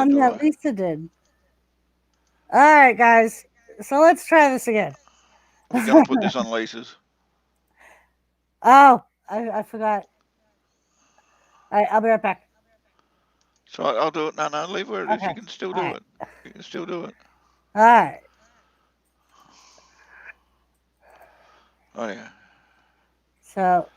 one that Lisa did. All right, guys. So let's try this again. We're gonna put this on Lisa's. Oh, I forgot. All right, I'll be right back. So I'll do it now. Now leave where it is. Okay. You can still All do right. it. You can still do it. All right. Oh yeah. So,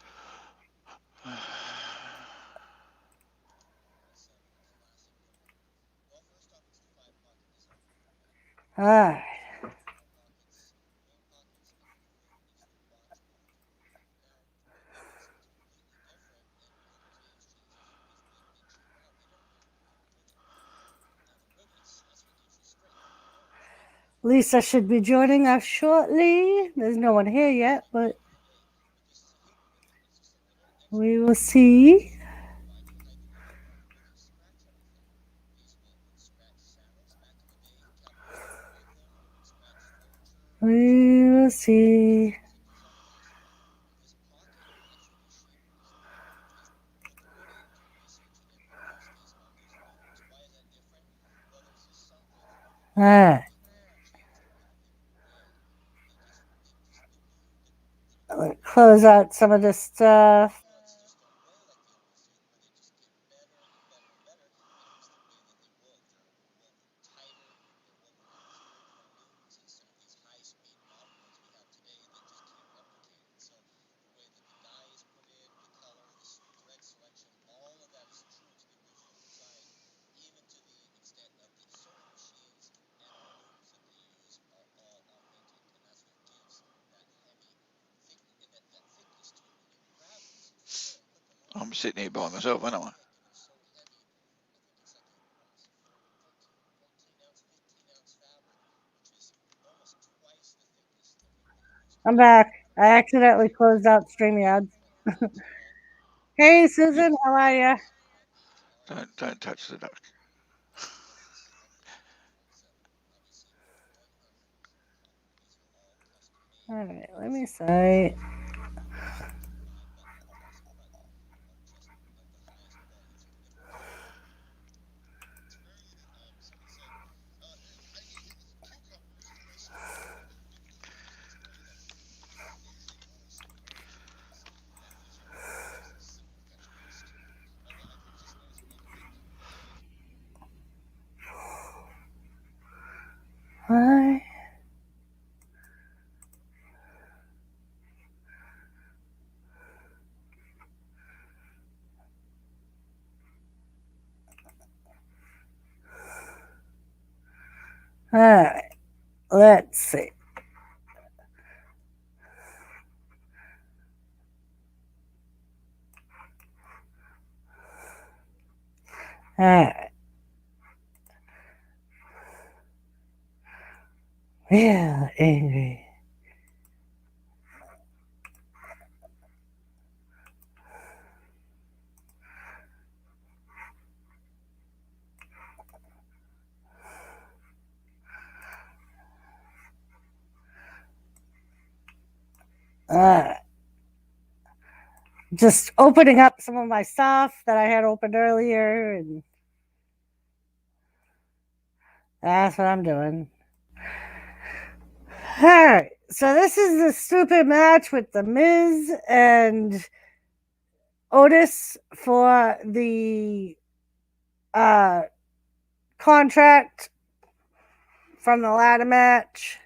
all right. Lisa should be joining us shortly. There's no one here yet, but we will see. We will see. All right. Close out some of this stuff. I'm sitting here by myself, ain't I? I'm back. I accidentally closed out StreamYard. Hey, You, Susan, how are you? don't touch the duck. All right, let me say. Hi. All right, let's see. All right. Real angry. All right. Just opening up some of my stuff that I had opened earlier, and that's what I'm doing. All right. So this is the stupid match with the Miz and Otis for the uh, contract from the ladder match.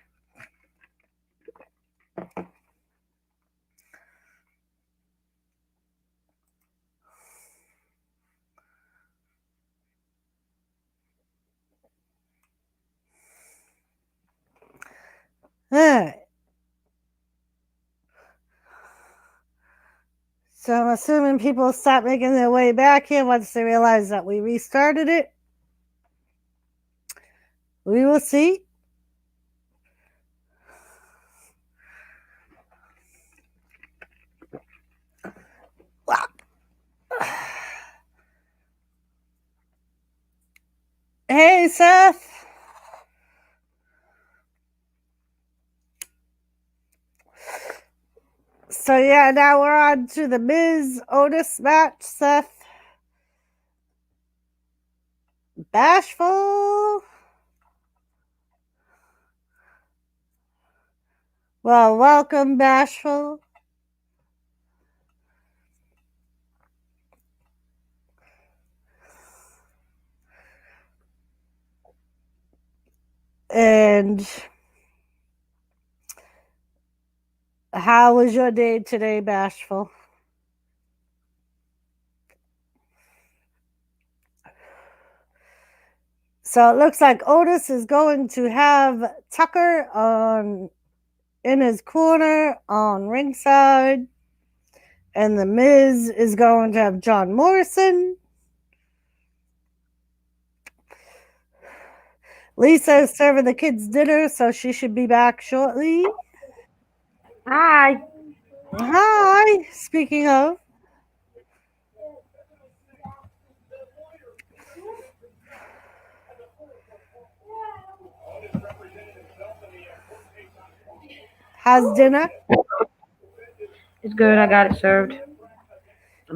All right. So I'm assuming people stop making their way back here once they realize that we restarted it. We will see. Hey, Seth. So yeah, now we're on to the Miz Otis match, Seth. Bashful. Well, welcome, Bashful. And how was your day today, Bashful? So it looks like Otis is going to have Tucker on in his corner on ringside, and the Miz is going to have John Morrison. Lisa is serving the kids dinner, so she should be back shortly. Hi. Hi. Speaking of, how's dinner? It's good. I got it served. I'm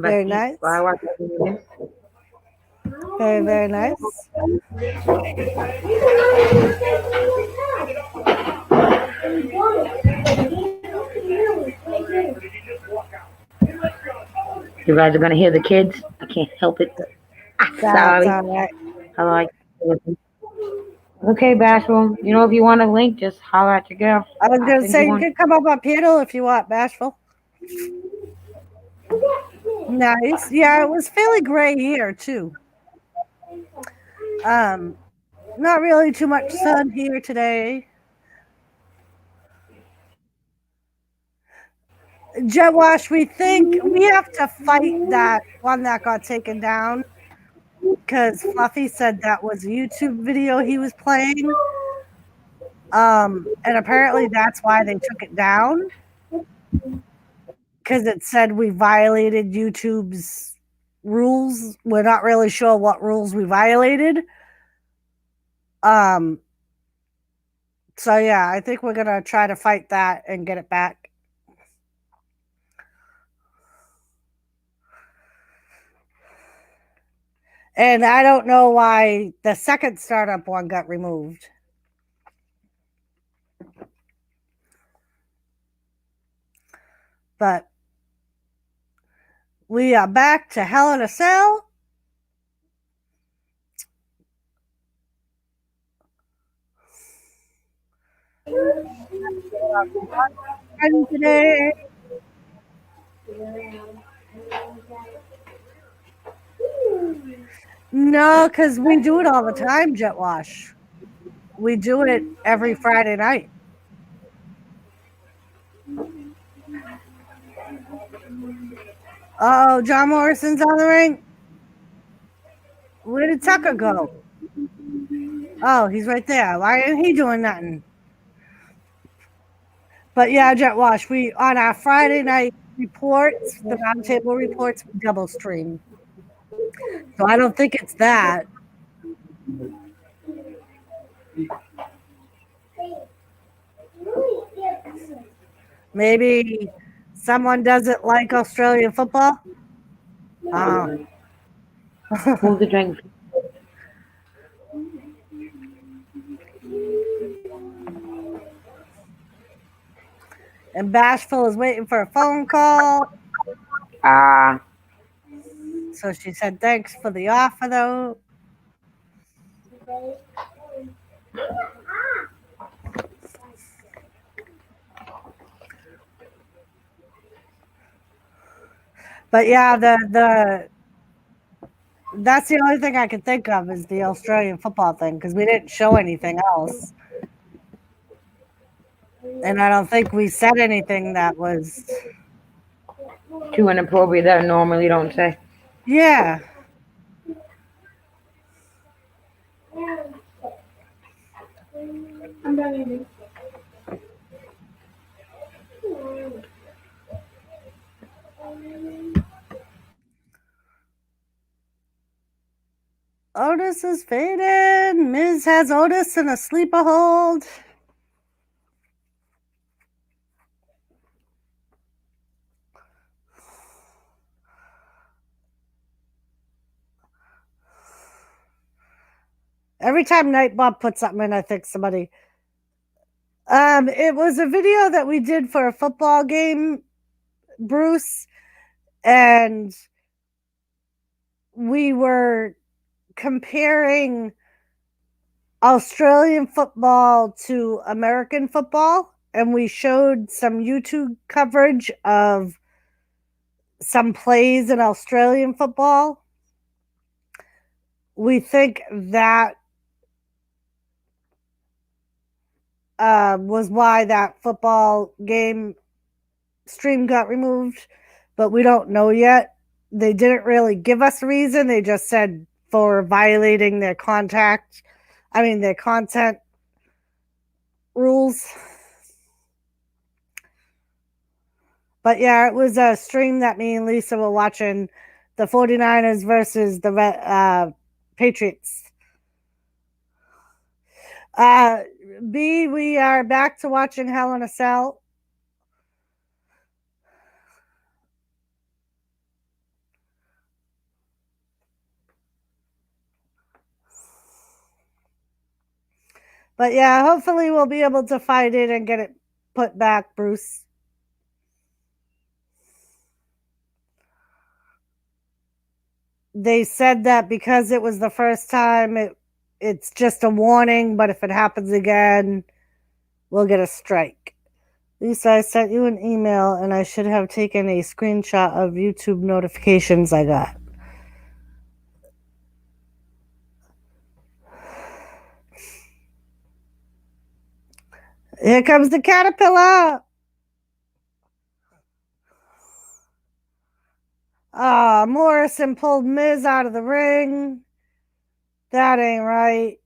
about Very to eat nice. while I watch the video. Very, very nice. You guys are gonna hear the kids. I can't help it. That's Sorry. all right. I like it. Okay, Bashful. You know, if you want a link, just holler at your girl. I was I'll going to send say you you one. can come up on panel if you want, Bashful. Nice. Yeah, it was fairly gray here too. Not really too much sun here today. Jet Wash, we think we have to fight that one that got taken down because Fluffy said that was a YouTube video he was playing. And apparently that's why they took it down because it said we violated YouTube's rules. We're not really sure what rules we violated. So yeah, I think we're gonna try to fight that and get it back. And I don't know why the second startup one got removed. But we are back to Hell in a Cell. Today. No, because we do it all the time, Jet Wash. We do it every Friday night. Oh, John Morrison's on the ring. Where did Tucker go? Oh, he's right there. Why isn't he doing nothing? But yeah, Jet Wash, we on our Friday night reports, the roundtable reports, we double stream. So I don't think it's that. Maybe someone doesn't like Australian football. Move the drink. And Bashful is waiting for a phone call. So she said thanks for the offer, though. But yeah, that's the only thing I can think of is the Australian football thing because we didn't show anything else. And I don't think we said anything that was too inappropriate that I normally don't say. Yeah. Otis is faded. Miz has Otis in a sleeper hold. Every time Nightbot puts something in, I think somebody. It was a video that we did for a football game, Bruce, and we were comparing Australian football to American football, and we showed some YouTube coverage of some plays in Australian football. We think that was why that football game stream got removed, but we don't know yet. They didn't really give us a reason. They just said for violating their their content rules. But yeah, it was a stream that me and Lisa were watching the 49ers versus the Patriots. B, we are back to watching Hell in a Cell. But yeah, hopefully we'll be able to fight it and get it put back, Bruce. They said that because it was the first time, it's just a warning, but if it happens again, we'll get a strike. Lisa, I sent you an email and I should have taken a screenshot of YouTube notifications I got. Here comes the caterpillar. Morrison pulled Miz out of the ring. That ain't right.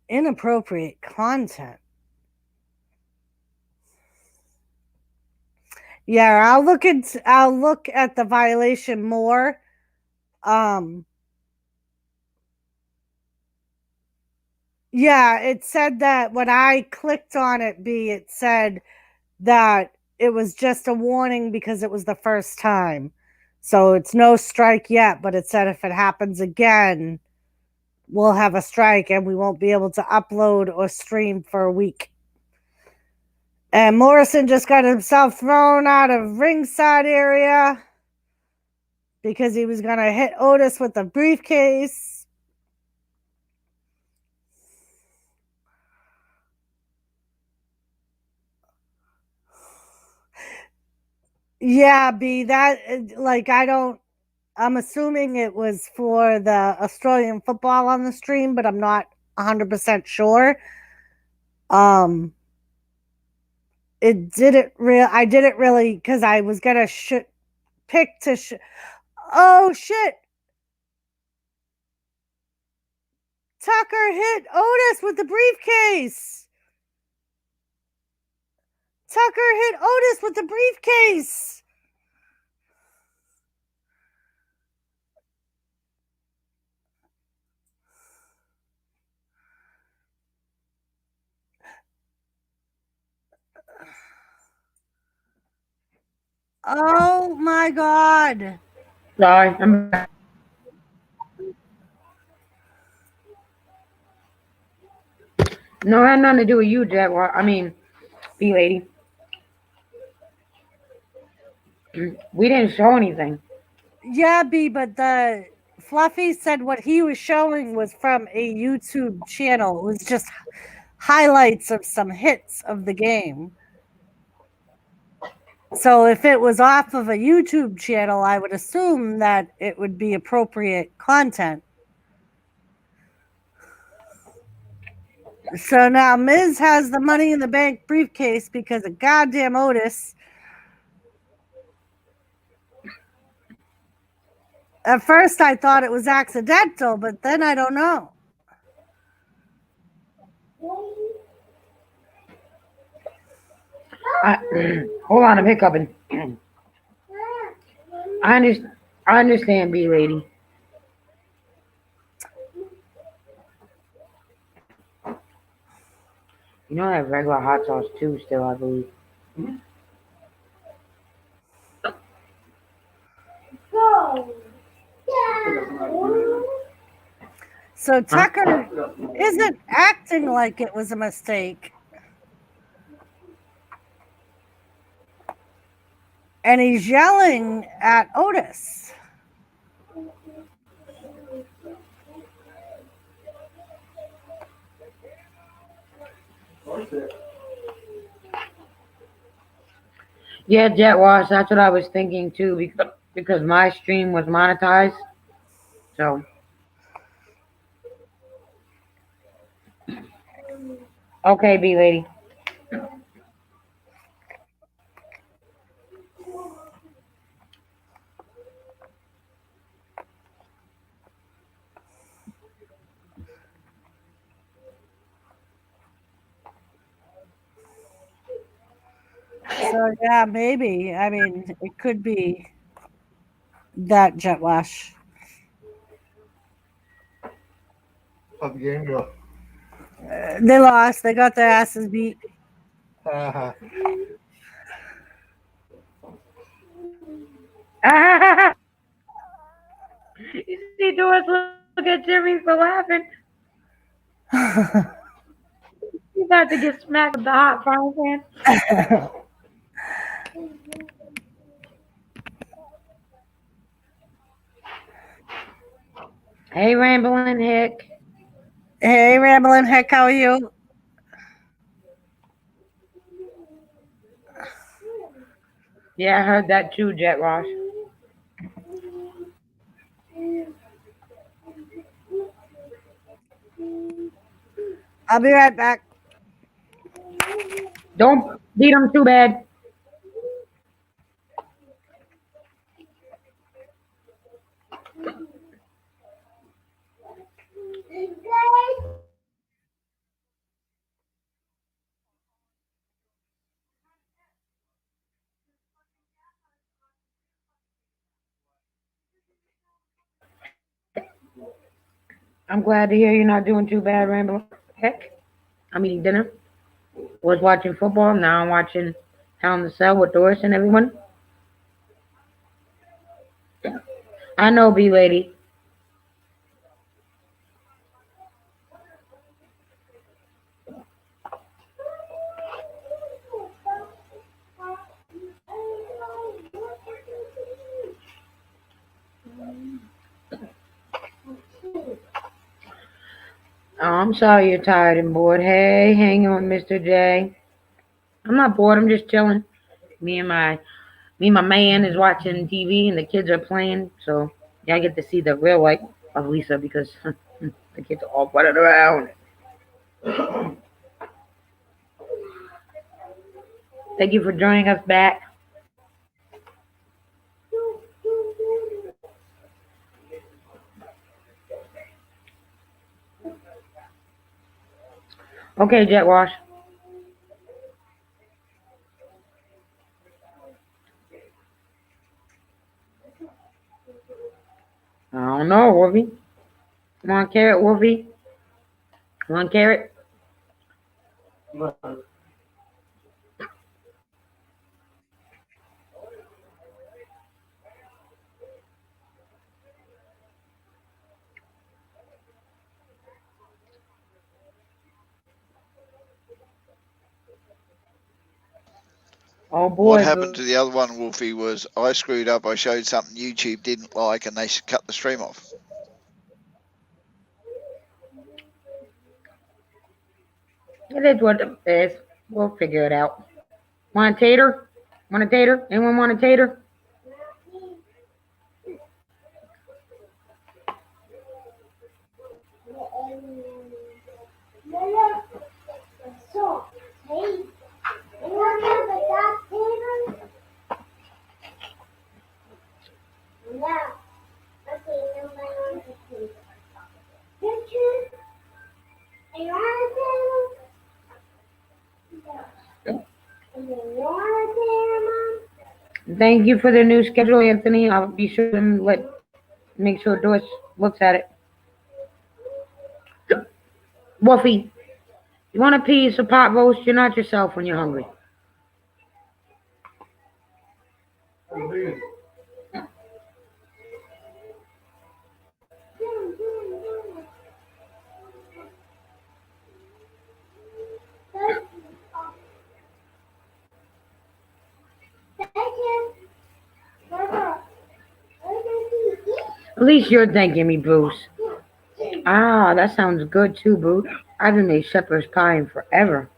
Inappropriate content. Yeah, I'll look at the violation more. Yeah, it said that when I clicked on it, it said that it was just a warning because it was the first time. So it's no strike yet, but it said if it happens again, we'll have a strike and we won't be able to upload or stream for a week. And Morrison just got himself thrown out of ringside area because he was going to hit Otis with a briefcase. Yeah, B, I'm assuming it was for the Australian football on the stream, but I'm not 100% sure. I didn't really, because I was going to oh, shit. Tucker hit Otis with the briefcase. Tucker hit Otis with the briefcase. Oh my God. Sorry, I'm back. No, it had nothing to do with you, Jaguar. I mean, B lady. We didn't show anything. Yeah, B, but the Fluffy said what he was showing was from a YouTube channel. It was just highlights of some hits of the game. So if it was off of a YouTube channel, I would assume that it would be appropriate content. So now Miz has the Money in the Bank briefcase because of goddamn Otis. At first I thought it was accidental, but then I don't know. Hold on, I'm hiccuping. I understand, B lady. You know, I have regular hot sauce too, still, I believe. So Huh? Tucker isn't acting like it was a mistake. And he's yelling at Otis. Yeah, Jet Wash, that's what I was thinking too, because my stream was monetized. So, okay, B lady. So yeah, maybe. I mean, it could be that jet wash. How'd the game go? They lost. They got their asses beat. You see Doris look at Jimmy for laughing. He's about to get smacked with the hot frying pan. Hey, Rambling Hick. Hey, Rambling Heck, how are you? Yeah, I heard that too, Jet Wash. I'll be right back. Don't beat him too bad. I'm glad to hear you're not doing too bad, Rambling Hick. I'm eating dinner. Was watching football. Now I'm watching Hell in the Cell with Doris and everyone. I know, B lady. Oh, I'm sorry you're tired and bored. Hey, hang on, Mr. J. I'm not bored. I'm just chilling. Me and my me and my man is watching TV and the kids are playing. So yeah, I get to see the real life of Lisa because the kids are all running around. Thank you for joining us back. Okay, Jet Wash. I don't know, Wolfie. Come on, carrot, Wolfie. Come on, carrot. Oh What boy. happened to the other one, Wolfie, was I screwed up. I showed something YouTube didn't like and they cut the stream off. It is what it is. We'll figure it out. Want a tater? Want a tater? Anyone want a tater? Thank you for the new schedule, Anthony. I'll be sure to make sure Doris looks at it. Wolfie, You want a piece of pot roast? You're not yourself when you're hungry. At least you're thanking me, Bruce. Ah, that sounds good too, Bruce. I haven't made shepherd's pie in forever.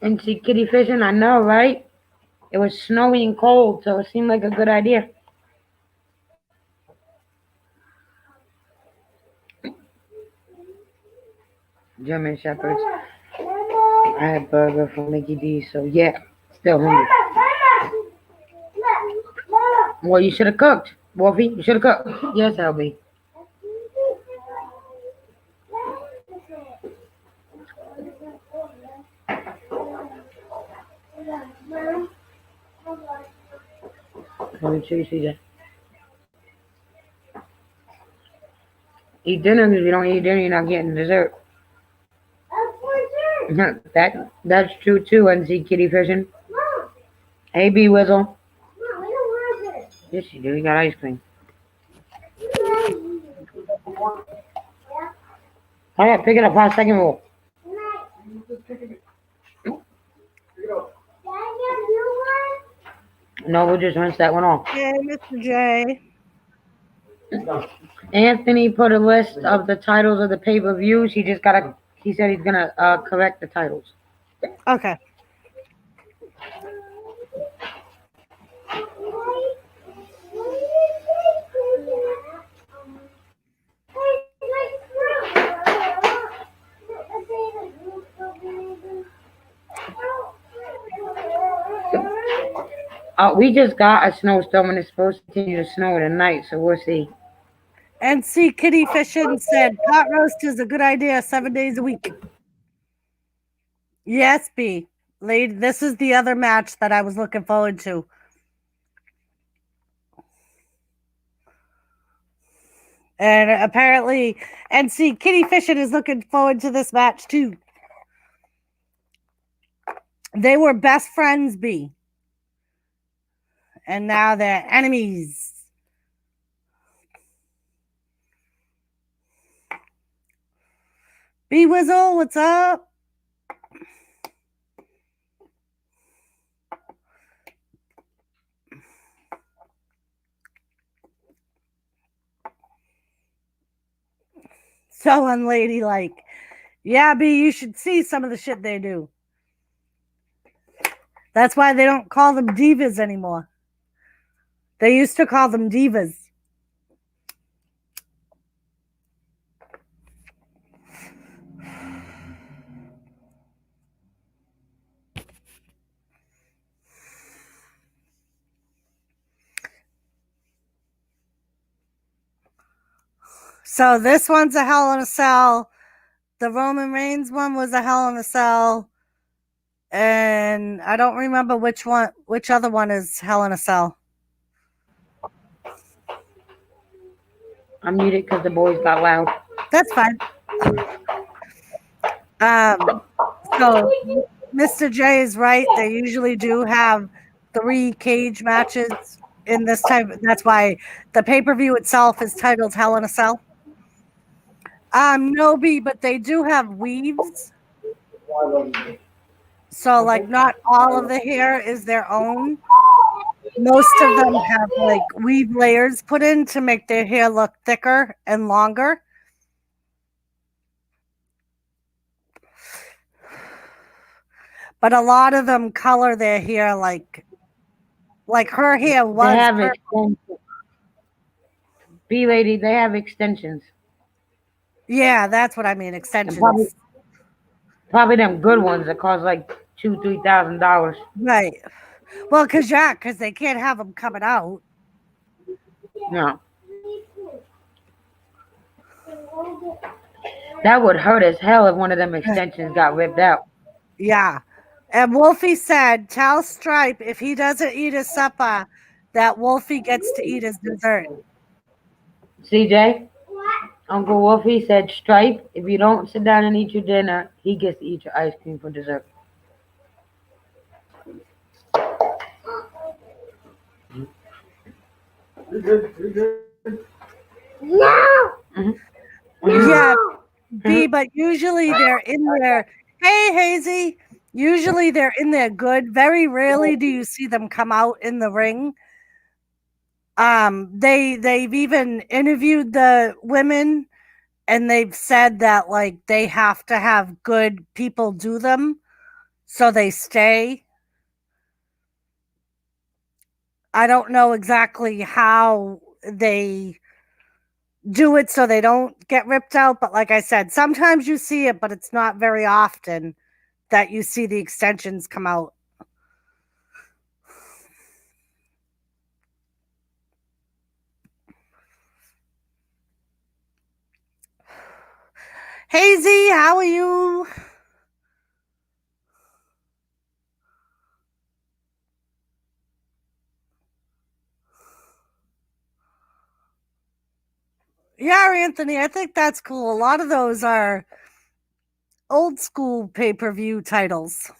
And see kitty fishing, I know, right? It was snowy and cold, so it seemed like a good idea. German Shepherds. I had burger from Mickey D's, so yeah, still hungry. Well, you should have cooked, Wolfie. You should have cooked. Yes, LB. Let me show you, CJ. Eat dinner, because if you don't eat dinner, you're not getting dessert. That's true too, NC Kitty Fishing. Hey, B Whistle. Yes, you do. You got ice cream. Hurry up, pick it up. 5-second rule. No, we'll just rinse that one off. Yeah, Mr. J. Anthony put a list of the titles of the pay-per-views. He said he's gonna correct the titles. Okay. We just got a snowstorm and it's supposed to continue to snow tonight, so we'll see. NC Kitty Fishing said pot roast is a good idea 7 days a week. Yes, B. Lady, this is the other match that I was looking forward to. And apparently, NC Kitty Fishing is looking forward to this match too. They were best friends, B. And now they're enemies. B Wizzle, what's up? So unladylike. Yeah, B, you should see some of the shit they do. That's why they don't call them divas anymore. They used to call them divas. So this one's a Hell in a Cell. The Roman Reigns one was a Hell in a Cell. And I don't remember which other one is Hell in a Cell. I'm muted because the boys got loud. That's fine. So Mr. J is right. They usually do have 3 cage matches in this type. That's why the pay-per-view itself is titled Hell in a Cell. No, B, but they do have weaves. So, like, not all of the hair is their own. Most of them have, like, weave layers put in to make their hair look thicker and longer. But a lot of them color their hair like her hair was. They have extensions. B lady, they have extensions. Yeah, that's what I mean. Extensions. Probably them good ones that cost like $2,000-$3,000. Right. Well, because they can't have them coming out. No. That would hurt as hell if one of them extensions got ripped out. Yeah. And Wolfie said, tell Stripe if he doesn't eat his supper, that Wolfie gets to eat his dessert. CJ, Uncle Wolfie said, Stripe, if you don't sit down and eat your dinner, he gets to eat your ice cream for dessert. No! Yeah, B, but usually they're in there. Hey, Hazy. Usually they're in there good. Very rarely do you see them come out in the ring. They've even interviewed the women and they've said that like they have to have good people do them so they stay. I don't know exactly how they do it so they don't get ripped out, but like I said, sometimes you see it, but it's not very often that you see the extensions come out. Hazy, how are you? Yeah, Anthony, I think that's cool. A lot of those are old school pay-per-view titles.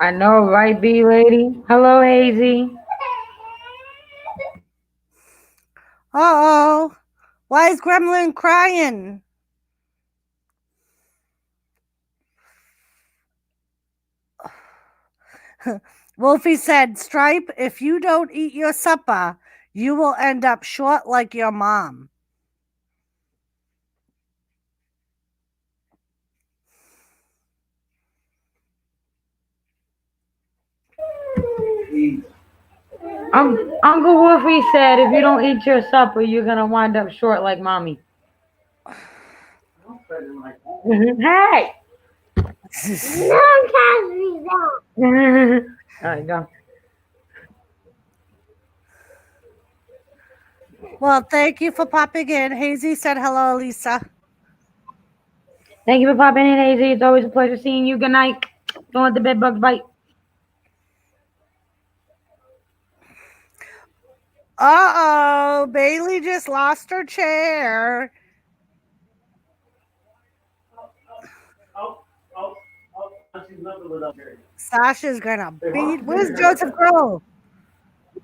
I know, right, B lady? Hello, Hazy. Uh-oh. Why is Gremlin crying? Wolfie said, Stripe, if you don't eat your supper, you will end up short like your mom. Uncle Wolfie said, if you don't eat your supper, you're going to wind up short like mommy. Hey! Don't touch me, don't. There you go. Well, thank you for popping in. Hazy said hello, Lisa. Thank you for popping in, Hazy. It's always a pleasure seeing you. Good night. Don't let the bed bugs bite. Uh-oh, Bailey just lost her chair. Sasha's gonna beat. Where's Joseph Grohl?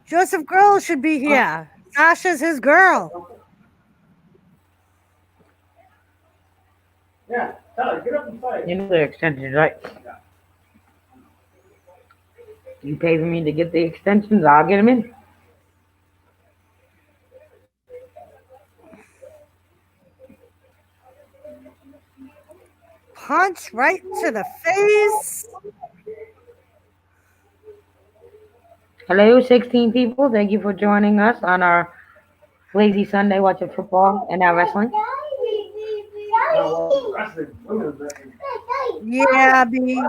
Joseph Grohl should be here. Sasha's his girl. You know the extensions, right? You pay for me to get the extensions, I'll get them in. Punch right to the face. Hello, 16 people. Thank you for joining us on our lazy Sunday watching football and now wrestling. Yeah, B.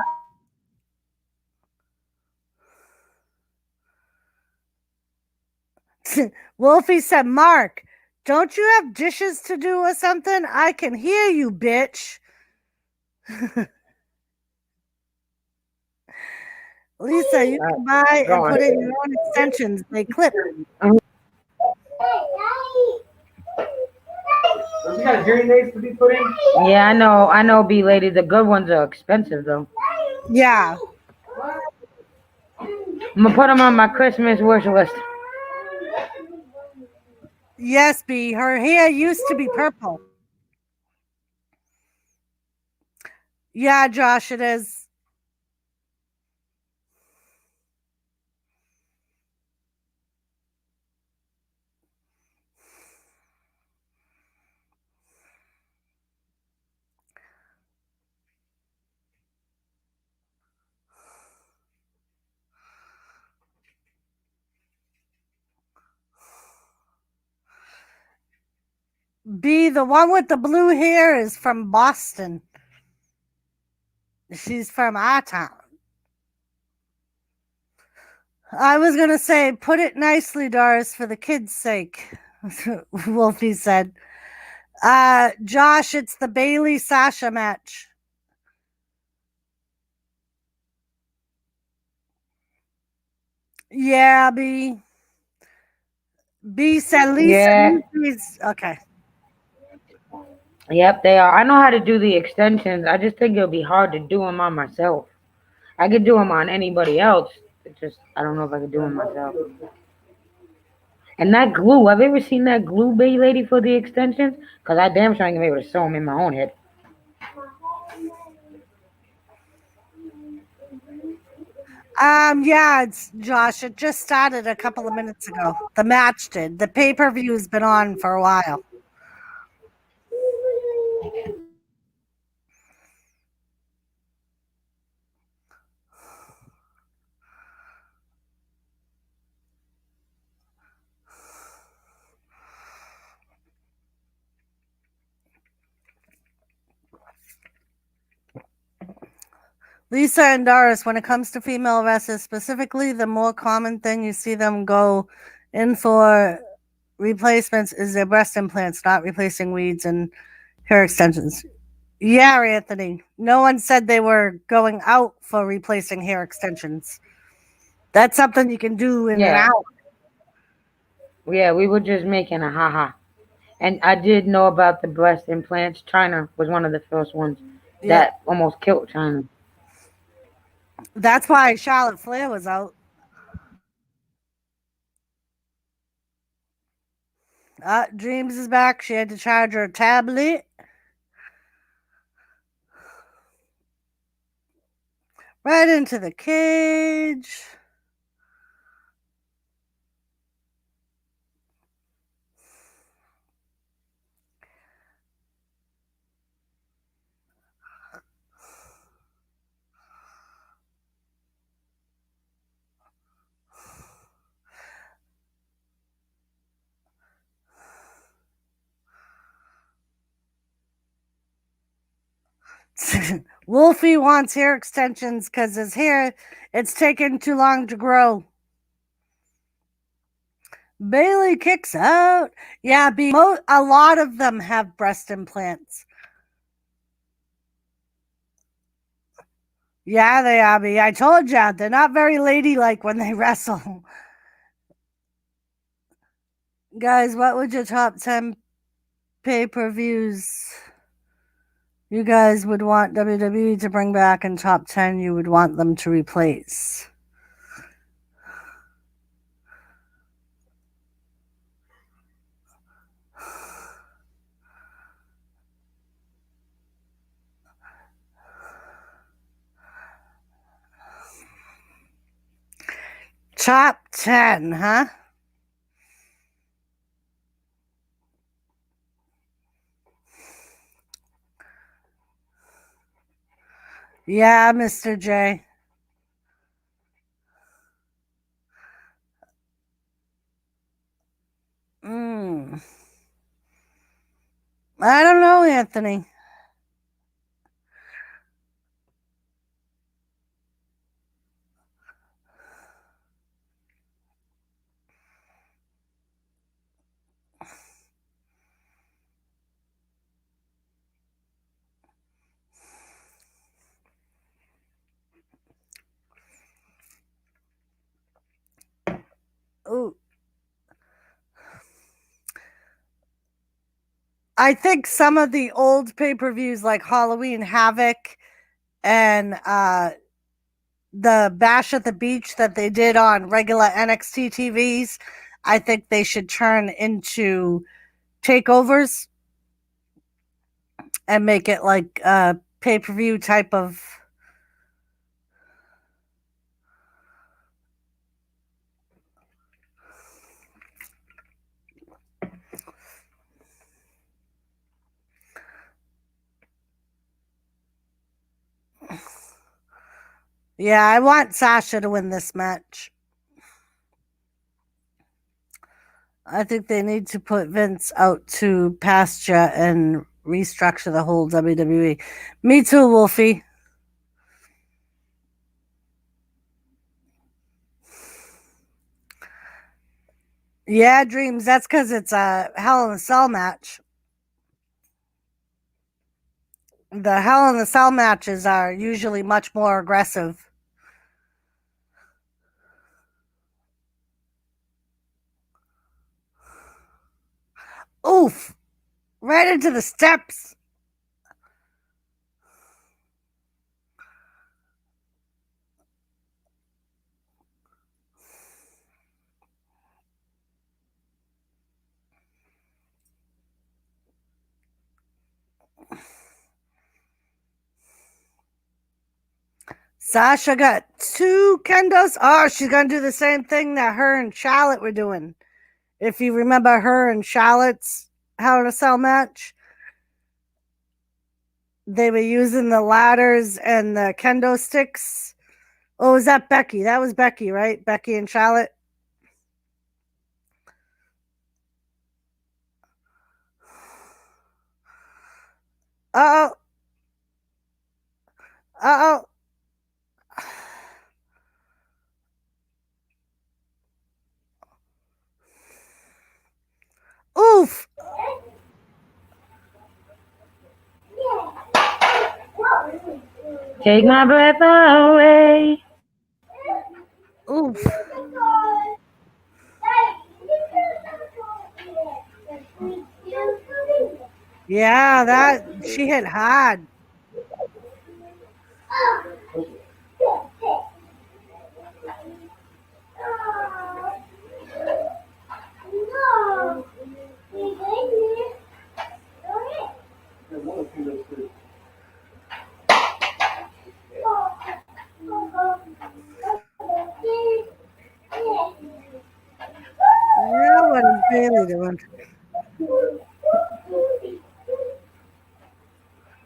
Wolfie said, Mark, don't you have dishes to do or something? I can hear you, bitch. Lisa, you can buy and put in your own extensions. They clip. Those got hearing aids to be put in? Yeah, I know, B lady. The good ones are expensive though. Yeah. I'm gonna put them on my Christmas wish list. Yes, B. Her hair used to be purple. Yeah, Josh, it is. B, the one with the blue hair is from Boston. She's from our town. I was going to say, put it nicely, Doris, for the kids' sake, Wolfie said. Josh, it's the Bailey Sasha match. Yeah, B said Lisa. Yeah. Okay. Yep, they are. I know how to do the extensions. I just think it'll be hard to do them on myself. I could do them on anybody else. It just I don't know if I could do them myself. And that glue, have you ever seen that glue bay lady for the extensions? Because I damn sure ain't gonna be able to sew them in my own head. Yeah, it's Josh. It just started a couple of minutes ago. The match did. The pay-per-view's been on for a while. Lisa and Doris, when it comes to female wrestlers specifically, the more common thing you see them go in for replacements is their breast implants, not replacing weeds and hair extensions. Yeah, Anthony. No one said they were going out for replacing hair extensions. That's something you can do in an Yeah, hour. yeah, we were just making a haha. And I did know about the breast implants. China was one of the first ones Yep. that almost killed China. That's why Charlotte Flair was out. Dreams is back. She had to charge her tablet. Right into the cage. Wolfie wants hair extensions because his hair, it's taken too long to grow. Bailey kicks out. Yeah, a lot of them have breast implants. Yeah, they are. B. I told you, they're not very ladylike when they wrestle. Guys, what would your top 10 pay-per-views you guys would want WWE to bring back, and top 10 you would want them to replace? Top 10, huh? Yeah, Mr. J. I don't know, Anthony. Ooh. I think some of the old pay-per-views like Halloween Havoc and the Bash at the Beach that they did on regular NXT TVs, I think they should turn into takeovers and make it like a pay-per-view type of. Yeah, I want Sasha to win this match. I think they need to put Vince out to pasture and restructure the whole WWE. Me too, Wolfie. Yeah, dreams. That's because it's a Hell in a Cell match. The Hell in a Cell matches are usually much more aggressive. Oof! Right into the steps. Sasha got two kendos. Oh, she's gonna do the same thing that her and Charlotte were doing. If you remember her and Charlotte's Hell in a Cell match, they were using the ladders and the kendo sticks. Oh, was that Becky? That was Becky, right? Becky and Charlotte. Uh oh. Uh oh. Oof. Take my breath away. Oof. Yeah, that she hit hard. Now what is Bailey doing?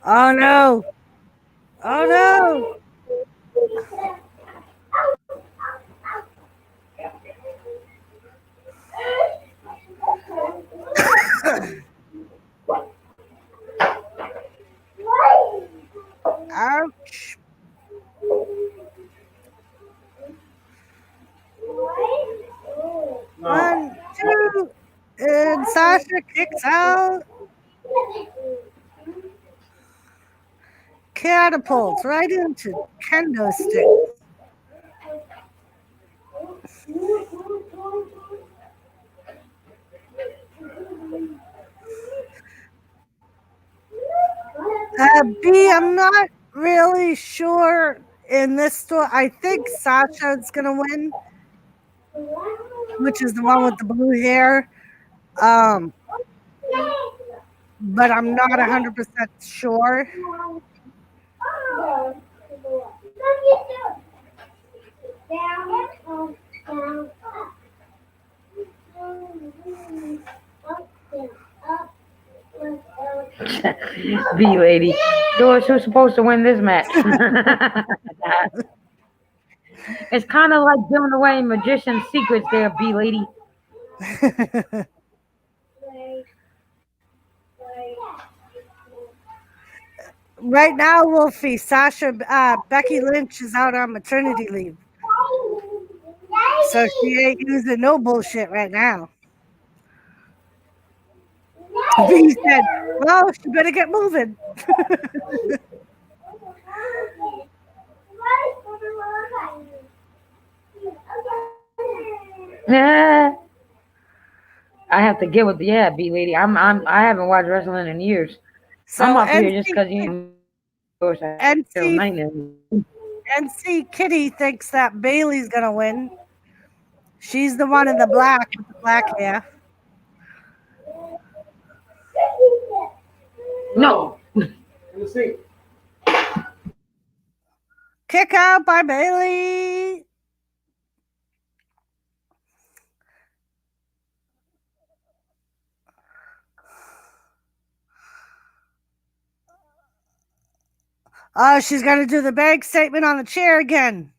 Oh no. Oh no. Ouch. One, two, and Sasha kicks out. Catapults right into kendo stick. B, I'm not really sure in this store. I think Sasha's gonna win, which is the one with the blue hair. Um, but I'm not 100% sure. B lady. Doris, who's supposed to win this match? It's kind of like giving away magician's secrets there, B lady. Right now, Wolfie, Becky Lynch is out on maternity leave. So she ain't using no bullshit right now. B said, well, she better get moving. Yeah. I have to get with B lady. I haven't watched wrestling in years. I'm So up here just because I feel NC, night. NC Kitty thinks that Bailey's going to win. She's the one in the black with the black hair. No. In the seat. Kick out by Bailey. Oh, she's going to do the bank statement on the chair again.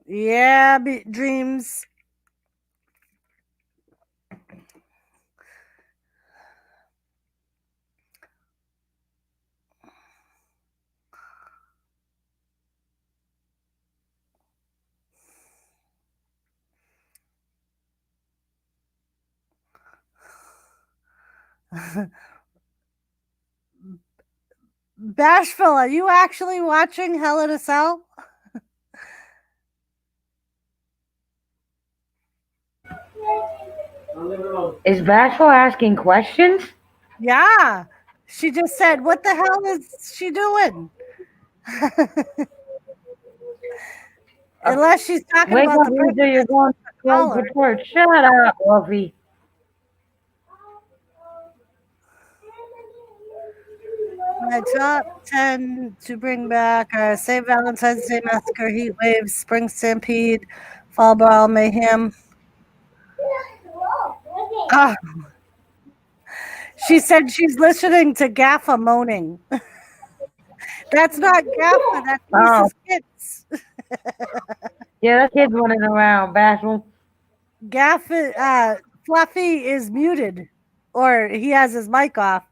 Yeah, dreams. Bashful, are you actually watching Hell in a Cell? Is Bashful asking questions? Yeah. She just said, "What the hell is she doing?" Unless she's talking Wake about up, the person Lisa, you're that's going to the go for collar. church. Shut up, Wolfie. My top 10 to bring back are St. Valentine's Day Massacre, Heat Waves, Spring Stampede, Fall Brawl, Mayhem. Ah, she said she's listening to Gaffa moaning. That's not Gaffa, that's Oh, Lisa's kids. yeah, that kid's running around, Bashful. Gaffa, Fluffy is muted, or he has his mic off.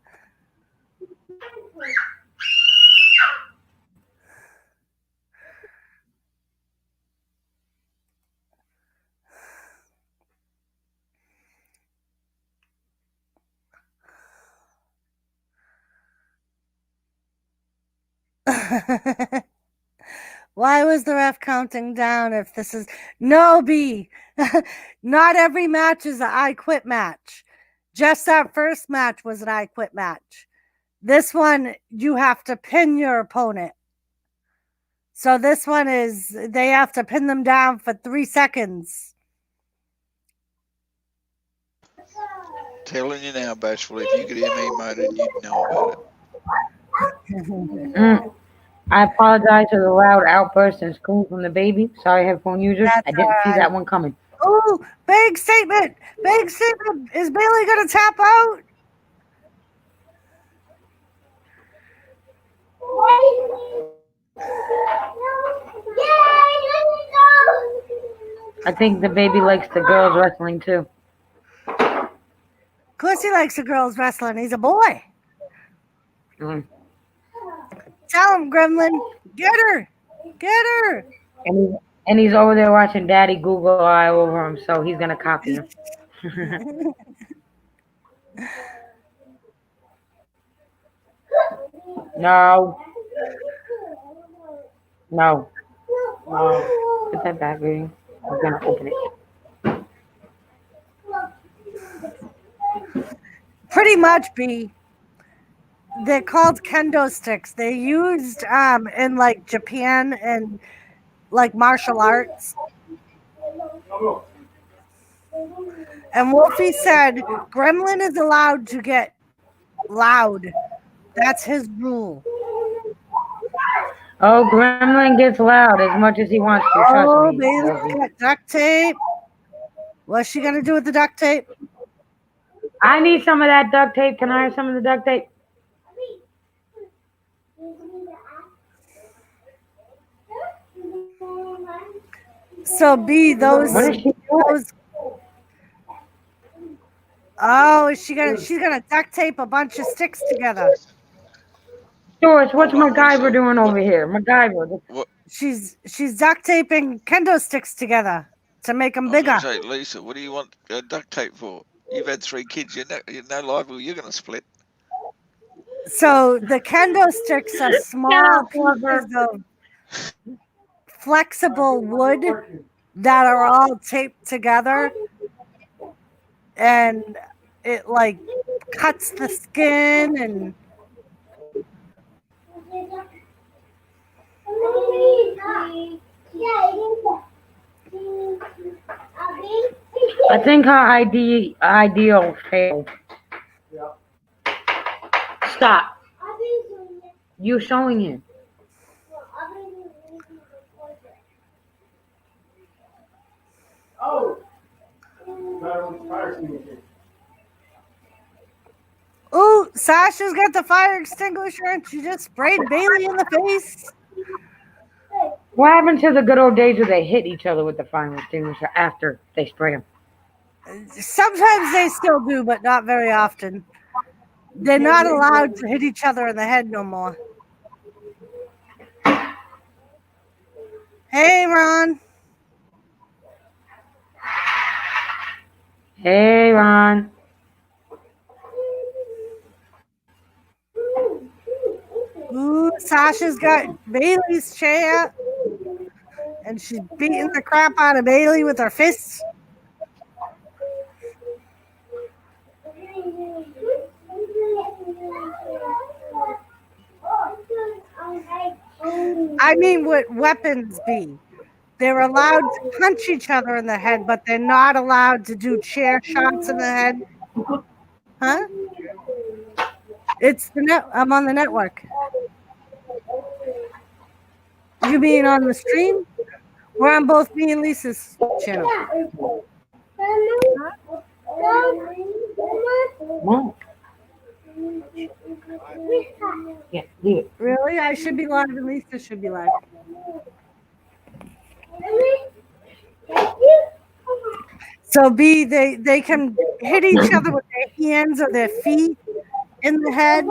Why was the ref counting down if this is no B? Not every match is an I quit match. Just that first match was an I quit match. This one, you have to pin your opponent. So this one is they have to pin them down for 3 seconds. Telling you now, Bashful, if you could hear me moaning, you'd know about it. I apologize for the loud outburst and scream from the baby. Sorry, headphone users. That's I all didn't see right. that one coming. Oh, big statement! Big statement! Is Bailey gonna tap out? I think the baby likes the girls wrestling too. Of course he likes the girls wrestling. He's a boy. Mm. Tell him, Gremlin. Get her. Get her. And he's over there watching Daddy Google Eye over him, so he's gonna copy him. No. No. No. Put that back, baby. I'm gonna open it. Pretty much, B. They're called kendo sticks. They're used in like Japan and like martial arts. And Wolfie said Gremlin is allowed to get loud. That's his rule. Oh, Gremlin gets loud as much as he wants to. Trust Oh, me, Bailey's Wolfie. got duct tape. What's she gonna do with the duct tape? I need some of that duct tape. Can I have some of the duct tape? So B, those What is she doing? those. Oh, is she's gonna duct tape a bunch of sticks together. Doris, what's Hold on, MacGyver Lisa. doing over here? MacGyver. What? She's duct taping kendo sticks together to make them I was going bigger. to say, Lisa, what do you want duct tape for? You've had 3 kids. You're no liable. You're going to split. So the kendo sticks are small Yeah, clever. pieces of flexible wood that are all taped together, and it like cuts the skin and I think her ideal failed. Stop. You showing him. Oh. Fire extinguisher. ooh, Sasha's got the fire extinguisher and she just sprayed Bailey in the face. What happened to the good old days where they hit each other with the fire extinguisher after they spray them? Sometimes they still do, but not very often. They're not allowed to hit each other in the head no more. Hey, Ron. Hey, Ron. Ooh, Sasha's got Bailey's chair, and she's beating the crap out of Bailey with her fists. I mean, with weapons be. They're allowed to punch each other in the head, but they're not allowed to do chair shots in the head. Huh? It's the net. I'm on the network. You mean on the stream? We're on both me and Lisa's channel. No. Yeah, leave it. Really? I should be live and Lisa should be live. So B, they can hit each other with their hands or their feet in the head,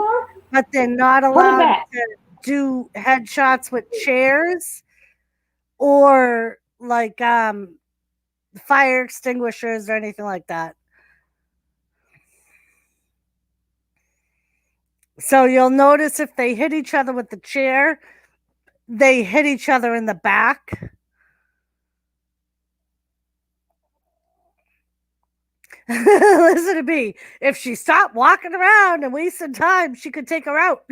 but they're not allowed to do headshots with chairs or like fire extinguishers or anything like that. So you'll notice if they hit each other with the chair, they hit each other in the back. Listen to me. If she stopped walking around and wasting time, she could take her out.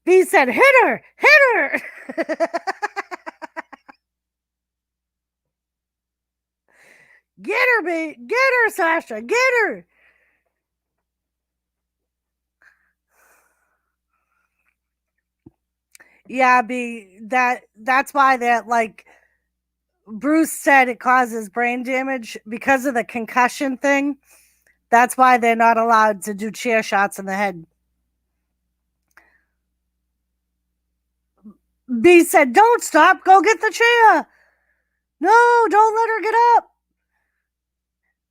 B said, hit her, hit her. Get her, B. Get her, Sasha. Get her. Yeah, B. That's why that, like Bruce said, it causes brain damage because of the concussion thing. That's why they're not allowed to do chair shots in the head. B said, don't stop. Go get the chair. No, don't let her get up.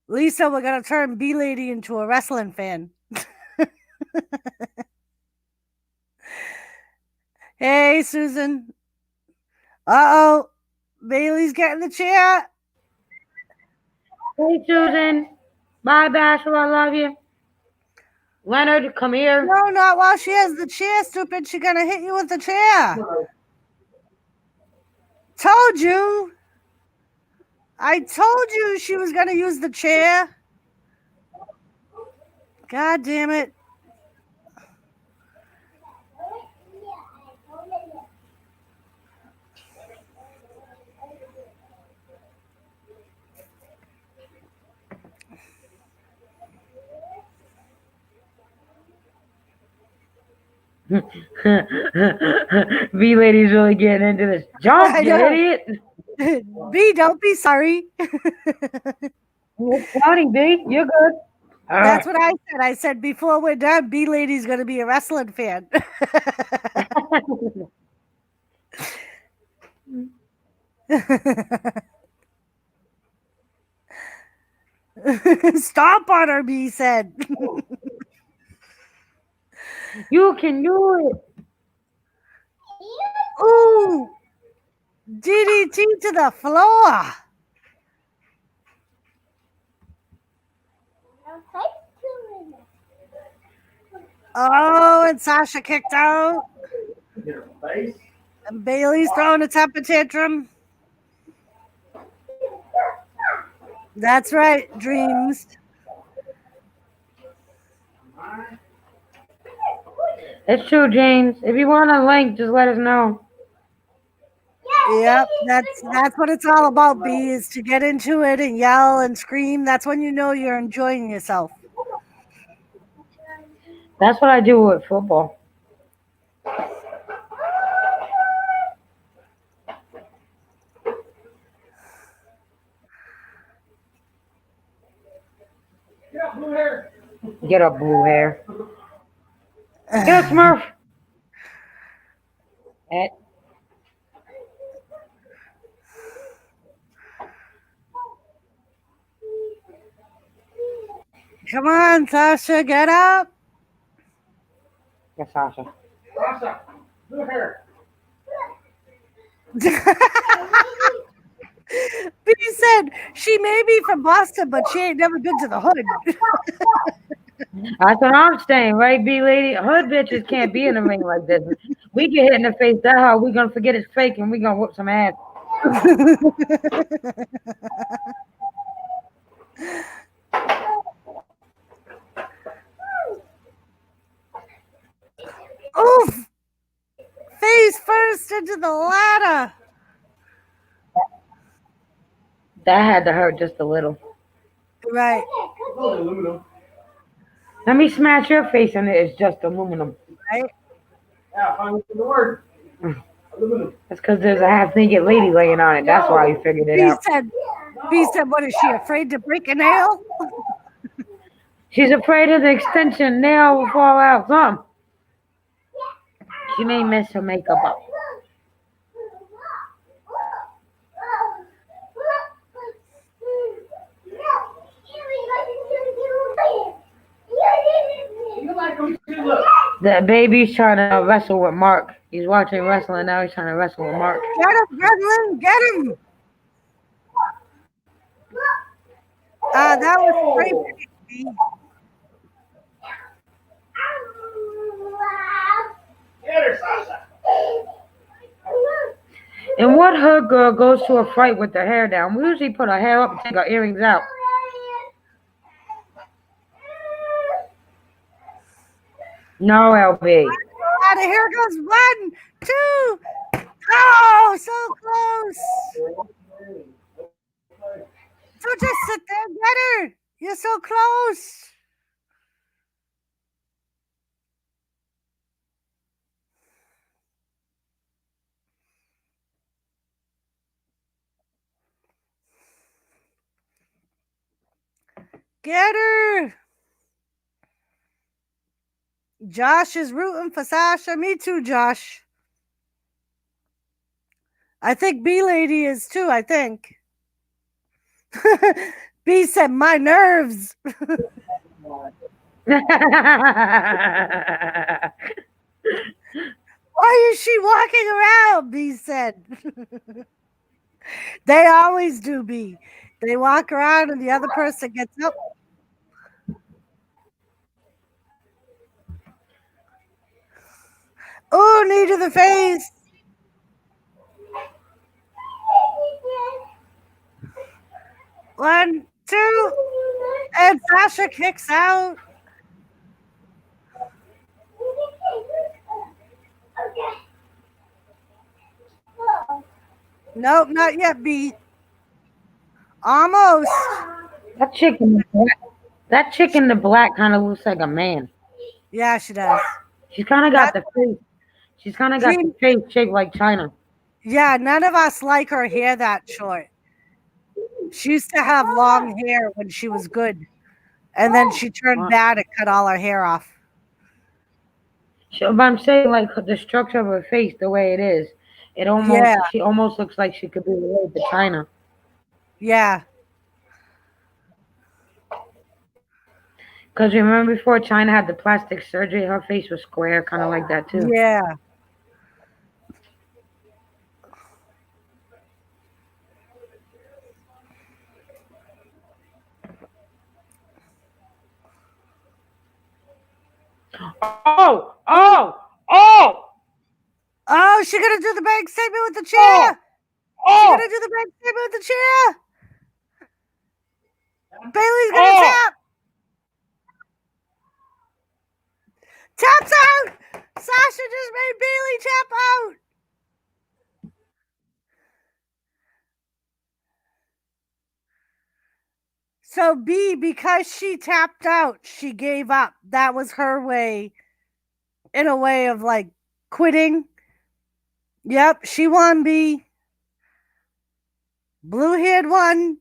Lisa, we're going to turn B Lady into a wrestling fan. Hey, Susan. Uh-oh. Bailey's getting the chair. Hey, Susan. Bye, Bashel. I love you. Leonard, come here. No, not while she has the chair, stupid. She's going to hit you with the chair. Told you. I told you she was going to use the chair. God damn it. V Lady's really getting into this. Jump, you idiot. B, don't be sorry. You're funny, B. You're good. That's what I said. I said before we're done, B Lady's going to be a wrestling fan. Stomp on her, B said. You can do it. Ooh. DDT to the floor. Oh, and Sasha kicked out. And Bailey's throwing a temper tantrum. That's right, dreams. It's true, James. If you want a link, just let us know. Yep, that's what it's all about, B, is to get into it and yell and scream. That's when you know you're enjoying yourself. That's what I do with football. Get up, blue hair. Get up, blue hair. Get up, Smurf. At Come on, Sasha, get up. yes, Sasha. Sasha, look here. B said she may be from Boston, but she ain't never been to the hood. That's what I'm saying, right, B lady? Hood bitches can't be in the ring like this. We get hit in the face that hard, we gonna forget it's fake and we gonna whoop some ass. Oof! Face first into the ladder. That had to hurt just a little. Right. It's only aluminum. Let me smash your face in it. It's just aluminum. Right. Yeah, finally the word. Aluminum. That's because there's a half naked lady laying on it. That's why you figured it out. B said, what is she afraid to break a nail? She's afraid of the extension. Nail will fall out. Some. She may mess her makeup up. The baby's trying to wrestle with Mark. He's watching wrestling now. He's trying to wrestle with Mark. Get him, Gremlin, get him. That was great. Get her, Sasha. And what hood girl goes to a fight with her hair down? We usually put our hair up and take our earrings out. No, LB. And here goes 1, 2. Oh, so close. So just sit there and get her. You're so close. Get her. Josh is rooting for Sasha. Me too, Josh. I think B Lady is too, I think. B said, my nerves. Why is she walking around? B said. They always do, B. They walk around and the other person gets up. Oh, knee to the face. One, two, and Sasha kicks out. Nope, not yet, B. Almost. That chick in the black kind of looks like a man. Yeah, she does. She's kind of got the face. She's kind of got the face shaped like China. Yeah, none of us like her hair that short. She used to have long hair when she was good. And then she turned bad and cut all her hair off. But I'm saying, like, the structure of her face, the way it is, she almost looks like she could be related to China. Yeah. Because remember before China had the plastic surgery, her face was square, kind of like that too. Yeah. Oh, she gonna do the bank statement with the chair. She gonna do the bank statement with the chair. Bailey's gonna tap. Taps out. Sasha just made Bailey tap out. So B, because she tapped out, she gave up. That was her way, in a way of like quitting. Yep, she won, B. Blue-haired won.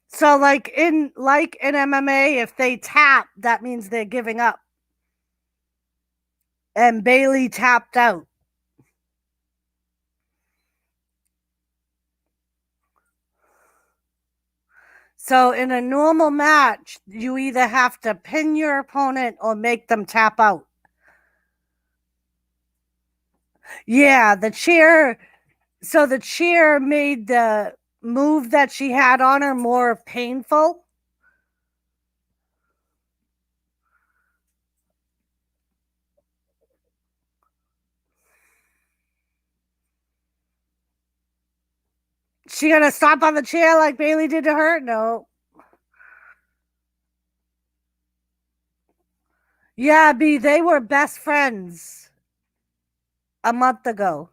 So like in MMA, if they tap, that means they're giving up. and Bailey tapped out. So in a normal match, you either have to pin your opponent or make them tap out. Yeah, the chair. So the chair made the move that she had on her more painful. She gonna stomp on the chair like Bailey did to her? No. Yeah, B, they were best friends a month ago.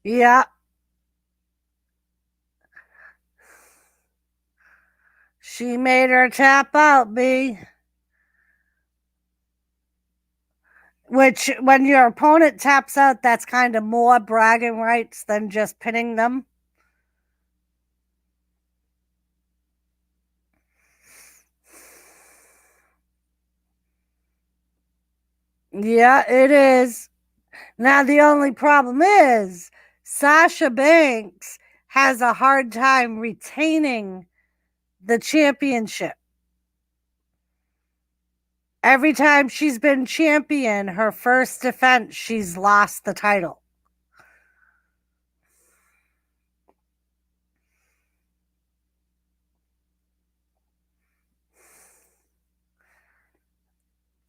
Yeah. She made her tap out, B. Which, when your opponent taps out, that's kind of more bragging rights than just pinning them. Yeah, it is. Now, the only problem is Sasha Banks has a hard time retaining the championship. Every time she's been champion, her first defense, she's lost the title.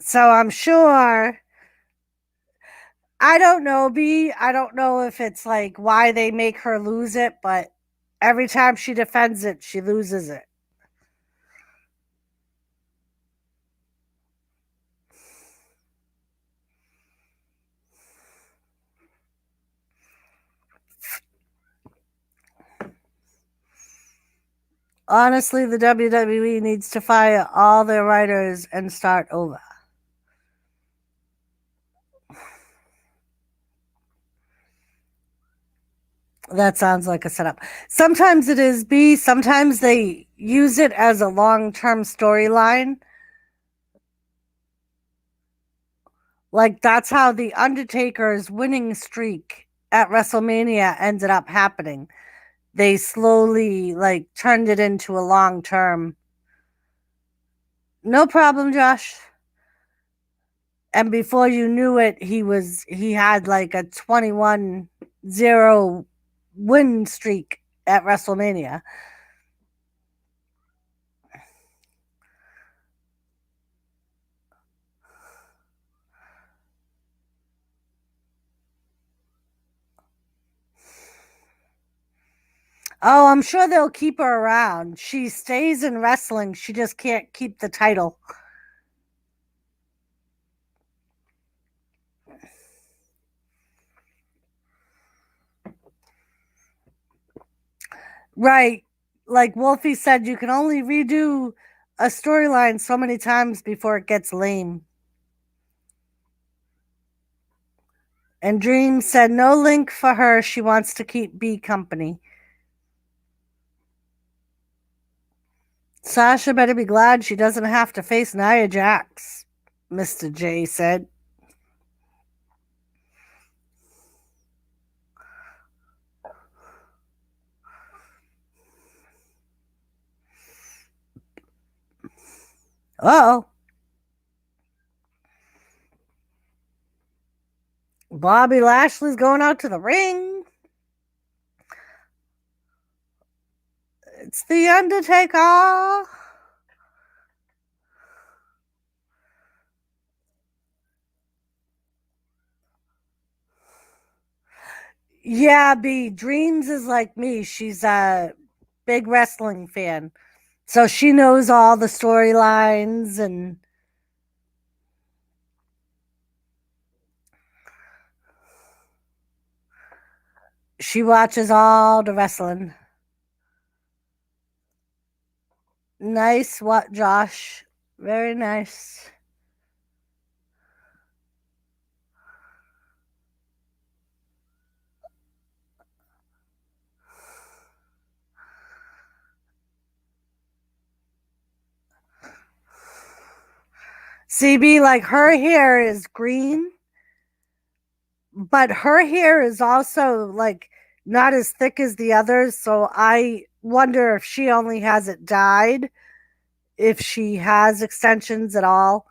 So I'm sure, I don't know, B. I don't know if it's like why they make her lose it, but every time she defends it, she loses it. Honestly, the WWE needs to fire all their writers and start over. That sounds like a setup. Sometimes it is, B. Sometimes they use it as a long-term storyline. Like, that's how the Undertaker's winning streak at WrestleMania ended up happening. They slowly, like, turned it into a long-term. No problem, Josh. And before you knew it, he had like a 21-0 win streak at WrestleMania. Oh, I'm sure they'll keep her around. She stays in wrestling. She just can't keep the title. Right. Like Wolfie said, you can only redo a storyline so many times before it gets lame. And Dream said no link for her. She wants to keep B company. Sasha better be glad she doesn't have to face Nia Jax, Mr. J said. Uh-oh. Bobby Lashley's going out to the ring. It's The Undertaker. Yeah, B. Dreams is like me. She's a big wrestling fan. So she knows all the storylines and She watches all the wrestling. Nice, what, Josh? Very nice. CB, like her hair is green, but her hair is also like not as thick as the others. So I wonder if she only has it dyed, if she has extensions at all,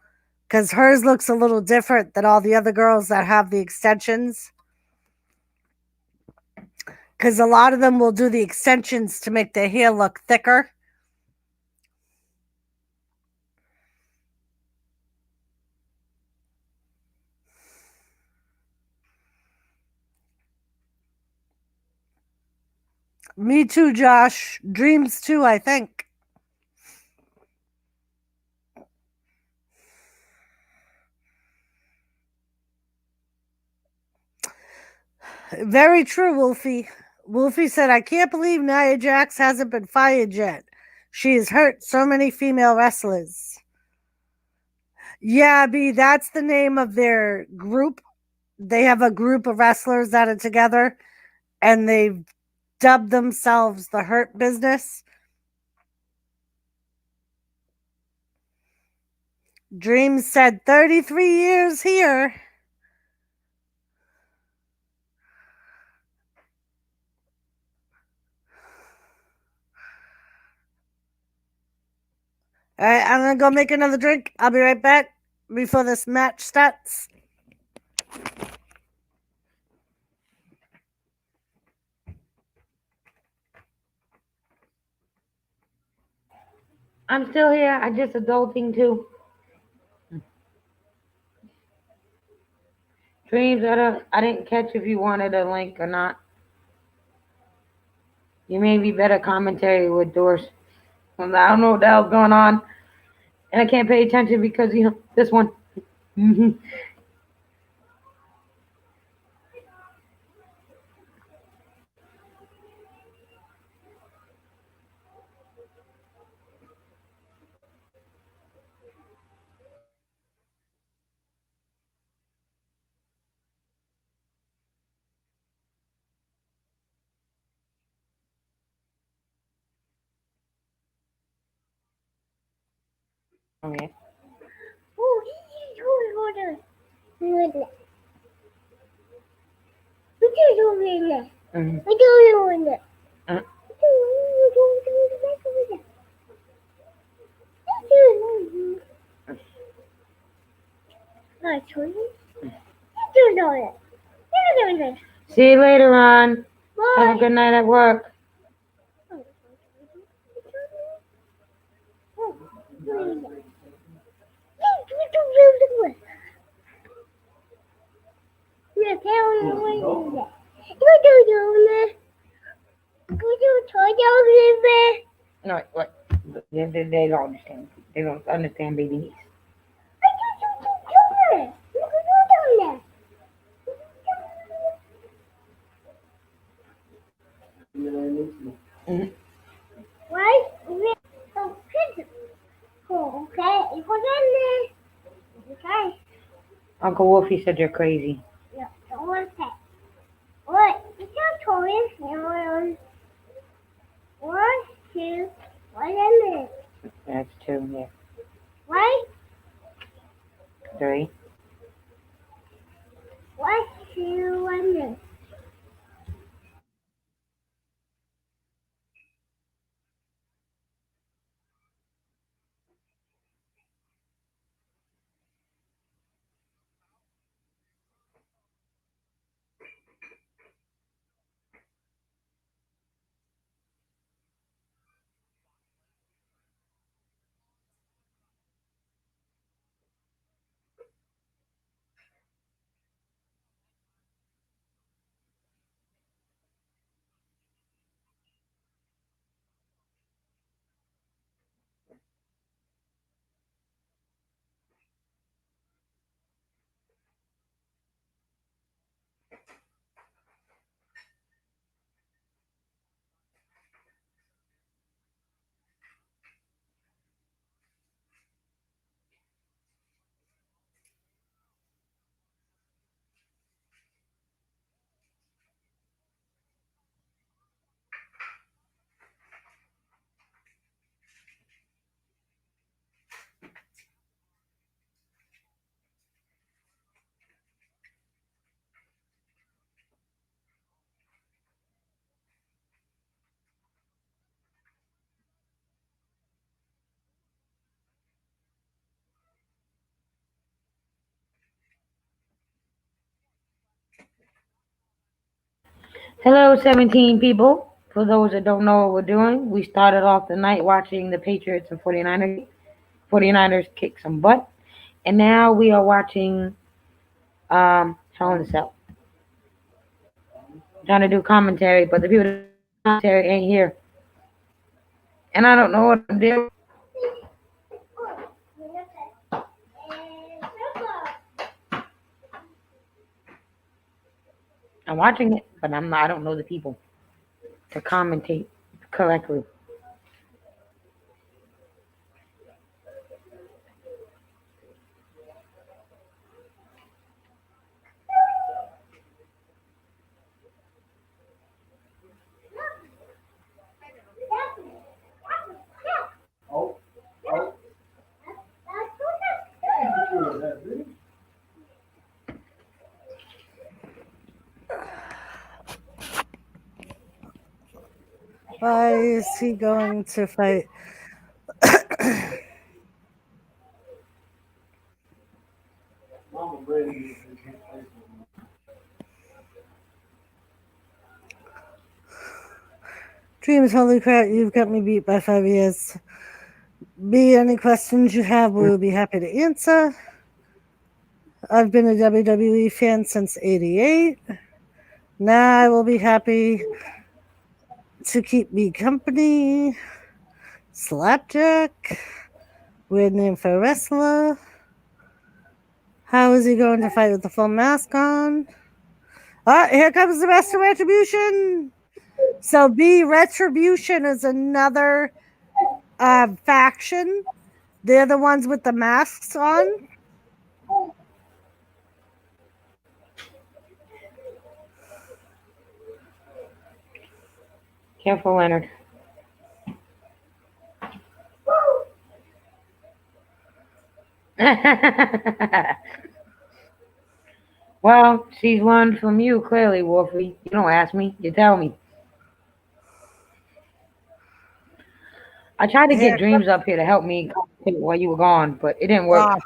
because hers looks a little different than all the other girls that have the extensions. Because a lot of them will do the extensions to make their hair look thicker. Me too, Josh. Dreams too, I think. Very true, Wolfie. Wolfie said, I can't believe Nia Jax hasn't been fired yet. She has hurt so many female wrestlers. Yeah, B, that's the name of their group. They have a group of wrestlers that are together, and they've dubbed themselves the Hurt Business. Dream said 33 years here. All right, I'm going to go make another drink. I'll be right back before this match starts. I'm still here. I just adulting too. Dreams, I didn't catch if you wanted a link or not. You may be better commentary with Doors. I don't know what the hell's going on. And I can't pay attention because, this one. Okay. Mhm. Uh, See you later on. Have a good night at work. No, what? They don't understand. They don't understand baby. Mhm. Uncle Wolfie said you're crazy. That's two, yeah. Three. Hello, 17 people. For those that don't know what we're doing, we started off the night watching the Patriots and 49ers kick some butt. And now we are watching Hell in a Cell. Trying to do commentary, but the people that do commentary ain't here. And I don't know what I'm doing. I'm watching it, but I don't know the people to commentate correctly. Oh, oh. Sure, that big. Why is he going to fight? Mama Brady is his replacement. Dreams, holy crap, you've got me beat by 5 years. Be any questions you have, we'll be happy to answer. I've been a WWE fan since '88. Now I will be happy to keep me company. Slapjack. Weird name for a wrestler. How is he going to fight with the full mask on? Ah, here comes the Master Retribution. So B Retribution is another faction. They're the ones with the masks on. Careful, Leonard. Well, she's learned from you, clearly, Wolfie. You don't ask me, you tell me. I tried to Here get Dreams up here to help me commentate while you were gone, but it didn't work.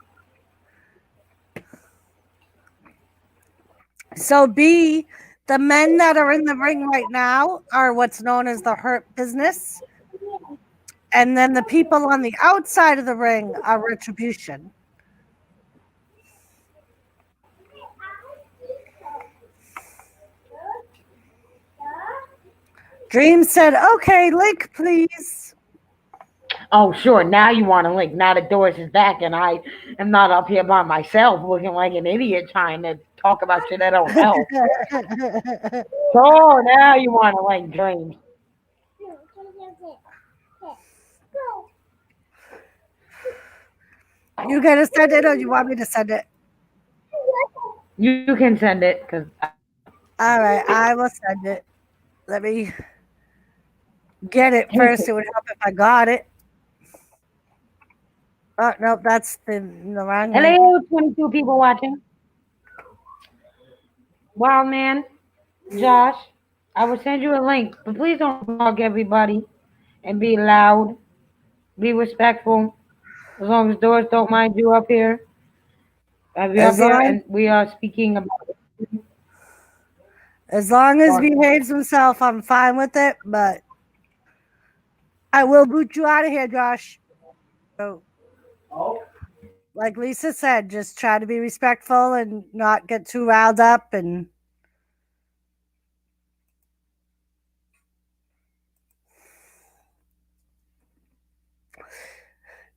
So B, the men that are in the ring right now are what's known as the Hurt Business. And then the people on the outside of the ring are Retribution. Dream said, okay, link, please. Oh, sure. Now you want to link. Now that Doris is back and I am not up here by myself looking like an idiot trying to talk about shit I don't know. Sure, now you want to link Dreams. You gonna send it or you want me to send it? You can send it because. All right, I will send it. Let me get it first. It would help if I got it. Oh, no, that's the wrong one. Hello, 22 people watching. Wild man, Josh, I will send you a link, but please don't blog everybody and be loud. Be respectful. As long as Doris don't mind you up here. As long And we are speaking about. as he behaves himself, I'm fine with it, but I will boot you out of here, Josh. So, like Lisa said, just try to be respectful and not get too riled up. And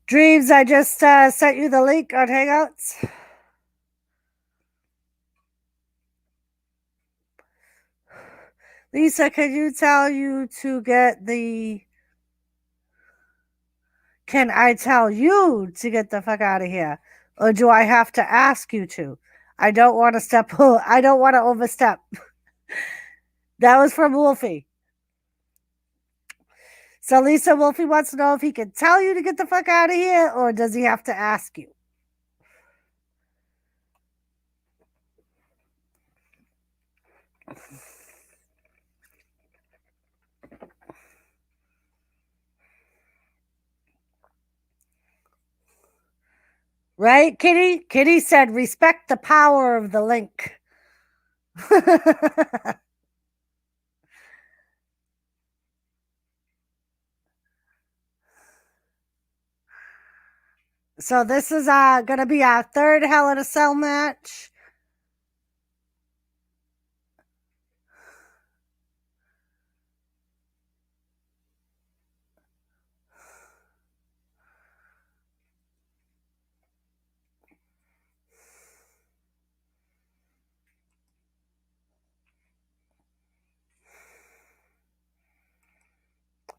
Dreams, I just sent you the link on Hangouts. Lisa, can you tell you to get the... Can I tell you to get the fuck out of here? Or do I have to ask you to? I don't want to overstep. That was from Wolfie. So Lisa, Wolfie wants to know if he can tell you to get the fuck out of here, or does he have to ask you? Right, Kitty? Kitty said, respect the power of the link. So this is gonna be our third Hell in a Cell match.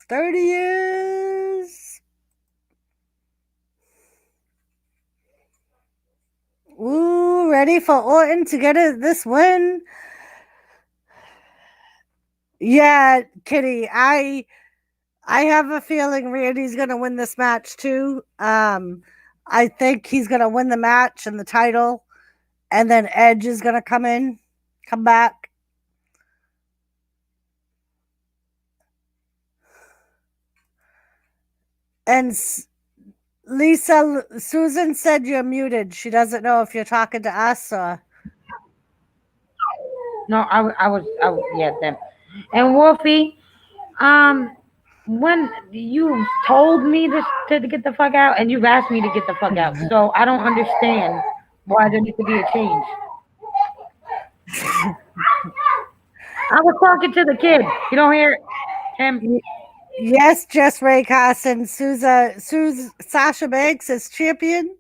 "30 years." Ooh, ready for Orton to get this win? Yeah, Kitty, I have a feeling Randy's gonna win this match too. I think he's gonna win the match and the title, and then Edge is gonna come back. And Lisa, Susan said you're muted. She doesn't know if you're talking to us or. No, I was, yeah, them. And Wolfie, um, when you told me to get the fuck out, and you've asked me to get the fuck out, so I don't understand why there needs to be a change. I was talking to the kid. You don't hear him? Yes, Jess Ray Carson. Sasha Banks is champion.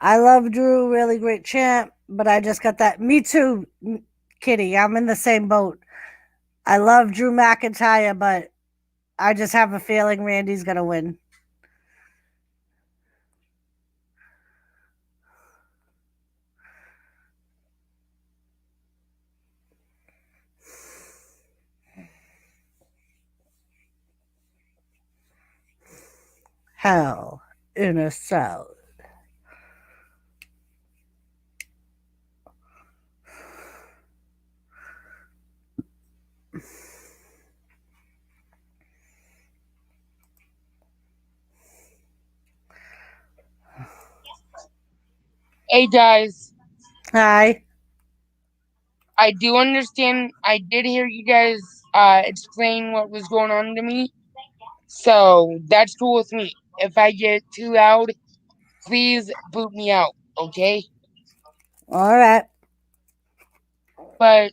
I love Drew, really great champ, but I just got that. Me too, Kitty. I'm in the same boat. I love Drew McIntyre, but I just have a feeling Randy's gonna win. Hell in a Cell. Hey guys, Hi. I do understand. I did hear you guys explain what was going on to me, so that's cool with me. If I get too loud, please boot me out, okay? All right. But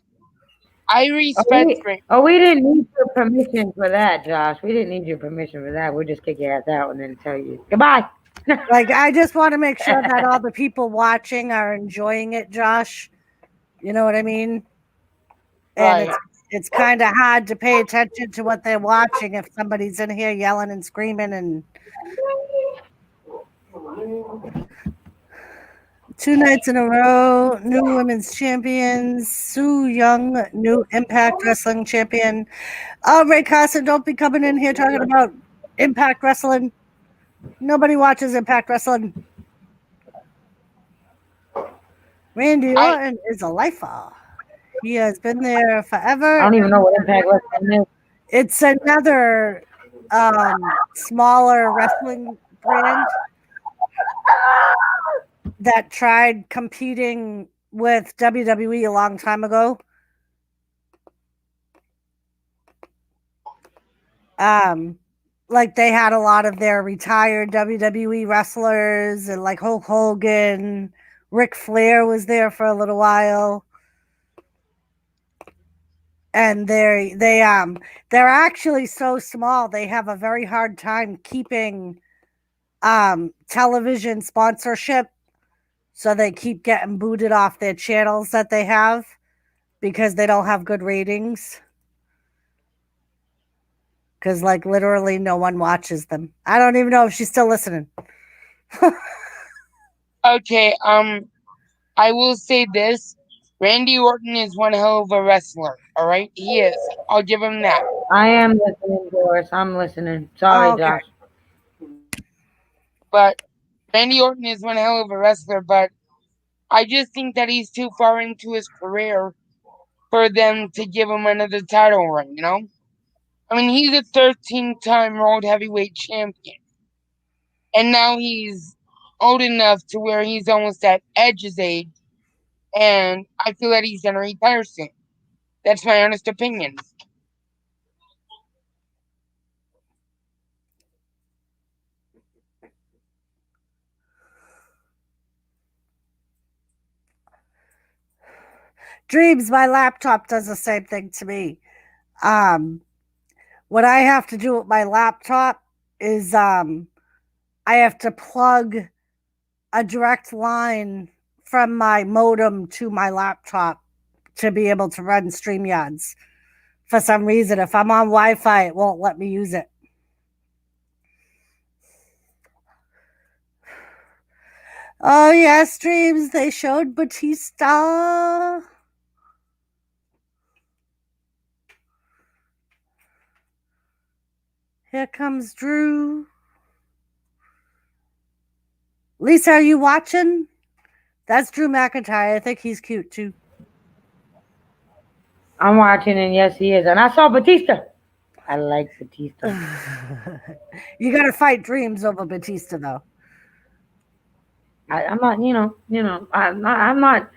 I Oh, respect Rick. we didn't need your permission for that, Josh. We didn't need your permission for that. We'll just kick your ass out and then tell you goodbye. Like, I just want to make sure that all the people watching are enjoying it, Josh. You know what I mean? And Right. it's kind of hard to pay attention to what they're watching if somebody's in here yelling and screaming. And 2 nights in a row, new women's champions. Sue Young, new Impact Wrestling champion. Oh, Ray Carson, don't be coming in here talking about Impact Wrestling. Nobody watches Impact Wrestling. Randy I Orton is a lifer. He has been there I forever. don't even know what Impact Wrestling is. It's another smaller wrestling brand that tried competing with WWE a long time ago. Like they had a lot of their retired WWE wrestlers and like Hulk Hogan, Ric Flair was there for a little while. And they're actually so small they have a very hard time keeping television sponsorship, so they keep getting booted off their channels that they have because they don't have good ratings, because like literally no one watches them. I don't even know if she's still listening. okay. I will say this: Randy Orton is one hell of a wrestler. All right, he is. I'll give him that. I am listening, Doris. I'm listening. Sorry, Oh, okay. Josh. But Randy Orton is one hell of a wrestler. But I just think that he's too far into his career for them to give him another title run. You know. I mean, he's a 13-time world heavyweight champion. And now he's old enough to where he's almost at Edge's age. And I feel that he's going to retire soon. That's my honest opinion. Dreams, my laptop does the same thing to me. Um, what I have to do with my laptop is I have to plug a direct line from my modem to my laptop to be able to run StreamYards. For some reason, if I'm on Wi Fi, it won't let me use it. Oh, yeah, streams. They showed Batista. Here comes Drew. Lisa, are you watching? That's Drew McIntyre. I think he's cute too. I'm watching, and yes, he is. And I saw Batista. I like Batista. You got to fight dreams over Batista, though. I'm not, I'm not.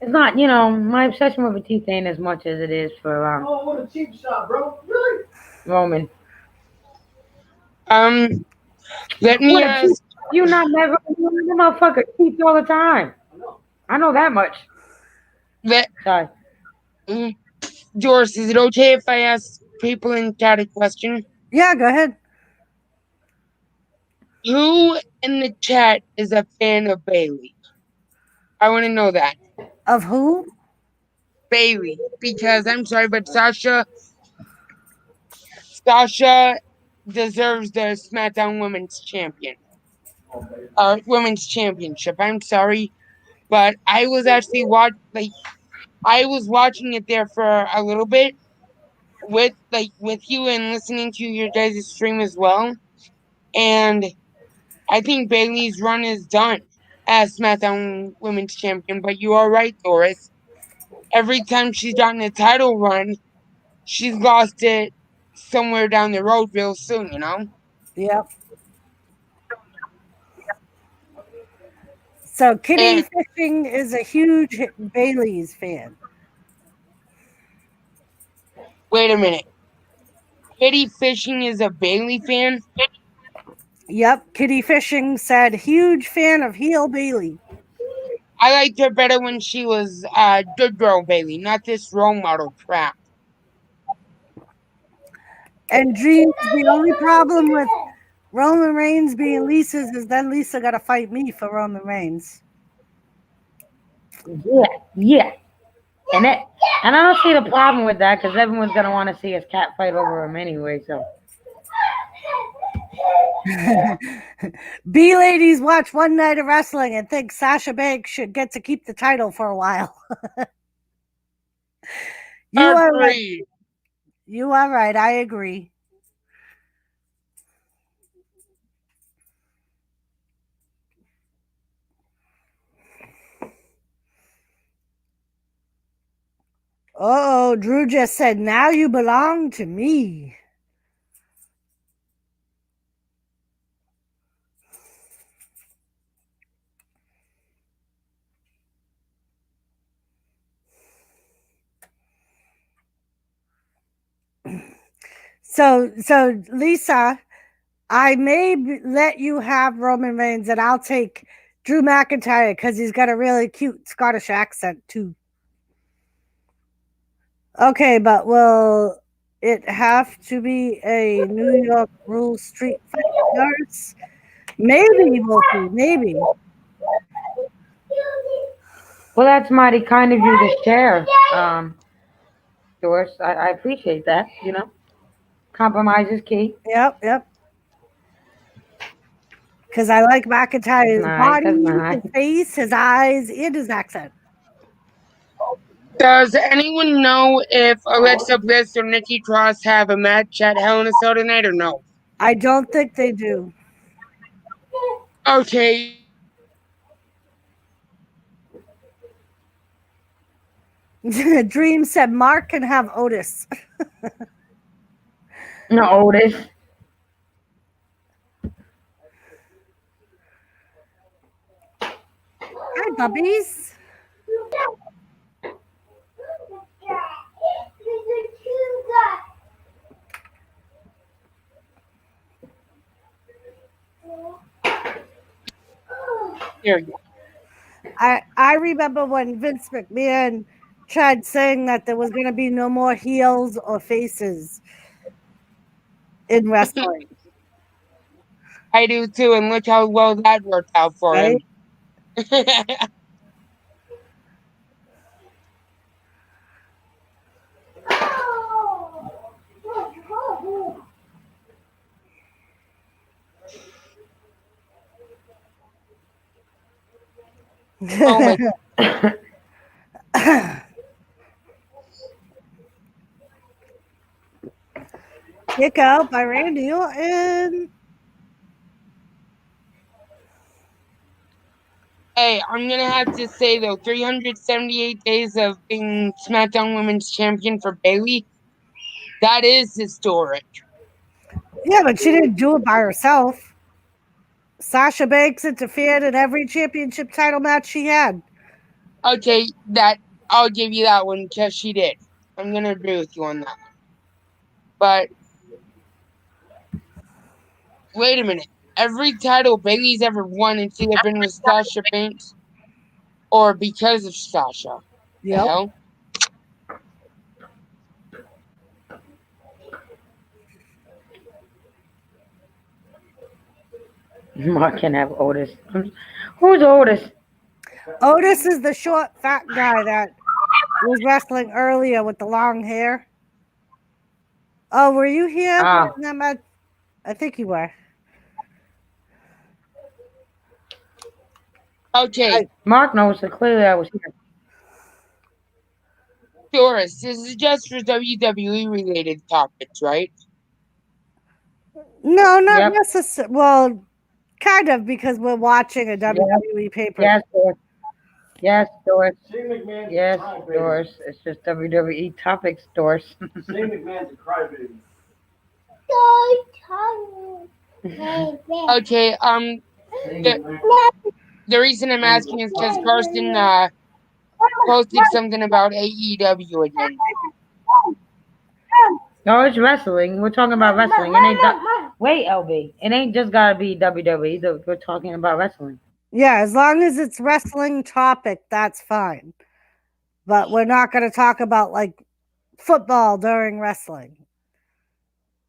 It's not, my obsession with Batista ain't as much as it is for Oh, what a cheap shot, bro. Really? Roman. Let me What a cheat! ask. You not never, the motherfucker cheats all the time. I know that much. Let Sorry. Doris, is it okay if I ask people in chat a question? Yeah, go ahead. Who in the chat is a fan of Bailey? I want to know that. Of who? Bailey, because I'm sorry, but Sasha deserves the SmackDown Women's Champion, Women's Championship. I'm sorry, but I was actually I was watching it there for a little bit with you and listening to your guys' stream as well, and I think Bailey's run is done as SmackDown Women's Champion. But you are right, Doris. Every time she's gotten a title run, she's lost it somewhere down the road real soon, you know? Yep. So Kitty And Fishing is a huge Bailey's fan. wait a minute. Kitty Fishing is a Bailey fan? Yep. Kitty Fishing said huge fan of heel Bailey. I liked her better when she was good girl Bailey, not this role model crap. And Dreams, the only problem with Roman Reigns being Lisa's is then Lisa got to fight me for Roman Reigns. Yeah. And I don't see the problem with that because everyone's gonna want to see his cat fight over him anyway. So. B ladies watch one night of wrestling and think Sasha Banks should get to keep the title for a while. You are right. Agreed. You are right. I agree. Oh, Drew just said, now you belong to me. So Lisa, I may let you have Roman Reigns, and I'll take Drew McIntyre because he's got a really cute Scottish accent too. Okay, but will it have to be a New York rule street fight, Doris? Maybe we'll see. Maybe. Well, that's mighty kind of you to share, Doris. I appreciate that. Compromise is key. Yep. Because I like McIntyre's That's body, nice. his face, his eyes, and his accent. Does anyone know if Alexa Bliss or Nikki Cross have a match at Hell in a Cell tonight or no? I don't think they do. Okay. Dream said Mark can have Otis. No, Otis. Hi, puppies. Period. I remember when Vince McMahon tried saying that there was going to be no more heels or faces in wrestling, I do too, and look how well that worked out for right? him. Oh my! Kick out by Randy Orton. Hey, I'm gonna have to say though, 378 days of being SmackDown Women's Champion for Bayley, that is historic. Yeah, but she didn't do it by herself. Sasha Banks interfered in every championship title match she had. Okay, that I'll give you that one because she did. I'm gonna agree with you on that. But wait a minute. Every title Bailey's ever won, it's either been with Sasha Banks or because of Sasha. The Yep. hell? Mark can have Otis. Who's Otis? Otis is the short, fat guy that was wrestling earlier with the long hair. Oh, were you here Ah, in that match? I think you were. Okay, Mark knows, so clearly I was here. Doris, this is just for WWE related topics, right? No, not Yep. necessarily. Well, kind of because we're watching a Yes, WWE paper. yes, Doris. Yes, Doris. Shane McMahon's Yes, a crybaby. Doris. It's just WWE topics, Doris. Shane McMahon's a crybaby. Okay, Shane the, McMahon. the reason I'm asking is because Carson posted something about AEW again. No, it's wrestling. We're talking about wrestling. It ain't wait, LB. It ain't just gotta be WWE. We're talking about wrestling. Yeah, as long as it's wrestling topic, that's fine. But we're not going to talk about like football during wrestling.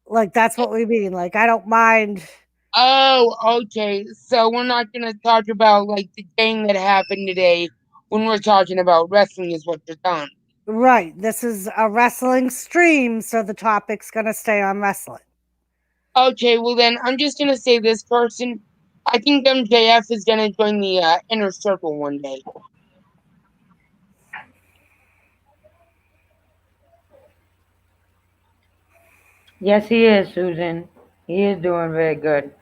Like that's what we mean. Like I don't mind. Oh, okay. So we're not gonna talk about like the thing that happened today when we're talking about wrestling is what you're telling. Right, this is a wrestling stream, so the topic's going to stay on wrestling. Okay, well then I'm just gonna say this person. I think MJF is gonna join the inner circle one day. Yes, he is, Susan. He is doing very good.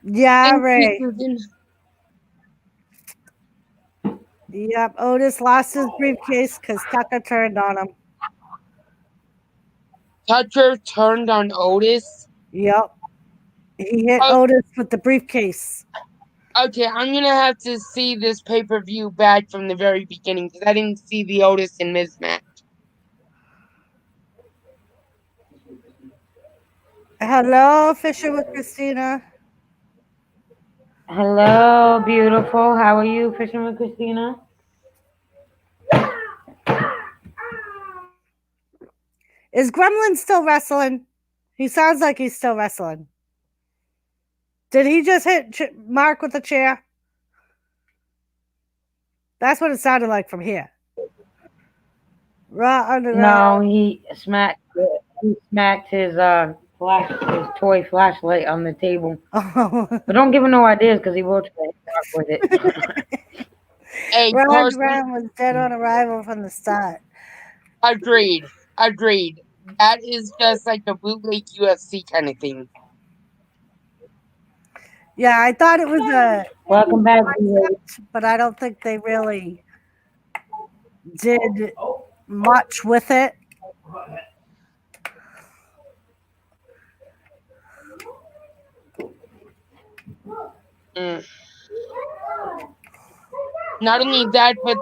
Yeah, Thank you, Ray. Susan. Yep, Otis lost his briefcase because Tucker turned on him. Tucker turned on Otis. Yep, he hit Oh, Otis with the briefcase. okay, I'm gonna have to see this pay-per-view back from the very beginning because I didn't see the Otis and Miz match. Hello, Fisher with Christina. Hello, beautiful. How are you, Fisherman Christina? Is Gremlin still wrestling? He sounds like he's still wrestling. Did he just hit Mark with a chair? That's what it sounded like from here. Raw No, Underground. he smacked his his toy flashlight on the table. Oh. But don't give him no ideas because he will try to start with it. Hey, Raw Carson, Underground was dead on arrival from the start. agreed. Agreed. That is just like a bootleg UFC kind of thing. Yeah, I thought it was a Welcome back, B-Lady. but I don't think they really did much with it. Mm. Not only that, but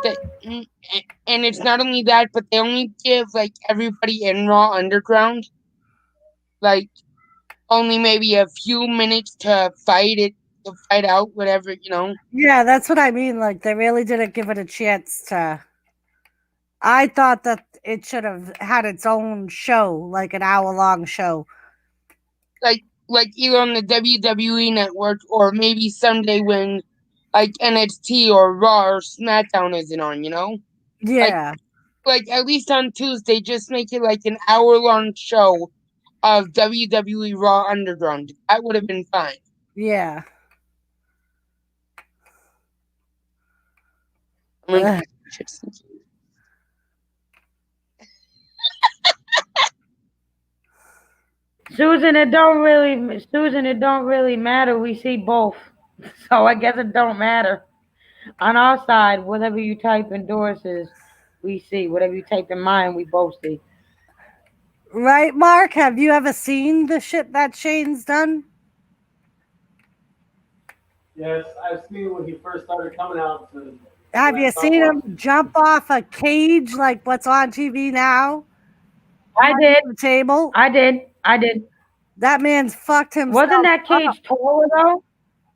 and it's not only that, but they only give like everybody in Raw Underground like only maybe a few minutes to fight out whatever, Yeah, that's what I mean. Like, they really didn't give it a chance to. I thought that it should have had its own show, like an hour-long show. like either on the WWE network or maybe someday when like NXT or Raw or SmackDown isn't on, Like Yeah, like at least on Tuesday, just make it like an hour-long show of WWE Raw Underground. That would have been fine. yeah. I mean, Ugh. Susan, it don't really matter. We see both, so I guess it don't matter. On our side, whatever you type in Doris's, we see. Whatever you type in mine, we both see. Right, Mark? Have you ever seen the shit that Shane's done? Yes, I've seen when he first started coming out to Have you let seen someone. him jump off a cage like what's on TV now? I did. The table? I did. I did. That man's fucked Wasn't himself that up. cage taller though?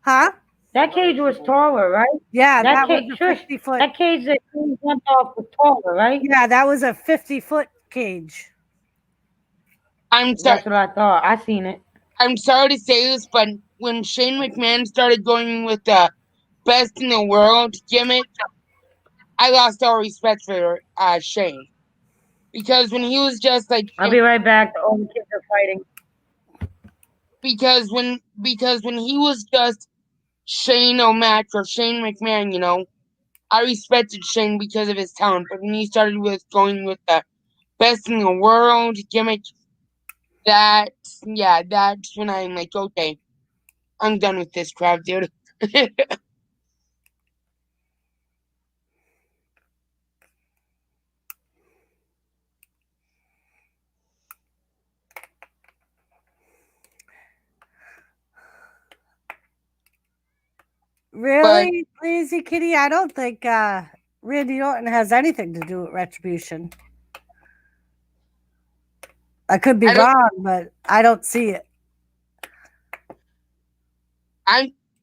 Huh? That cage was taller, right? Yeah, That that was cage, a shush. 50-foot. That cage that he jumped off was taller, right? Yeah, that was a 50-foot cage. I'm sorry. That's what I thought. I seen it. I'm sorry to say this, but when Shane McMahon started going with the best in the world gimmick, I lost all respect for Shane because when he was just like I'll be right back. All the kids are fighting. because when he was just Shane O'Mac or Shane McMahon, I respected Shane because of his talent. But when he started with going with the best in the world gimmick, that's when I'm like, okay, I'm done with this crap, dude. But Really? Lazy Kitty? I don't think Randy Orton has anything to do with Retribution. I could be I don't. wrong, but I don't see it.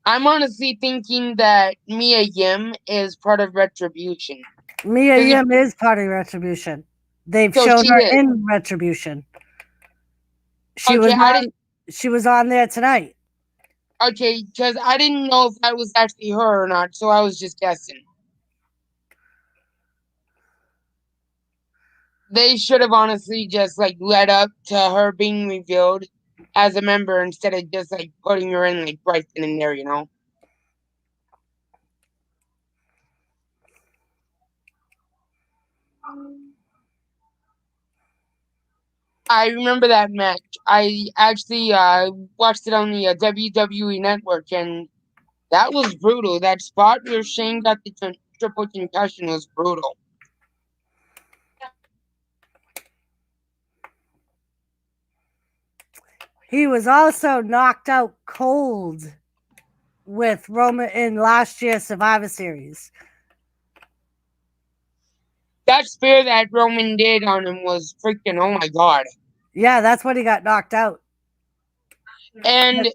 I'm honestly thinking that Mia Yim is part of Retribution. Mia 'Cause if- Yim is part of Retribution. They've So shown she her is. in Retribution. She Okay, was on. She was on there tonight. okay, because I didn't know if that was actually her or not, so I was just guessing. They should have honestly just like led up to her being revealed as a member instead of just like putting her in like right then and there. I remember that match. I actually watched it on the WWE network, and that was brutal. That spot where Shane got the triple concussion was brutal. He was also knocked out cold with Roman in last year's Survivor Series. That spear that Roman did on him was freaking, oh my god. Yeah, that's when he got knocked out. And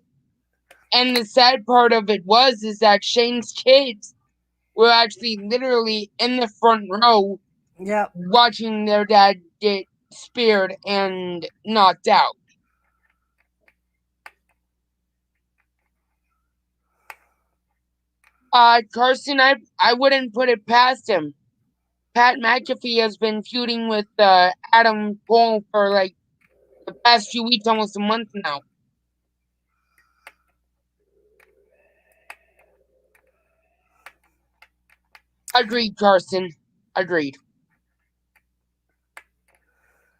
the sad part of it is that Shane's kids were actually literally in the front row Yep. watching their dad get speared and knocked out. Carson, I wouldn't put it past him. Pat McAfee has been feuding with Adam Cole for like the past few weeks, almost a month now. Agreed, Carson. Agreed.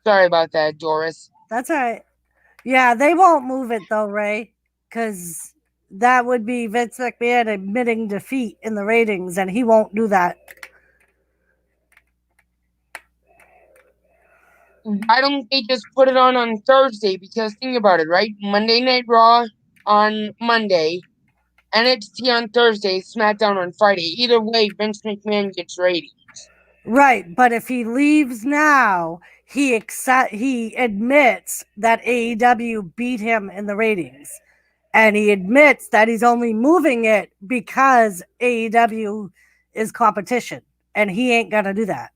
Sorry about that, Doris. That's all right. Yeah, they won't move it though, Ray, because that would be Vince McMahon admitting defeat in the ratings, and he won't do that. Why don't they just put it on Thursday? Because think about it, right? Monday Night Raw on Monday, NXT on Thursday, SmackDown on Friday. Either way, Vince McMahon gets ratings. Right, but if he leaves now, he admits that AEW beat him in the ratings. And he admits that he's only moving it because AEW is competition. And he ain't going to do that.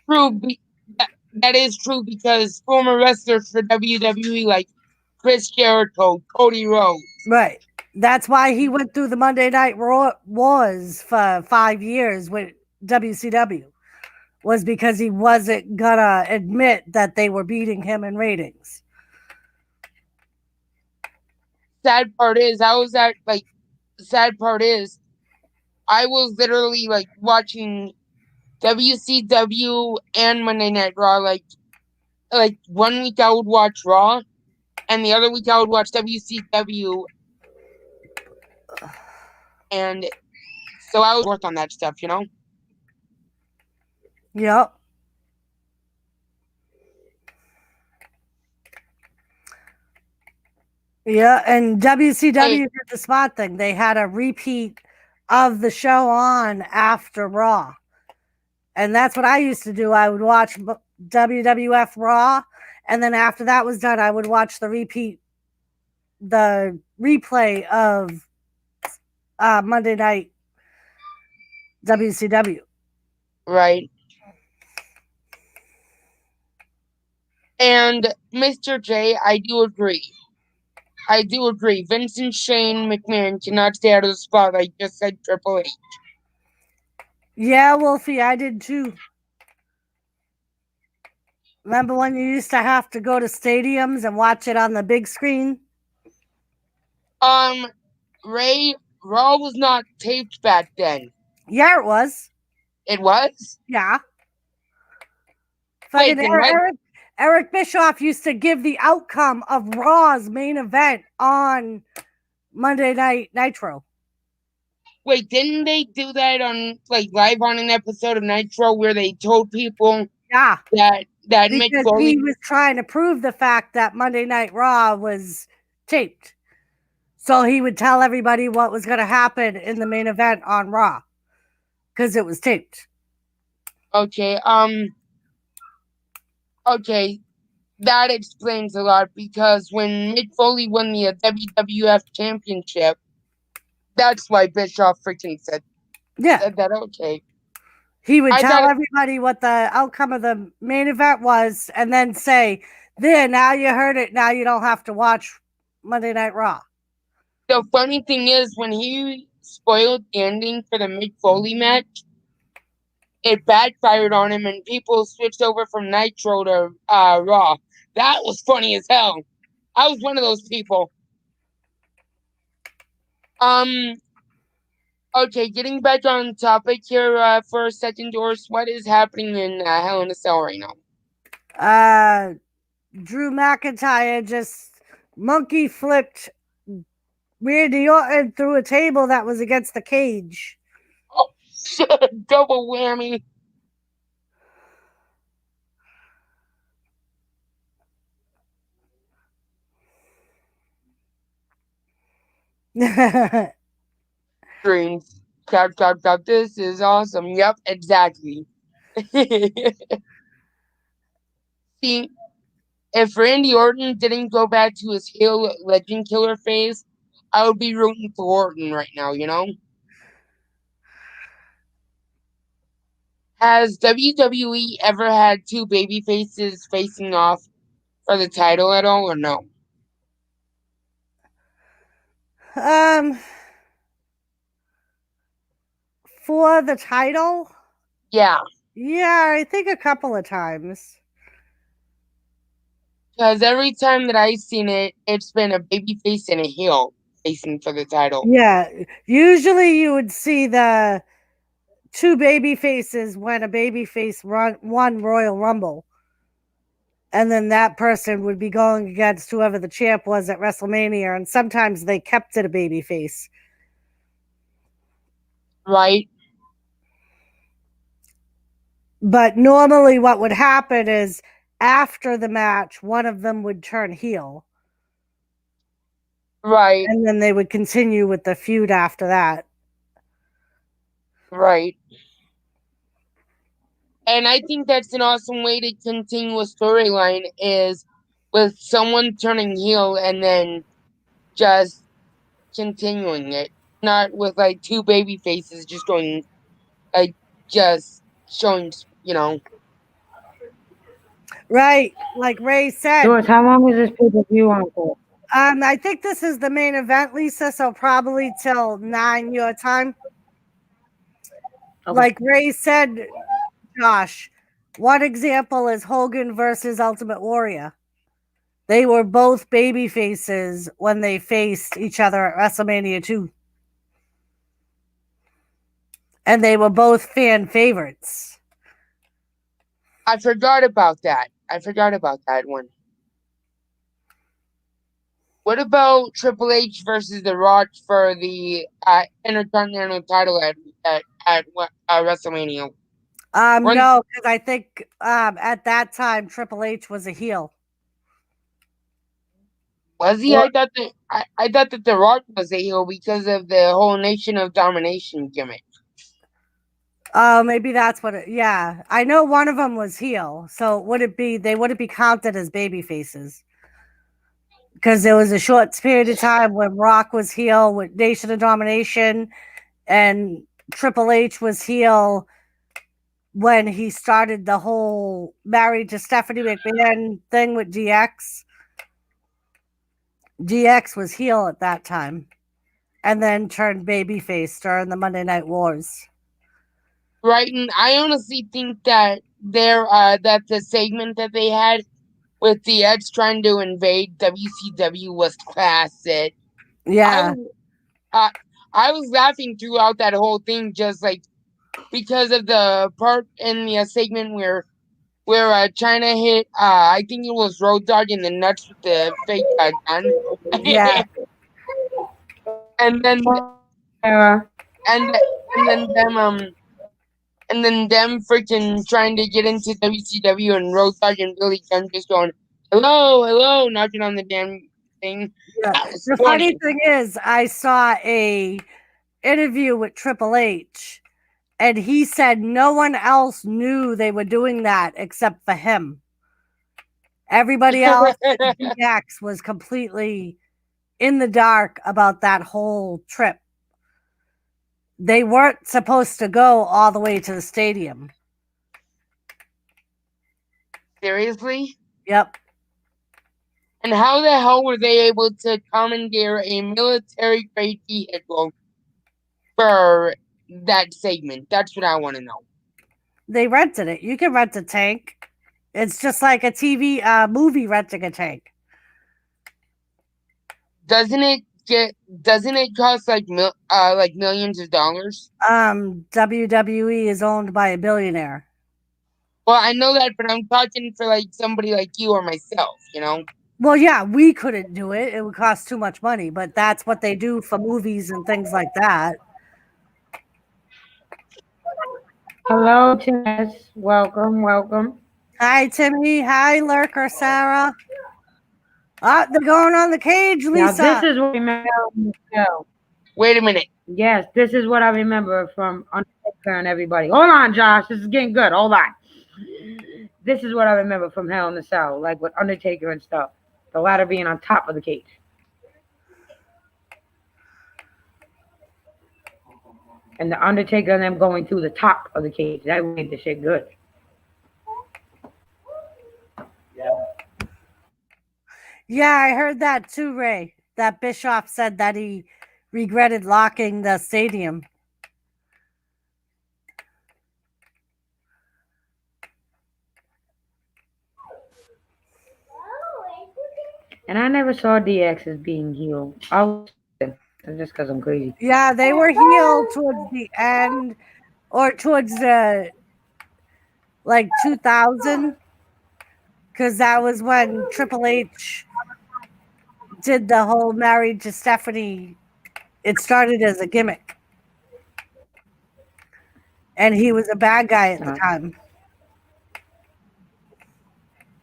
True. That is true because former wrestlers for WWE like Chris Jericho, Cody Rhodes. Right. That's why he went through the Monday Night Wars for 5 years with WCW. Was because he wasn't gonna admit that they were beating him in ratings. Sad part is, I was literally like watching WCW and Monday Night Raw. Like 1 week I would watch Raw, and the other week I would watch WCW. And so I was worked on that stuff, you know? Yep. Yeah, and WCW did the smart thing. They had a repeat of the show on after Raw. And that's what I used to do. I would watch WWF Raw, and then after that was done, I would watch the replay of Monday Night WCW. Right. And Mr. J, I do agree. Vincent Shane McMahon cannot stay out of the spotlight, just said Triple H. Yeah, Wolfie, I did too. Remember when you used to have to go to stadiums and watch it on the big screen? Ray, Raw was not taped back then. Yeah, it was. It was? Yeah. Wait, Fucking Eric Bischoff used to give the outcome of Raw's main event on Monday Night Nitro. Wait, didn't they do that on live on an episode of Nitro where they told people Yeah. that Mick Because Foley he was trying to prove the fact that Monday Night Raw was taped. So he would tell everybody what was going to happen in the main event on Raw because it was taped. Okay, that explains a lot because when Mick Foley won the WWF Championship, that's why Bischoff freaking said that. Okay. He would tell everybody what the outcome of the main event was and then say, there, now you heard it. Now you don't have to watch Monday Night Raw. The funny thing is, when he spoiled the ending for the Mick Foley match, it backfired on him and people switched over from Nitro to Raw. That was funny as hell. I was one of those people. Okay, getting back on topic here for a second, Doris. What is happening in Hell in a Cell right now? Drew McIntyre just monkey flipped Randy Orton through a table that was against the cage. Oh, shit, double whammy. Dreams. Chop. This is awesome. Yep, exactly. See, if Randy Orton didn't go back to his heel legend killer phase, I would be rooting for Orton right now, you know? Has WWE ever had two baby faces facing off for the title at all, or no? For the title? Yeah. Yeah, I think a couple of times. Because every time that I've seen it, it's been a baby face and a heel facing for the title. Yeah, usually you would see the two baby faces when a baby face won Royal Rumble. And then that person would be going against whoever the champ was at WrestleMania. And sometimes they kept it a baby face. Right. But normally what would happen is after the match, one of them would turn heel. Right. And then they would continue with the feud after that. Right. And I think that's an awesome way to continue a storyline is with someone turning heel and then just continuing it, not with like two baby faces just going like just showing, you know. Right, like Ray said. George, how long is this pay-per-view on for? I think this is the main event, Lisa, so probably till 9 your time. Okay. Like Ray said, Josh, one example is Hogan versus Ultimate Warrior. They were both baby faces when they faced each other at WrestleMania 2. And they were both fan favorites. I forgot about that. I forgot about that one. What about Triple H versus The Rock for the Intercontinental title at WrestleMania? When No, because I think at that time Triple H was a heel. was he? Or, I thought that The Rock was a heel because of the whole Nation of Domination gimmick. maybe that's what it. Yeah, I know one of them was heel. So would it be? They wouldn't be counted as baby faces because there was a short period of time when Rock was heel with Nation of Domination, and Triple H was heel when he started the whole married to Stephanie McMahon thing with DX. DX was heel at that time, and then turned babyface during the Monday Night Wars. Right, and I honestly think that that the segment that they had with the Edge trying to invade WCW was classic. I Yeah, was I was laughing throughout that whole thing, just like because of the part in the segment where China hit I think it was Road Dogg in the nuts with the fake gun, yeah, and then Sarah. and and then them and then them freaking trying to get into WCW and Road Dogg and Billy Gunn just going hello, hello, knocking on the damn thing. yeah. That was The funny funny. thing is, I saw a interview with Triple H, and he said no one else knew they were doing that except for him. Everybody else at DX was completely in the dark about that whole trip. They weren't supposed to go all the way to the stadium. Seriously? Yep. And how the hell were they able to commandeer a military grade vehicle for that segment? That's what I want to know. They rented it. You can rent a tank. It's just like a TV movie renting a tank. Doesn't it cost like millions of dollars? WWE is owned by a billionaire. Well, I know that, but I'm talking for like somebody like you or myself, you know? Well, yeah, we couldn't do it. It would cost too much money, but that's what they do for movies and things like that. Hello, Tess. Welcome, welcome. Hi, Timmy. Hi, Lurker Sarah. Ah, they're going on the cage, Now, Lisa. this is what I remember from the show. Wait a minute. Yes, this is what I remember from Undertaker and everybody. Hold on, Josh. This is getting good. Hold on. This is what I remember from Hell in the Cell, like with Undertaker and stuff. The ladder being on top of the cage. And the Undertaker and them going through the top of the cage. That made the shit good. Yeah, I heard that too, Ray. That Bischoff said that he regretted locking the stadium. And I never saw DX as being heel. Just because I'm crazy. Yeah, they were heel towards the end or towards the like 2000, because that was when Triple H did the whole married to Stephanie. It started as a gimmick, and he was a bad guy at the time.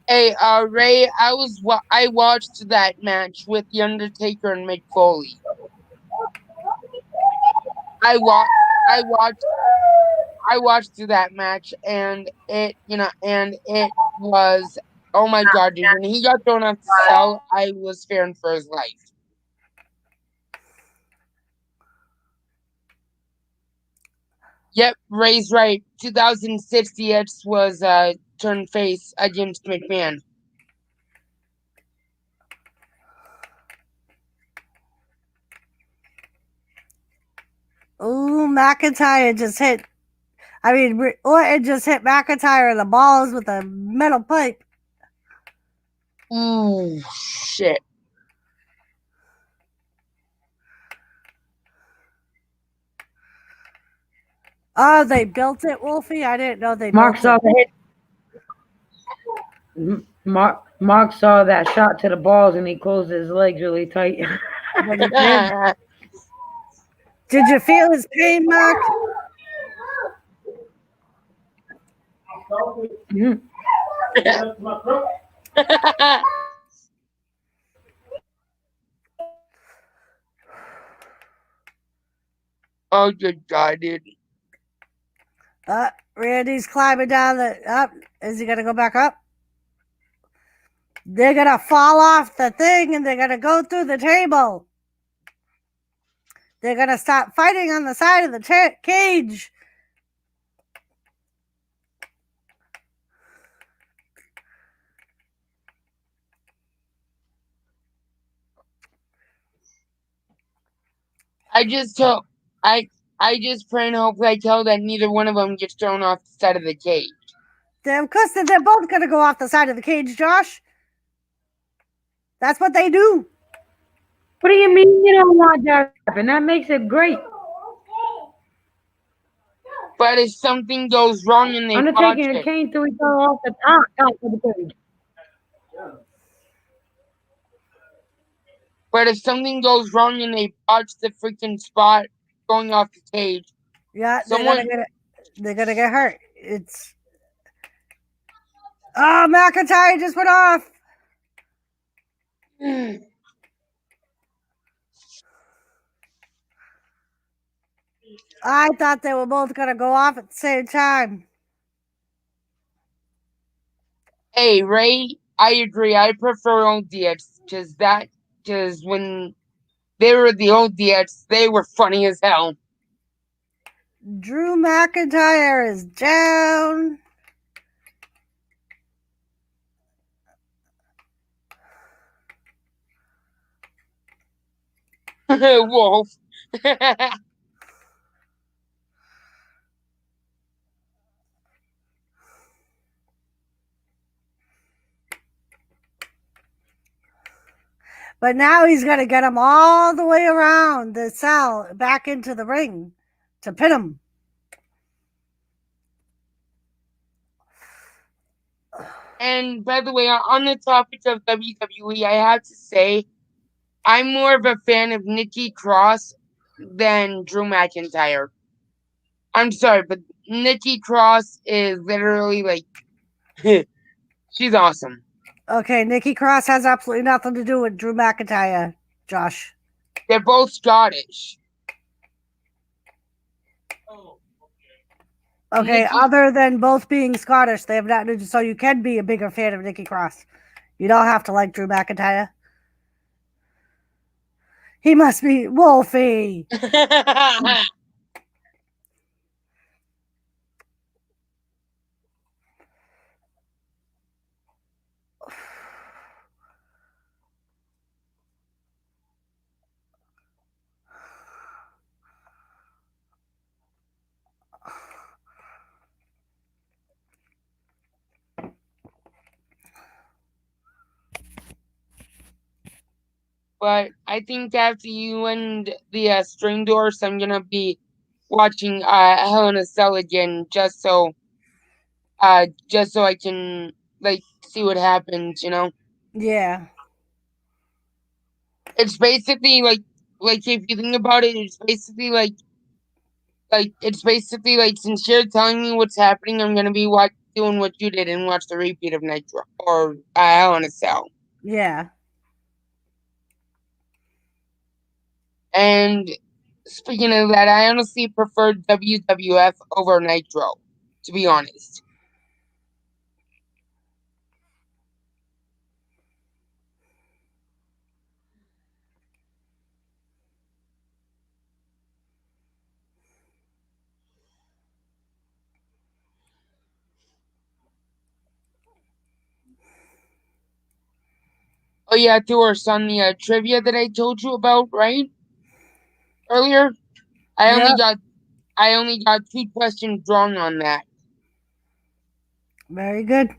Hey, Ray, I watched that match with The Undertaker and Mick Foley. I watched I watched through that match, and it was, oh my god, dude! When he got thrown off the cell, I was fearing for his life. Yep, Ray's right. 2006 DX was turned face against McMahon. Ooh, McIntyre just hit. I mean, Orton just hit McIntyre in the balls with a metal pipe. Ooh, shit. Oh, they built it, Wolfie? I didn't know they Mark built saw it. the hit. Mark saw that shot to the balls and he closed his legs really tight. But he did. Did you feel his pain, Mark? Mhm. Oh, good god, dude. Randy's climbing down the up. Is he gonna go back up? They're gonna fall off the thing and they're gonna go through the table. They're gonna stop fighting on the side of the cage. I just hope I just pray and hope like hell that neither one of them gets thrown off the side of the cage. Of course, they're both gonna go off the side of the cage, Josh. That's what they do. What do you mean you don't want that to happen? That makes it great. But if something goes wrong and they botch Undertaker and it, Kane threw each other off the top of the cage. but if something goes wrong and they botch the freaking spot going off the cage, Yeah, someone they're gonna get hurt. It's McIntyre just went off. I thought they were both gonna go off at the same time. Hey Ray, I agree. I prefer old DX because when they were the old DX, they were funny as hell. Drew McIntyre is down. Wolf. But now he's gonna get him all the way around the cell back into the ring to pin him. And by the way, on the topic of WWE, I have to say I'm more of a fan of Nikki Cross than Drew McIntyre. I'm sorry, but Nikki Cross is literally like she's awesome. Okay, Nikki Cross has absolutely nothing to do with Drew McIntyre, Josh. They're both Scottish. Okay, Nikki, other than both being Scottish, they have nothing to do. So you can be a bigger fan of Nikki Cross. You don't have to like Drew McIntyre. He must be Wolfie. but I think after you end the string doors, I'm gonna be watching Hell in a Cell again, just so I can like see what happens. Yeah. It's basically like if you think about it, it's basically like since you're telling me what's happening, I'm gonna be doing what you did and watch the repeat of Nitro or Hell in a Cell. Yeah. And speaking of that, I honestly prefer WWF over Nitro, to be honest. Oh yeah, towards on the trivia that I told you about, right? Earlier, I only Yep. got I only got 2 questions wrong on that. Very good.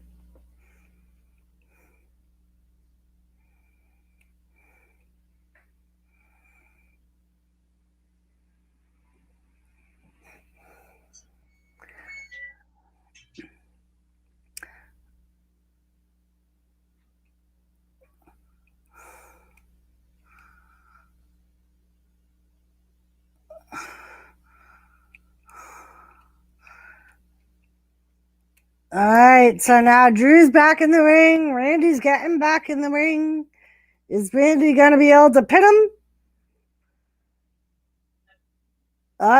All right, so now Drew's back in the ring. Randy's getting back in the ring. Is Randy going to be able to pin him?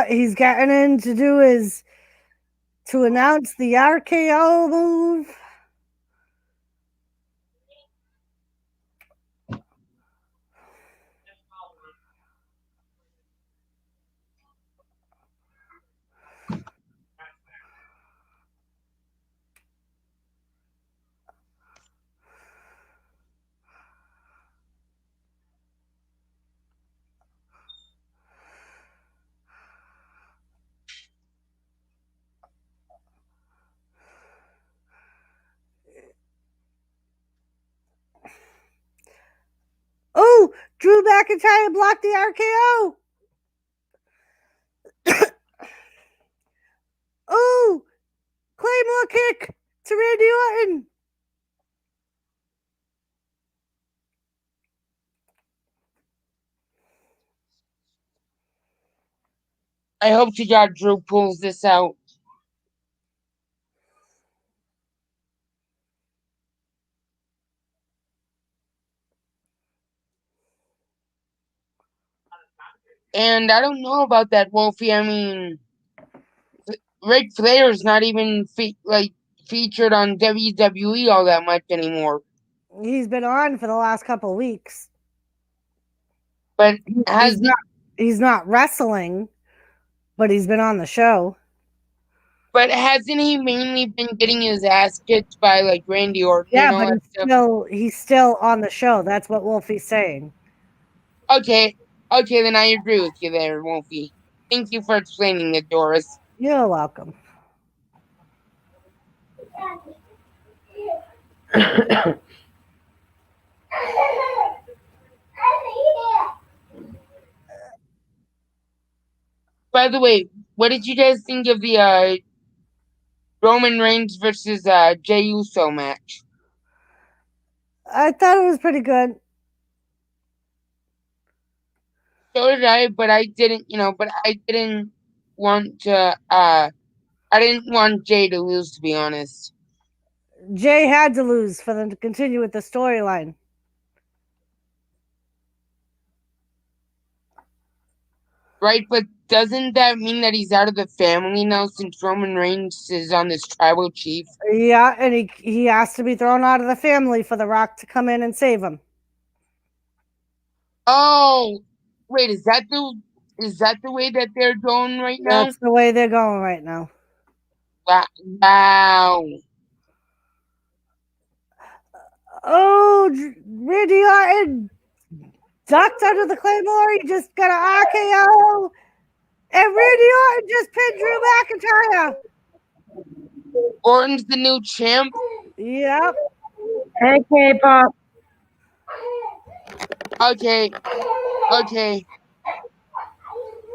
He's getting in to do to announce the RKO move. Oh, Drew McIntyre blocked the RKO. Oh, Claymore kick to Randy Orton. I hope to God Drew pulls this out. And I don't know about that, Wolfie. I mean, Ric Flair's not even featured on WWE all that much anymore. He's been on for the last couple of weeks. But he's not wrestling, but he's been on the show. But hasn't he mainly been getting his ass kicked by like Randy Orton? Yeah, and all but that stuff? he's still on the show. That's what Wolfie's saying. Okay, then I agree with you there, Wolfie. Thank you for explaining it, Doris. You're welcome. By the way, what did you guys think of the Roman Reigns versus Jey Uso match? I thought it was pretty good. So did I, but I didn't, want to. I didn't want Jey to lose, to be honest. Jey had to lose for them to continue with the storyline. Right, but doesn't that mean that he's out of the family now since Roman Reigns is on this tribal chief? Yeah, and he has to be thrown out of the family for The Rock to come in and save him. Oh, wait, is that the way that they're going right now? That's the way they're going right now. Wow. Oh, Randy Orton ducked under the Claymore. He just got an RKO. And Randy Orton just pinned Drew McIntyre. Orton's the new champ? Yep. Hey, K-pop. Okay.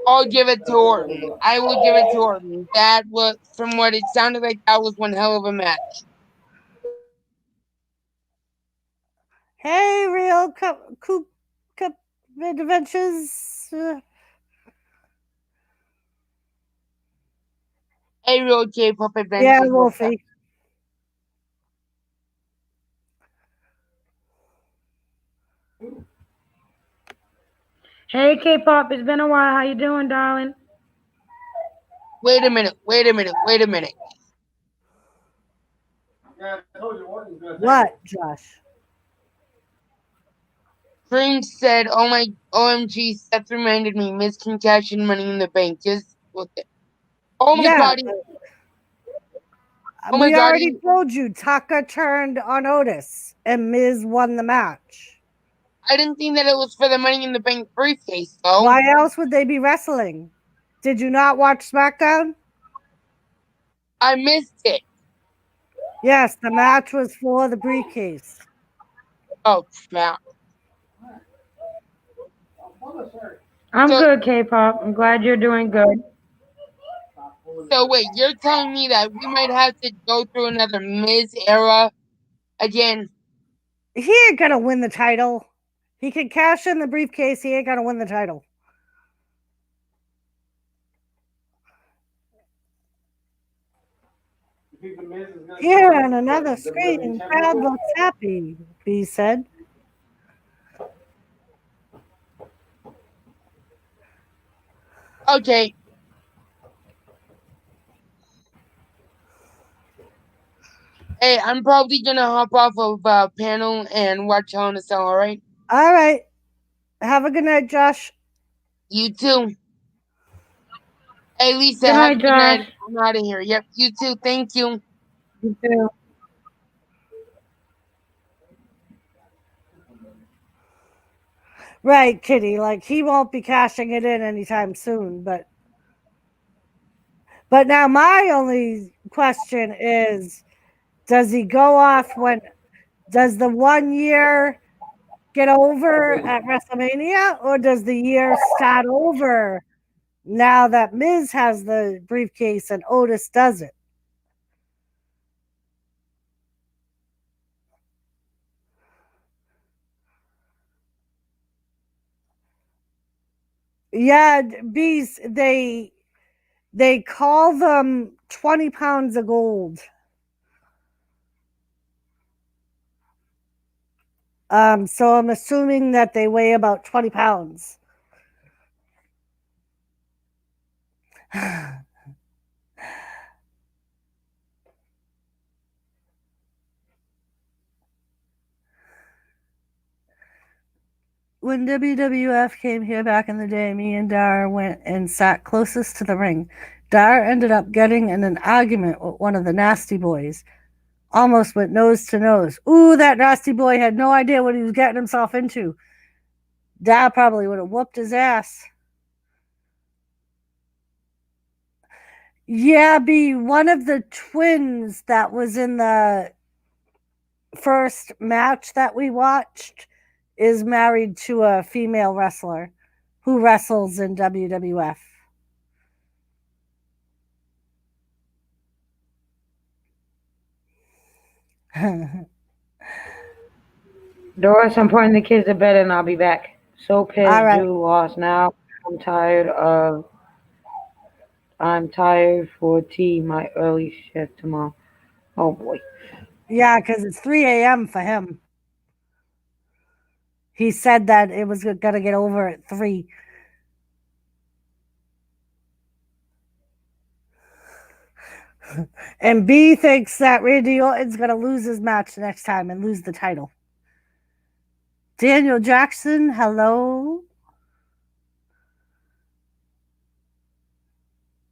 I'll give it to Orton. I will give it to Orton. That was, from what it sounded like, that was one hell of a match. Hey, Real Cup Adventures. Hey, Real K-pop Yeah, Adventures. Wolfie. Hey, K-pop, it's been a while. How you doing, darling? Wait a minute. Yeah, I told you Orton's gonna take What, it. Josh? Frank said, "Oh my, OMG, Seth reminded me, Miz can cash in Money in the Bank." Just what the? Oh my Yeah, god! Oh my we god! already told you Tucker turned on Otis and Miz won the match. I didn't think that it was for the Money in the Bank briefcase, though. Why else would they be wrestling? Did you not watch SmackDown? I missed it. Yes, the match was for the briefcase. Oh crap! I'm So, good, K-pop. I'm glad you're doing good. so wait, you're telling me that we might have to go through another Miz era again? He ain't gonna win the title. He can cash in the briefcase. He ain't gonna win the title. Here on another screen, crowd looks happy, B said. Okay. Hey, I'm probably gonna hop off of panel and watch Hell in a Cell. All right. All right. Have a good night, Josh. You too. Hey, Lisa, Good have a night, good night. Josh. I'm out of here. Yep, you too. Thank you. You too. Right, Kitty. Like he won't be cashing it in anytime soon, but now my only question is does he go off when does the 1 year get over at WrestleMania or does the year start over now that Miz has the briefcase and Otis doesn't? Yeah, bees they call them 20 pounds of gold. So I'm assuming that they weigh about 20 pounds. When WWF came here back in the day, me and Dar went and sat closest to the ring. Dar ended up getting in an argument with one of the nasty boys. Almost went nose to nose. Ooh, that nasty boy had no idea what he was getting himself into. Dar probably would have whooped his ass. Yeah, be one of the twins that was in the first match that we watched is married to a female wrestler who wrestles in WWF. Doris, I'm putting the kids to bed and I'll be back. So All pissed right. Drew lost now. I'm tired for tea, my early shift tomorrow. Oh boy. Yeah, because it's 3 a.m. for him. He said that it was going to get over at 3. And B thinks that Randy Orton's going to lose his match next time and lose the title. Daniel Jackson, hello.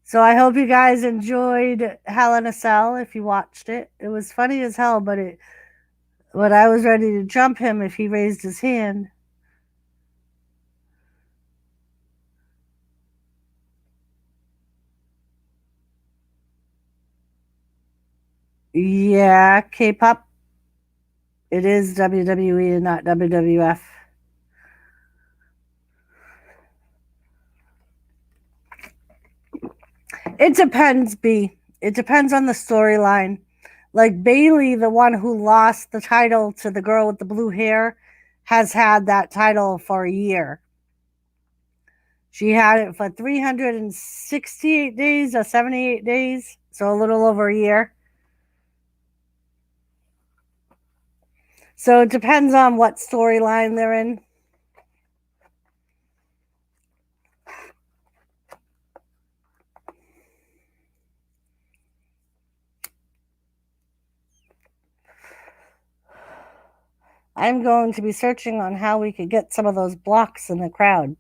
So I hope you guys enjoyed Hell in a Cell if you watched it. It was funny as hell, but I was ready to jump him if he raised his hand. Yeah, K-pop. It is WWE and not WWF. It depends, B. It depends on the storyline. Like Bailey, the one who lost the title to the girl with the blue hair, has had that title for a year. She had it for 368 days or 78 days, so a little over a year. So it depends on what storyline they're in. I'm going to be searching on how we could get some of those blocks in the crowd.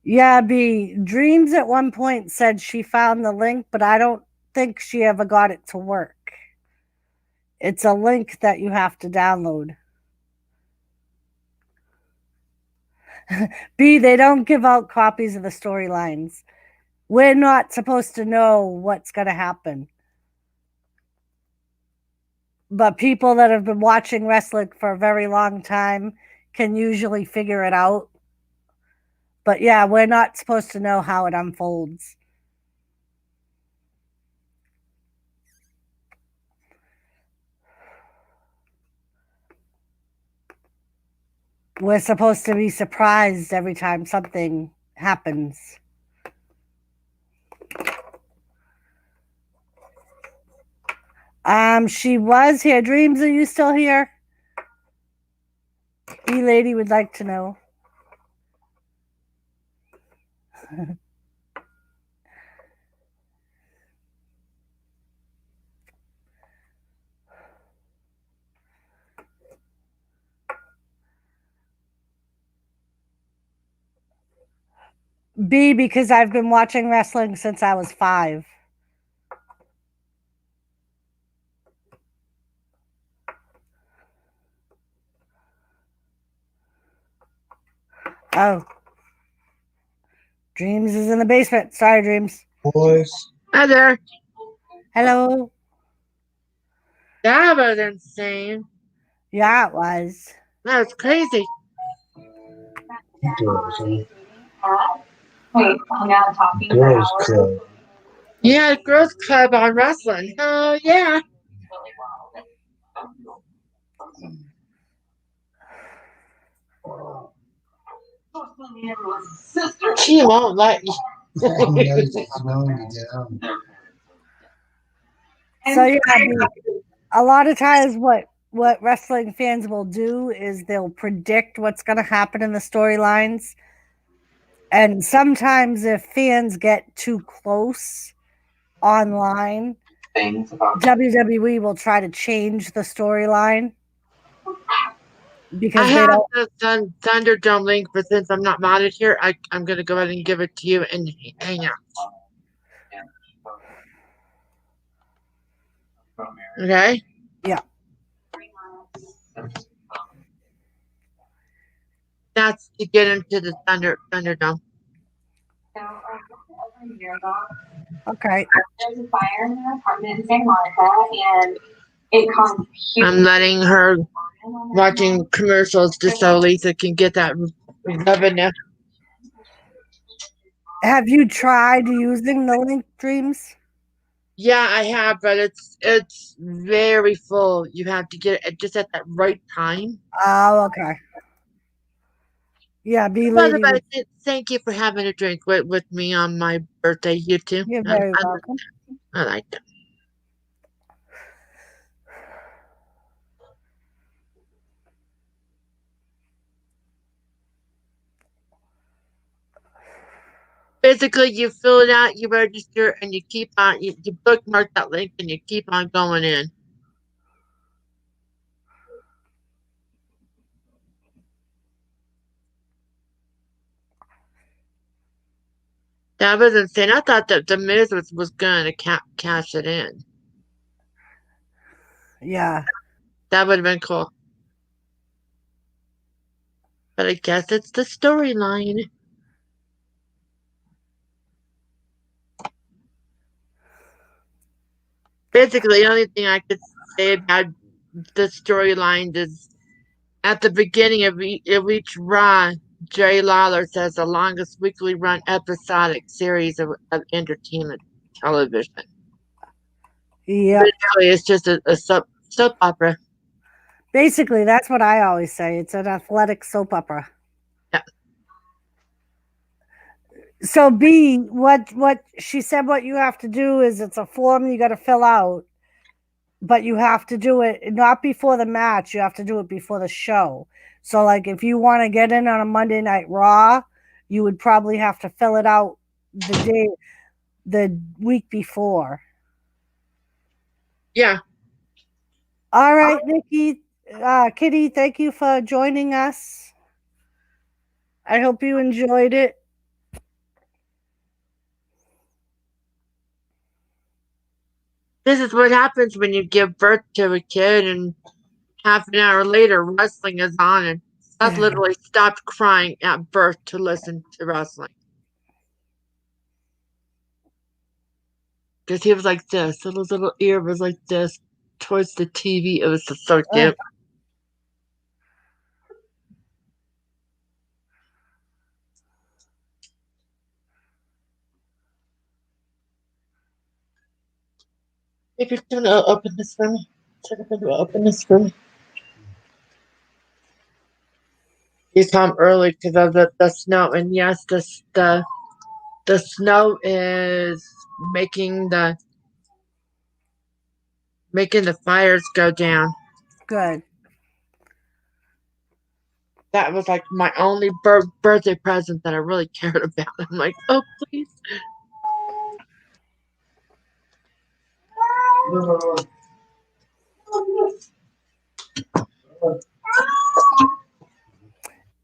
Yeah, B. Dreams at one point said she found the link, but I don't think she ever got it to work. It's a link that you have to download. B. They don't give out copies of the storylines. We're not supposed to know what's going to happen. But people that have been watching wrestling for a very long time can usually figure it out. But yeah, we're not supposed to know how it unfolds. We're supposed to be surprised every time something happens. She was here. Dreams, are you still here? E-Lady would like to know. B, because I've been watching wrestling since I was 5. Oh. Dreams is in the basement. Sorry, Dreams. Boys. Hi there. Hello. That was insane. Yeah, it was. That was crazy. Wait, now talking Girls Club. Yeah, Girls Club on wrestling. Oh, yeah. She won't let you. So yeah, a lot of times what wrestling fans will do is they'll predict what's going to happen in the storylines. And sometimes if fans get too close online, WWE will try to change the storyline because I they have don't. the Thunderdome link, but since I'm not modded here, I'm going to go ahead and give it to you and hang out. Okay? Yeah. That's to get into the Thunderdome. Okay. There's a fire in their apartment in St. Monica, and it caused huge. I'm letting her watching commercials just so Lisa can get that revenue. Have you tried using the link, Dreams? Yeah, I have, but it's very full. You have to get it just at that right time. Oh, okay. Yeah, B By Lady. the way, thank you for having a drink with me on my birthday. You too. You're very welcome. I like that. Basically, you fill it out, you register, and you keep on. You bookmark that link, and you keep on going in. That was insane. I thought that the Miz was going to cash it in. Yeah. That would have been cool. But I guess it's the storyline. Basically, the only thing I could say about the storyline is at the beginning of each Raw, Jerry Lawler says the longest weekly run episodic series of entertainment television. Yeah. Basically, it's just a soap opera. Basically, that's what I always say. It's an athletic soap opera. Yeah. So B, what she said what you have to do is it's a form you got to fill out, but you have to do it not before the match, you have to do it before the show. So like if you want to get in on a Monday Night Raw, you would probably have to fill it out the week before. Yeah. All right, Nikki. Kitty, thank you for joining us. I hope you enjoyed it. This is what happens when you give birth to a kid, and half an hour later, wrestling is on, and Seth literally stopped crying at birth to listen to wrestling. Because he was like this, and his little ear was like this towards the TV. It was just so cute. If you're going to open this for me, open this for me. He's home early because of the snow, and yes, the snow is making the fires go down. Good. That was like my only birthday present that I really cared about. I'm like, oh please.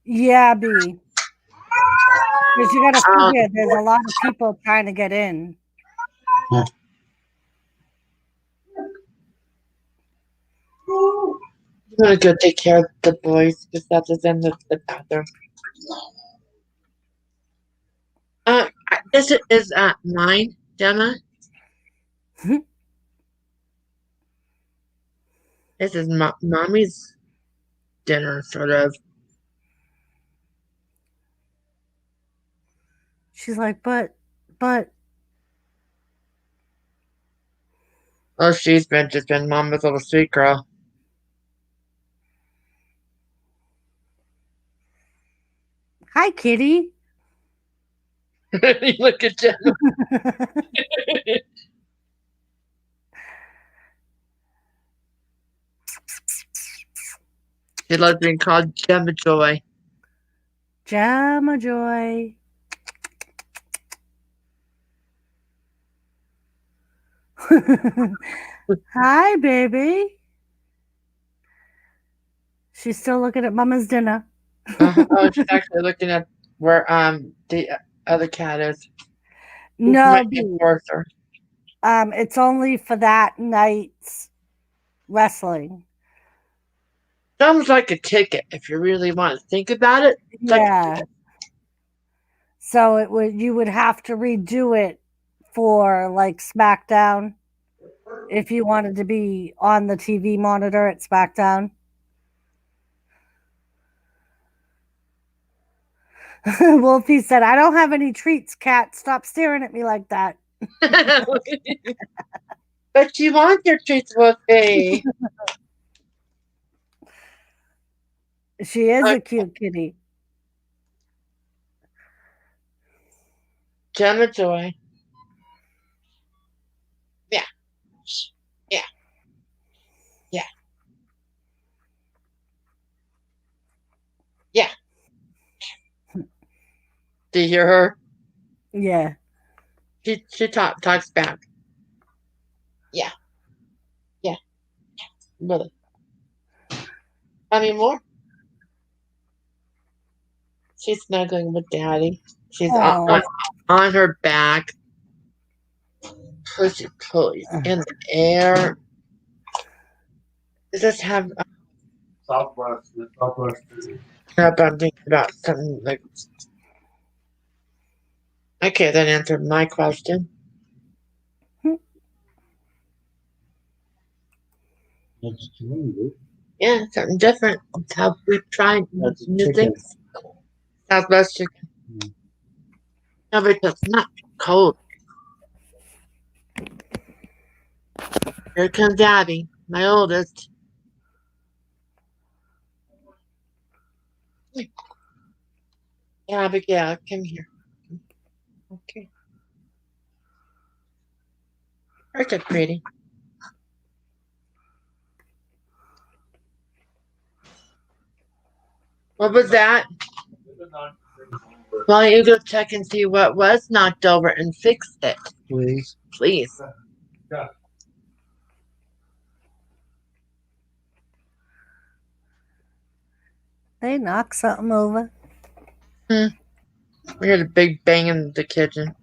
Yeah, B. Because you got to figure there's a lot of people trying to get in. I'm gonna go take care of the boys because that is in the bathroom. This is mine, Gemma. This is mommy's dinner, sort of. She's like, but. Oh, she's just been mama's little sweet girl. Hi, Kitty. Look at Gemma. She loves being called Gemma Joy. Gemma Joy. Hi, baby. She's still looking at Mama's dinner. Oh, she's actually looking at where the other cat is. No, it's only for that night's wrestling. Sounds like a ticket if you really want to think about it. Yeah. So you would have to redo it for like SmackDown if you wanted to be on the TV monitor at SmackDown. Wolfie said, I don't have any treats, Cat. Stop staring at me like that. But you want your treats, Wolfie. She is a cute kitty. Gemma Joy. Yeah. Yeah. Yeah. Yeah. Do you hear her? Yeah. She talks back. Yeah. Yeah. Really. Any more? She's snuggling with Daddy. She's on her back. Pushy pulleys in the air. Does this have Southwest? I'm thinking about something like. Okay, that answered my question. Yeah, something different. It's how we try new things. Southwest chicken. No, but it's not cold. Here comes Abby, my oldest. Yeah, Abigail, come here. Okay. Aren't you pretty? What was that? Why don't you go check and see what was knocked over and fix it? Please. Please. They knocked something over. We heard a big bang in the kitchen.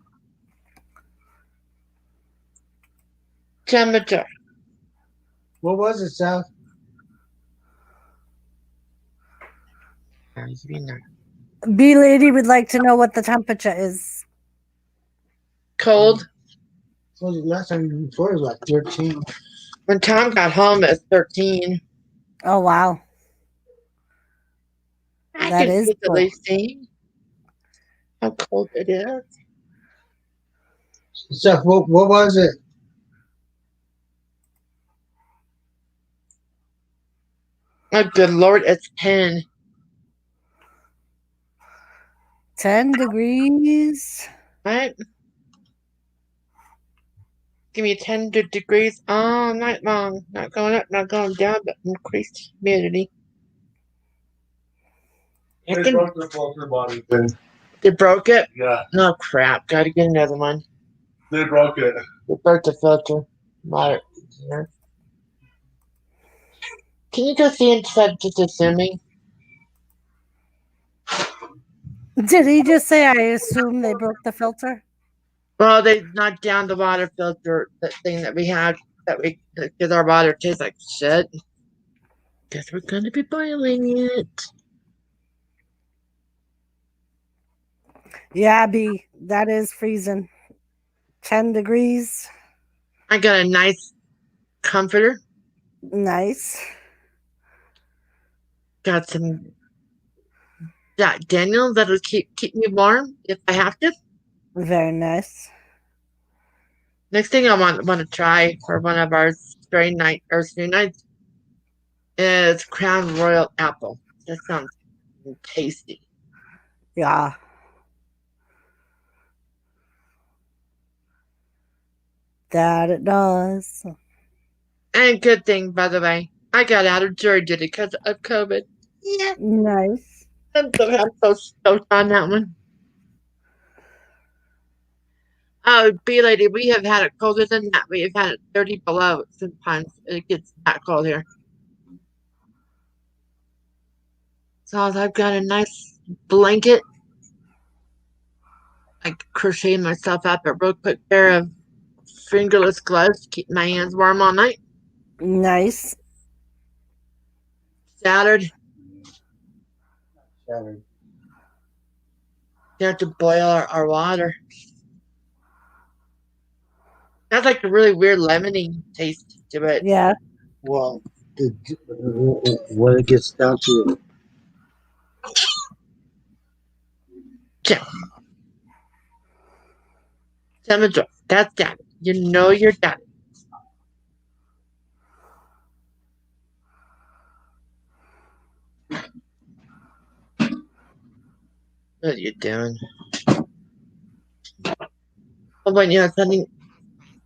Temperature. What was it, Sal? B lady would like to know what the temperature is. Cold. What was it last time you reported? Like 13. When Tom got home, it was 13. Oh wow. I That can is easily cold. see how cold it is. Seth, what was it? Oh, good Lord, it's 10. 10 degrees. Right? Give me 10 degrees all night long. Not going up, not going down, but increased humidity. They broke the filter body thing. They broke it? Yeah. No crap. Gotta get another one. They broke it. They broke the filter. Moderate. Can you go see instead of just assuming? Did he just say I assume they broke the filter? Well, they knocked down the water filter, that thing that we had, because our water tastes like shit. Guess we're gonna be boiling it. Yeah, B. That is freezing. 10 degrees. I got a nice comforter. Nice. Got some Jack Daniels that'll keep me warm if I have to. Very nice. Next thing I want to try for one of our spring night or stew nights is Crown Royal Apple. That sounds tasty. Yeah. That it does. And good thing, by the way, I got out of jury duty because of COVID. Yeah. Nice. I'm so stoked on that one. Oh, B lady, we have had it colder than that. We have had it 30 below sometimes. It gets that cold here. So I've got a nice blanket. I crocheted myself up a real quick pair of fingerless gloves to keep my hands warm all night. Nice. Shattered. Shattered. You have to boil our water. That's like a really weird lemony taste to it. Yeah. Well, when it gets down to Temperature. That's that. You know you're done. What are you doing? Oh, when you have something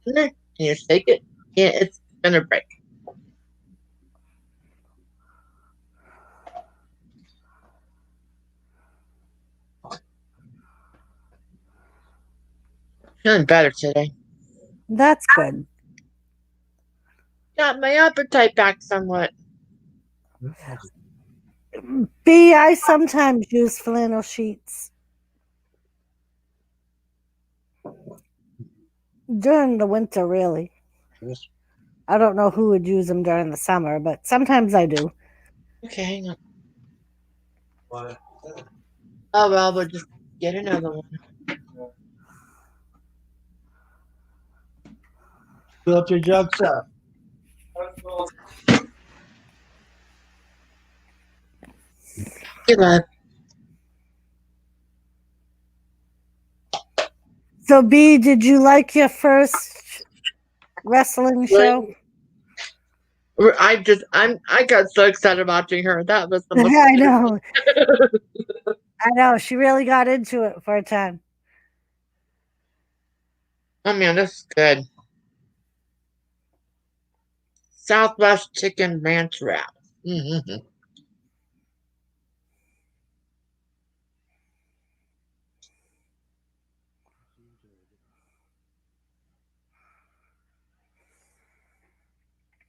in there and you shake it, yeah, it's gonna break. Feeling better today. That's good. Got my appetite back somewhat. B, I sometimes use flannel sheets during the winter, really. I don't know who would use them during the summer, but sometimes I do. Okay, hang on. Oh, well, we'll just get another one. fill up your jug, Seth. Hey, love. So, B, did you like your first wrestling show? I got so excited watching her. That was the most. I know. I know. She really got into it for a time. Oh man, this is good. Southwest chicken ranch wrap. Mm-hmm.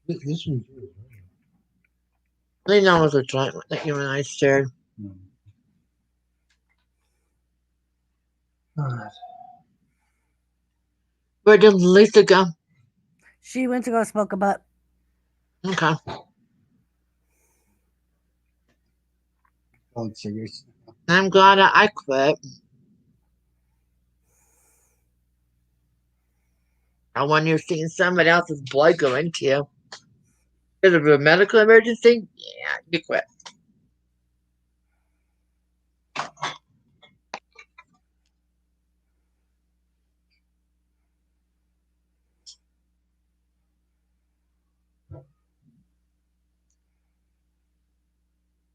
This one's I know it was a joint that you and I shared. Where did Lisa go? She went to go smoke a butt. Okay. I'm glad I quit. And when you're seeing somebody else's blood go into you because of a medical emergency, yeah, you quit.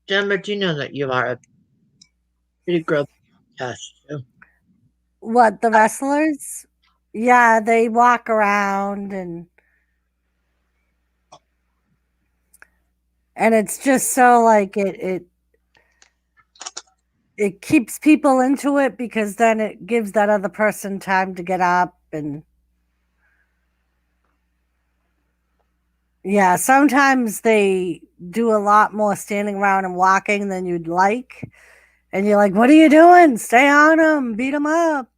Jen, but you know that you are a pretty girl test too. What, the wrestlers? Yeah, they walk around and it's just so like it keeps people into it because then it gives that other person time to get up and yeah, sometimes they do a lot more standing around and walking than you'd like. And you're like, what are you doing? Stay on them, beat them up.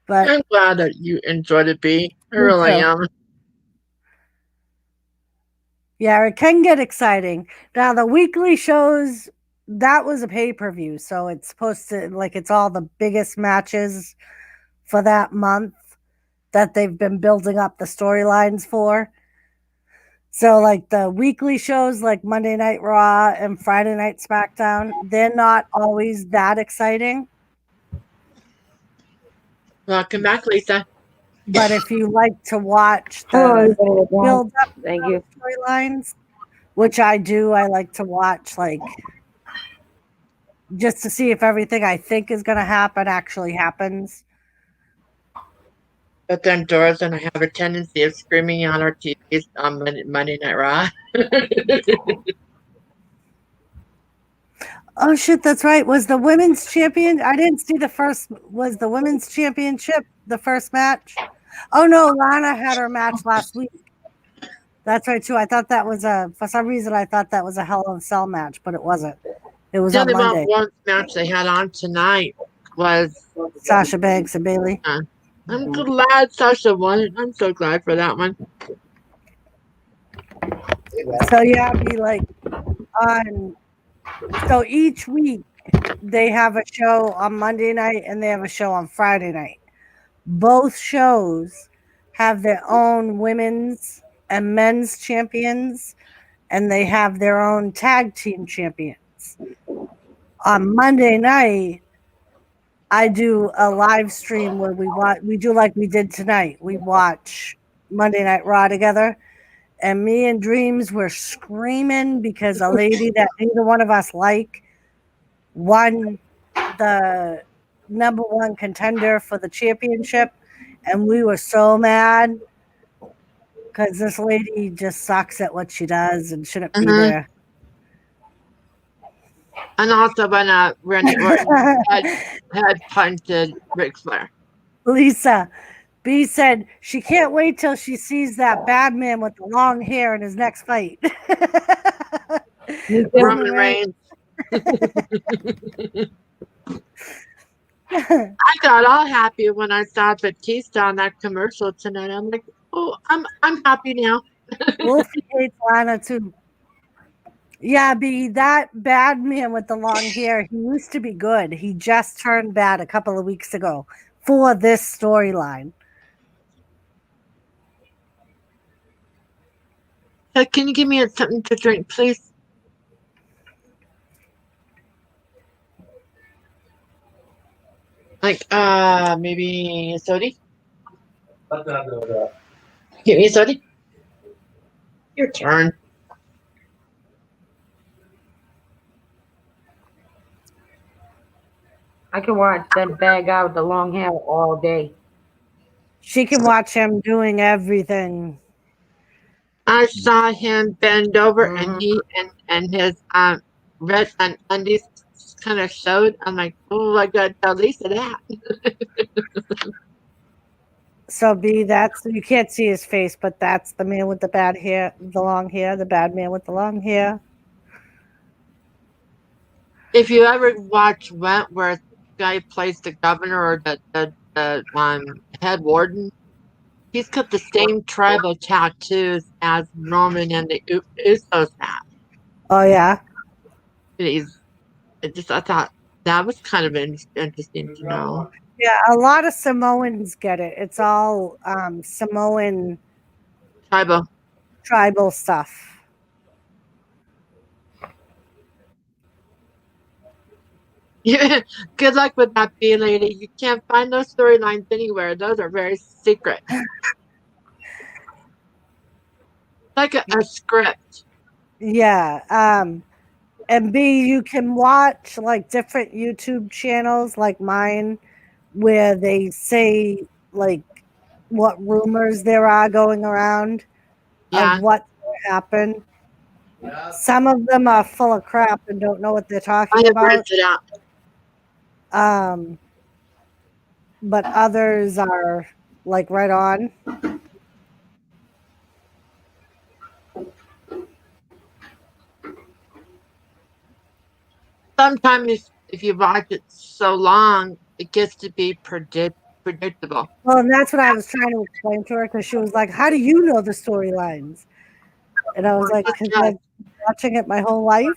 But I'm glad that you enjoyed it, B. I me really too. am. Yeah, it can get exciting. Now, the weekly shows, that was a pay-per-view. So it's supposed to, like, it's all the biggest matches for that month that they've been building up the storylines for. So, like the weekly shows, like Monday Night Raw and Friday Night SmackDown, they're not always that exciting. Welcome back, Lisa. But if you like to watch Hello, the everybody. build up Thank you. storylines, which I do, I like to watch, like, just to see if everything I think is going to happen actually happens. But then Dora's gonna have a tendency of screaming on our TVs on Monday Night Raw. Oh shit, that's right. Was the women's champion? I didn't see the first. Was the women's championship the first match? Oh no, Lana had her match last week. That's right too. I thought that was for some reason I thought that was a Hell in a Cell match, but it wasn't. It was The on only Monday. one match they had on tonight was Sasha Banks and Bailey. I'm glad Sasha won it. I'm so glad for that one. So yeah, be like on. So each week they have a show on Monday night and they have a show on Friday night. Both shows have their own women's and men's champions, and they have their own tag team champions. On Monday night, I do a live stream where we do like we did tonight. We watch Monday Night Raw together, and me and Dreams were screaming because a lady that neither one of us like won the number one contender for the championship, and we were so mad because this lady just sucks at what she does and shouldn't be there. And also when Randy Orton had punted Ric Flair. Lisa B said she can't wait till she sees that bad man with the long hair in his next fight. Roman Reigns. I got all happy when I saw Batista on that commercial tonight. I'm like, oh, I'm happy now. Wolfie hates Lana too. Yeah, B, that bad man with the long hair, he used to be good. He just turned bad a couple of weeks ago for this storyline. Can you give me something to drink, please? Like, maybe a soda? Give me a soda. Your turn. I can watch that bad guy with the long hair all day. She can watch him doing everything. I saw him bend over and he and his red undies kind of showed. I'm like, oh, I gotta tell Lisa that. So B, that's you can't see his face, but that's the man with the bad hair, the long hair, the bad man with the long hair. If you ever watch Wentworth, the guy who plays the governor or the head warden, he's got the same tribal tattoos as Roman and the Usos have. Oh yeah. He's I thought that was kind of interesting to know. Yeah, a lot of Samoans get it. It's all Samoan Tribal. tribal stuff. Yeah, good luck with that, B lady. You can't find those storylines anywhere. Those are very secret. Like a script. Yeah. And B, you can watch like different YouTube channels like mine where they say like what rumors there are going around of Yeah, what happened. Some of them are full of crap and don't know what they're I talking have read about. it out. Um, but others are like right on. Sometimes if you watch it so long, it gets to be predictable. Well, and that's what I was trying to explain to her because she was like, "How do you know the storylines?" And I was like, "Because Yeah. I've been watching it my whole life."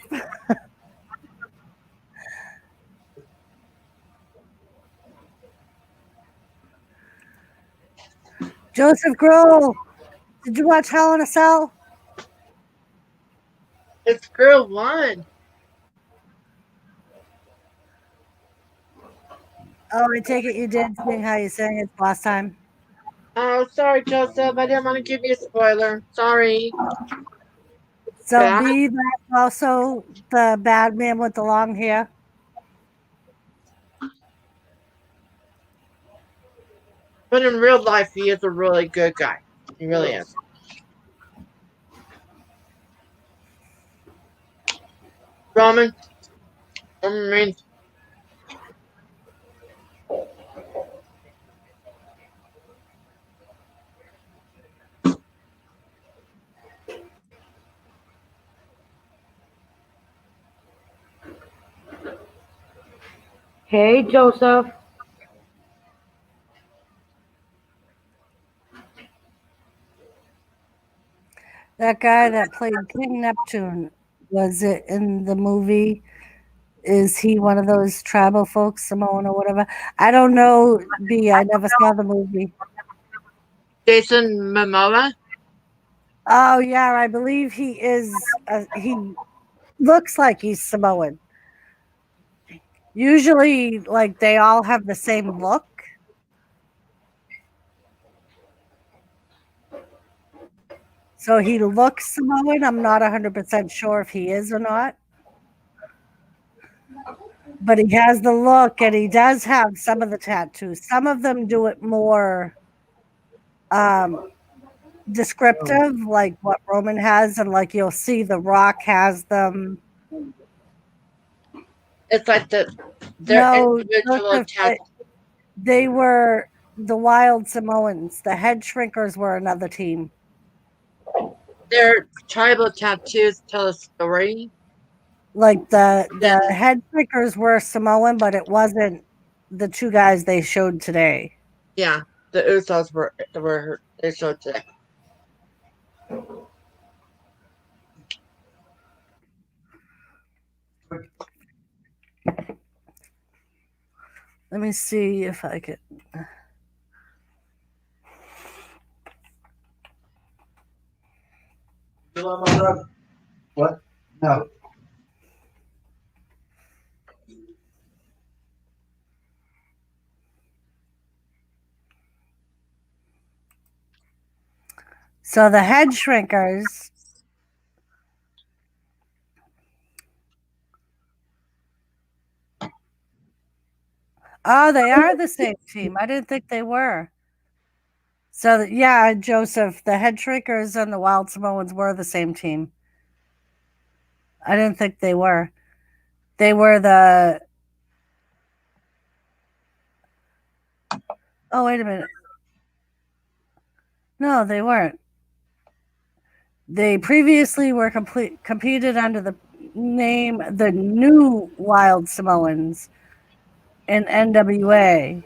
Joseph Grohl, did you watch Hell in a Cell? It's girl one. Oh, I take it you did, seeing how you sang it last time. Oh, sorry, Joseph. I didn't want to give you a spoiler. Sorry. So Yeah. B, that's also the bad man with the long hair. But in real life, he is a really good guy. He really is. Roman, Roman Reigns. Hey, Joseph. That guy that played King Neptune, was it in the movie? Is he one of those tribal folks, Samoan or whatever? I don't know, B. I never saw the movie. Jason Momoa. Oh yeah, I believe he is. He looks like he's Samoan. Usually, like they all have the same look. So he looks Samoan. I'm not 100% sure if he is or not. But he has the look and he does have some of the tattoos. Some of them do it more um, descriptive, like what Roman has, and like you'll see The Rock has them. It's like their No, individual Joseph, they were the Wild Samoans. The Head Shrinkers were another team. their tribal tattoos tell a story. Like the Then Head Shrinkers were Samoan, but it wasn't the two guys they showed today. yeah, the Usos were they showed today. Let me see if I can. What? No. So the Head Shrinkers. Oh, they are the same team. I didn't think they were. So yeah, Joseph, the Head Shrinkers and the Wild Samoans were the same team. I didn't think they were. They were the. Oh, wait a minute. No, they weren't. They previously were competed under the name the new Wild Samoans in NWA?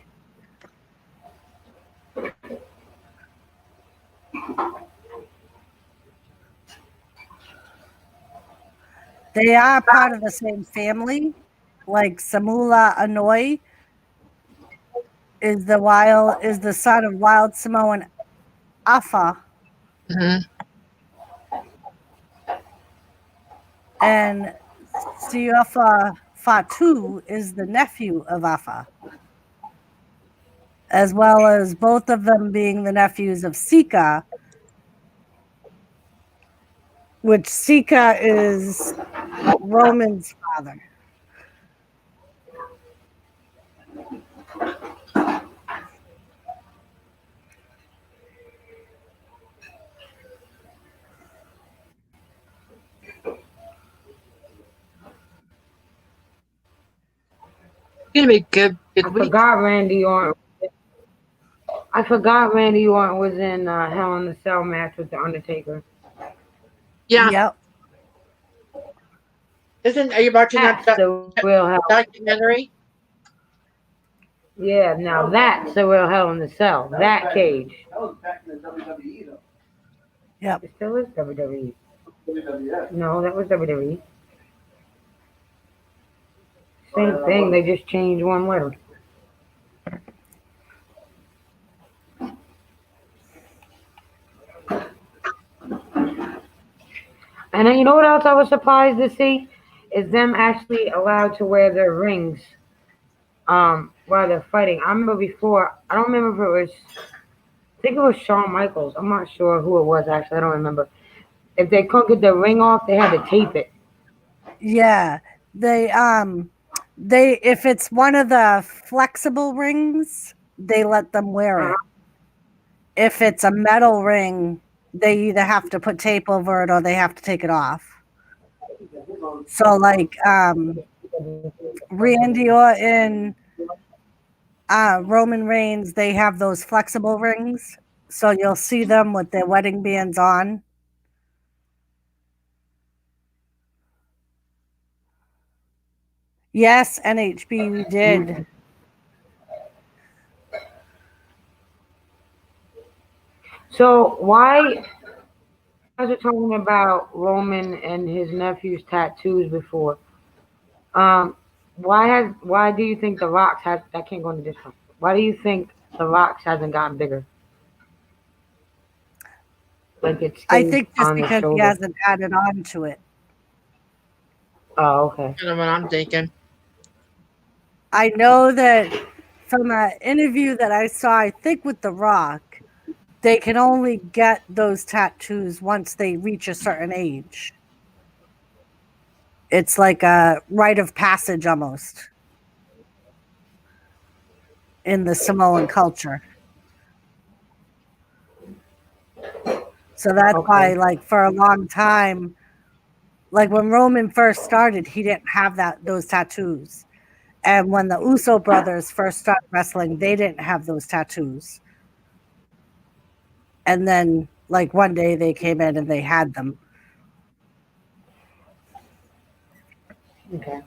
They are part of the same family. Like Samula Anoi is the son of Wild Samoan Afa, Hmm. and Siafa Fatu is the nephew of Afa, as well as both of them being the nephews of Sika, which Sika is Roman's father. It's gonna be good. I Good week. forgot Randy Orton. I forgot Randy Orton was in Hell in the Cell match with the Undertaker. Yeah. Yep. Are you watching That's the real hell. documentary? Yeah, now that's the real Hell in the Cell. That cage. That was back in the WWE though. Yep. It still is WWE. WWF. No, that was WWE. Same thing. They just changed one letter. And then you know what else I was surprised to see is them actually allowed to wear their rings while they're fighting. I remember before. I don't remember if it was. I think it was Shawn Michaels. I'm not sure who it was actually. I don't remember. If they couldn't get the ring off, they had to tape it. Yeah. They if it's one of the flexible rings, they let them wear it. If it's a metal ring, they either have to put tape over it or they have to take it off. So like Randy Orton, Roman Reigns, they have those flexible rings. So you'll see them with their wedding bands on. Yes, NHB, we did. So why? I was talking about Roman and his nephew's tattoos before. Um, why do you think the Rocks has? I can't go into this one. Why do you think the Rocks hasn't gotten bigger? Like it I stays think just on the because he shoulder. hasn't added on to it. Oh, okay. Kind of what I'm thinking. I know that from an interview that I saw, I think with The Rock, they can only get those tattoos once they reach a certain age. It's like a rite of passage almost in the Samoan culture. So that's why, Okay. like, for a long time, like when Roman first started, he didn't have those tattoos. And when the Uso brothers first started wrestling, they didn't have those tattoos. And then, like, one day they came in and they had them. Okay.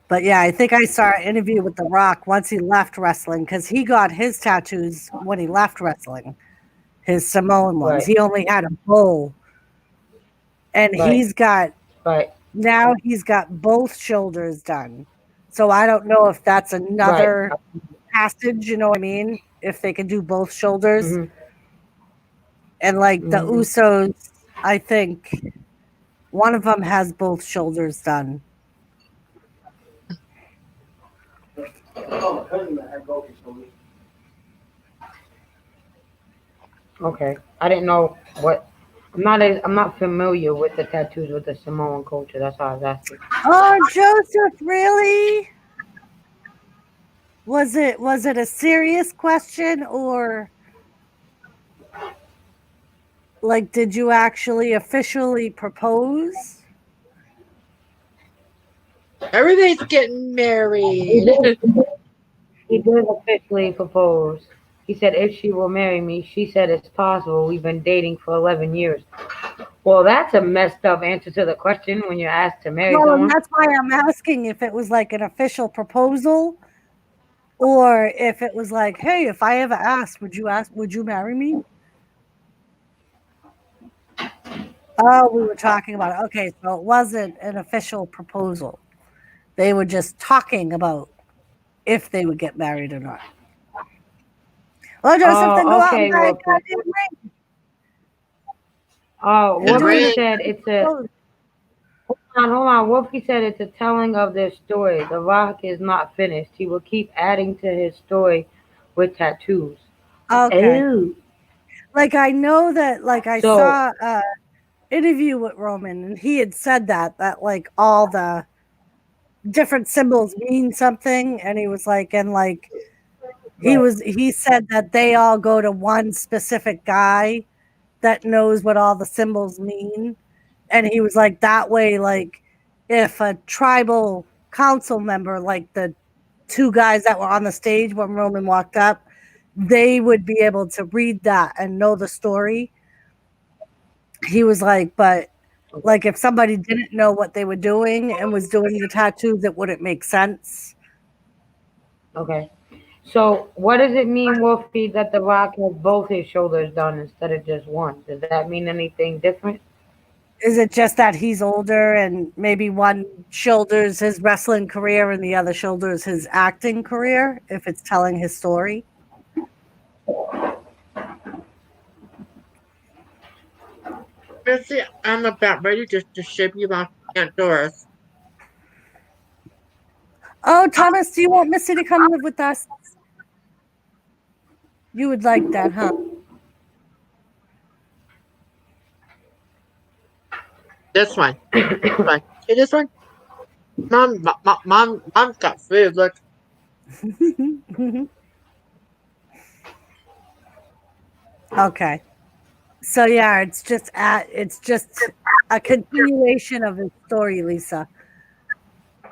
But yeah, I think I saw an interview with The Rock once he left wrestling because he got his tattoos when he left wrestling, his Samoan ones. Right. He only had a bull. And Right. he's got, Right. now he's got both shoulders done. So I don't know if that's another passage, you know what I mean? If they can do both shoulders. Mm-hmm. And like the Mhm. Usos, I think one of them has both shoulders done. Oh, my cousin that had broken shoulders. Okay. I didn't know what. I'm not familiar with the tattoos with the Samoan culture. That's why I was asking. Oh, Joseph, really? Was it a serious question or like did you actually officially propose? Everything's getting married. He did officially propose. He said if she will marry me, she said it's possible. We've been dating for 11 years. Well, that's a messed up answer to the question when you're asked to marry Well, and someone. that's why I'm asking if it was like an official proposal or if it was like, hey, if I ever asked, would you marry me? Oh, we were talking about it. Okay, so it wasn't an official proposal. They were just talking about if they would get married or not. Well, Joseph, then go Oh, out and okay, buy a Wolfie. goddamn ring. You're And doing Wolfie it. Red, said it's a hold on. Wolfie said it's a telling of their story. The Rock is not finished. He will keep adding to his story with tattoos. Okay. Oh, Like I know that like I so saw a interview with Roman and he had said that like all the different symbols mean something and he was like and like right. he said that they all go to one specific guy that knows what all the symbols mean. And he was like, that way, like, if a tribal council member, like the two guys that were on the stage when Roman walked up, they would be able to read that and know the story. He was like, but like if somebody didn't know what they were doing and was doing the tattoos, it wouldn't make sense. Okay. So what does it mean, Wolfie, that the Rock has both his shoulders done instead of just one? Does that mean anything different? Is it just that he's older and maybe one shoulders his wrestling career and the other shoulders his acting career if it's telling his story? Missy, I'm about ready to ship you off to Aunt Doris. Oh, Thomas, do you want Missy to come live with us? You would like that, huh? This one. This one. See this one? Mom's got food. Look. Okay. So yeah, it's just a continuation of his story, Lisa. I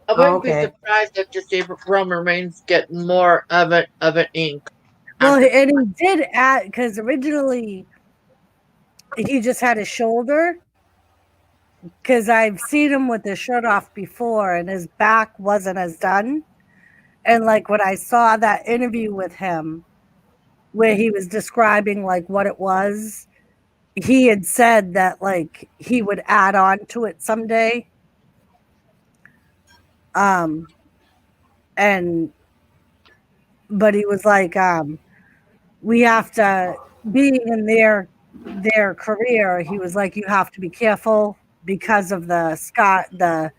Oh, wouldn't be okay. surprised if just if Roman Reigns get more of an ink Well, after. and he did add because originally he just had his shoulder. Because I've seen him with his shirt off before, and his back wasn't as done. And like when I saw that interview with him, where he was describing like what it was, he had said that like he would add on to it someday. Um, and but he was like, we have to being in their career. He was like, you have to be careful because of the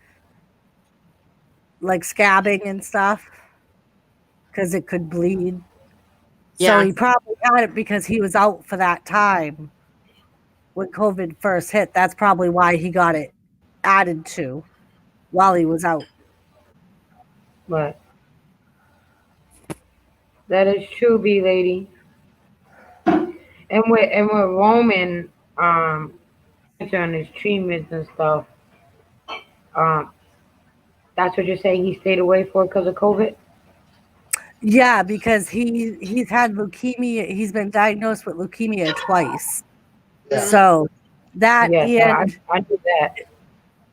like scabbing and stuff because it could bleed. So Yeah. he probably got it because he was out for that time when COVID first hit. That's probably why he got it added to while he was out. Right. That is true, B lady. And with Roman on his treatments and stuff, um, that's what you're saying he stayed away for because of COVID? Yeah, because he's had leukemia. He's been diagnosed with leukemia twice. yeah. So that Yes, and I knew that.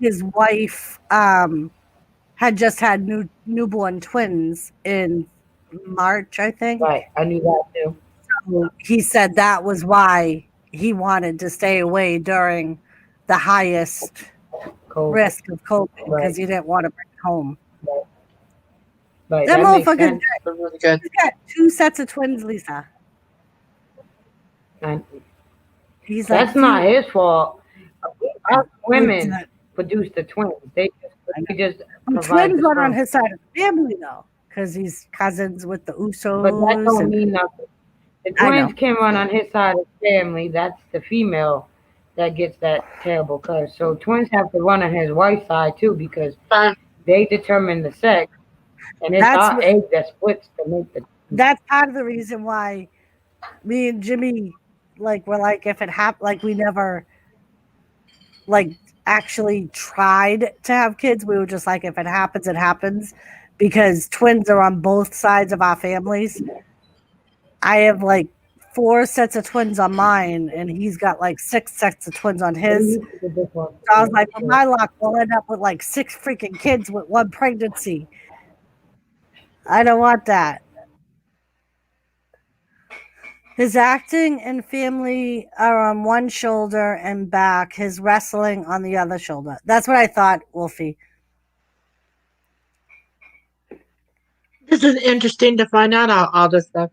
his wife had just had newborn twins in March, I think. Right. I knew that too. So he said that was why he wanted to stay away during the highest COVID. risk of COVID Right. because he didn't want to bring it home. Right. Right. That That makes motherfucker's sense. They're really good. he's got 2 sets of twins, Lisa. And He's like, that's not his fault. Us with women produce the twins. They just provide twins the aren't on sperm. his side of the family though, because he's cousins with the But that Usos don't and mean nothing. The I twins know. can run on his side of the family. That's the female that gets that terrible curse. So twins have to run on his wife's side too because Fine. they determine the sex, and it's That's our egg that splits to make the. that's part of the reason why me and Jimmy like we're like if it happened like we never like actually tried to have kids. We were just like if it happens, it happens because twins are on both sides of our families. I have like 4 sets of twins on mine, and he's got like 6 sets of twins on his. So I was like, with my luck, we'll end up with like 6 freaking kids with 1 pregnancy. I don't want that. His acting and family are on one shoulder and back, his wrestling on the other shoulder. That's what I thought, Wolfie. This is interesting to find out all this stuff.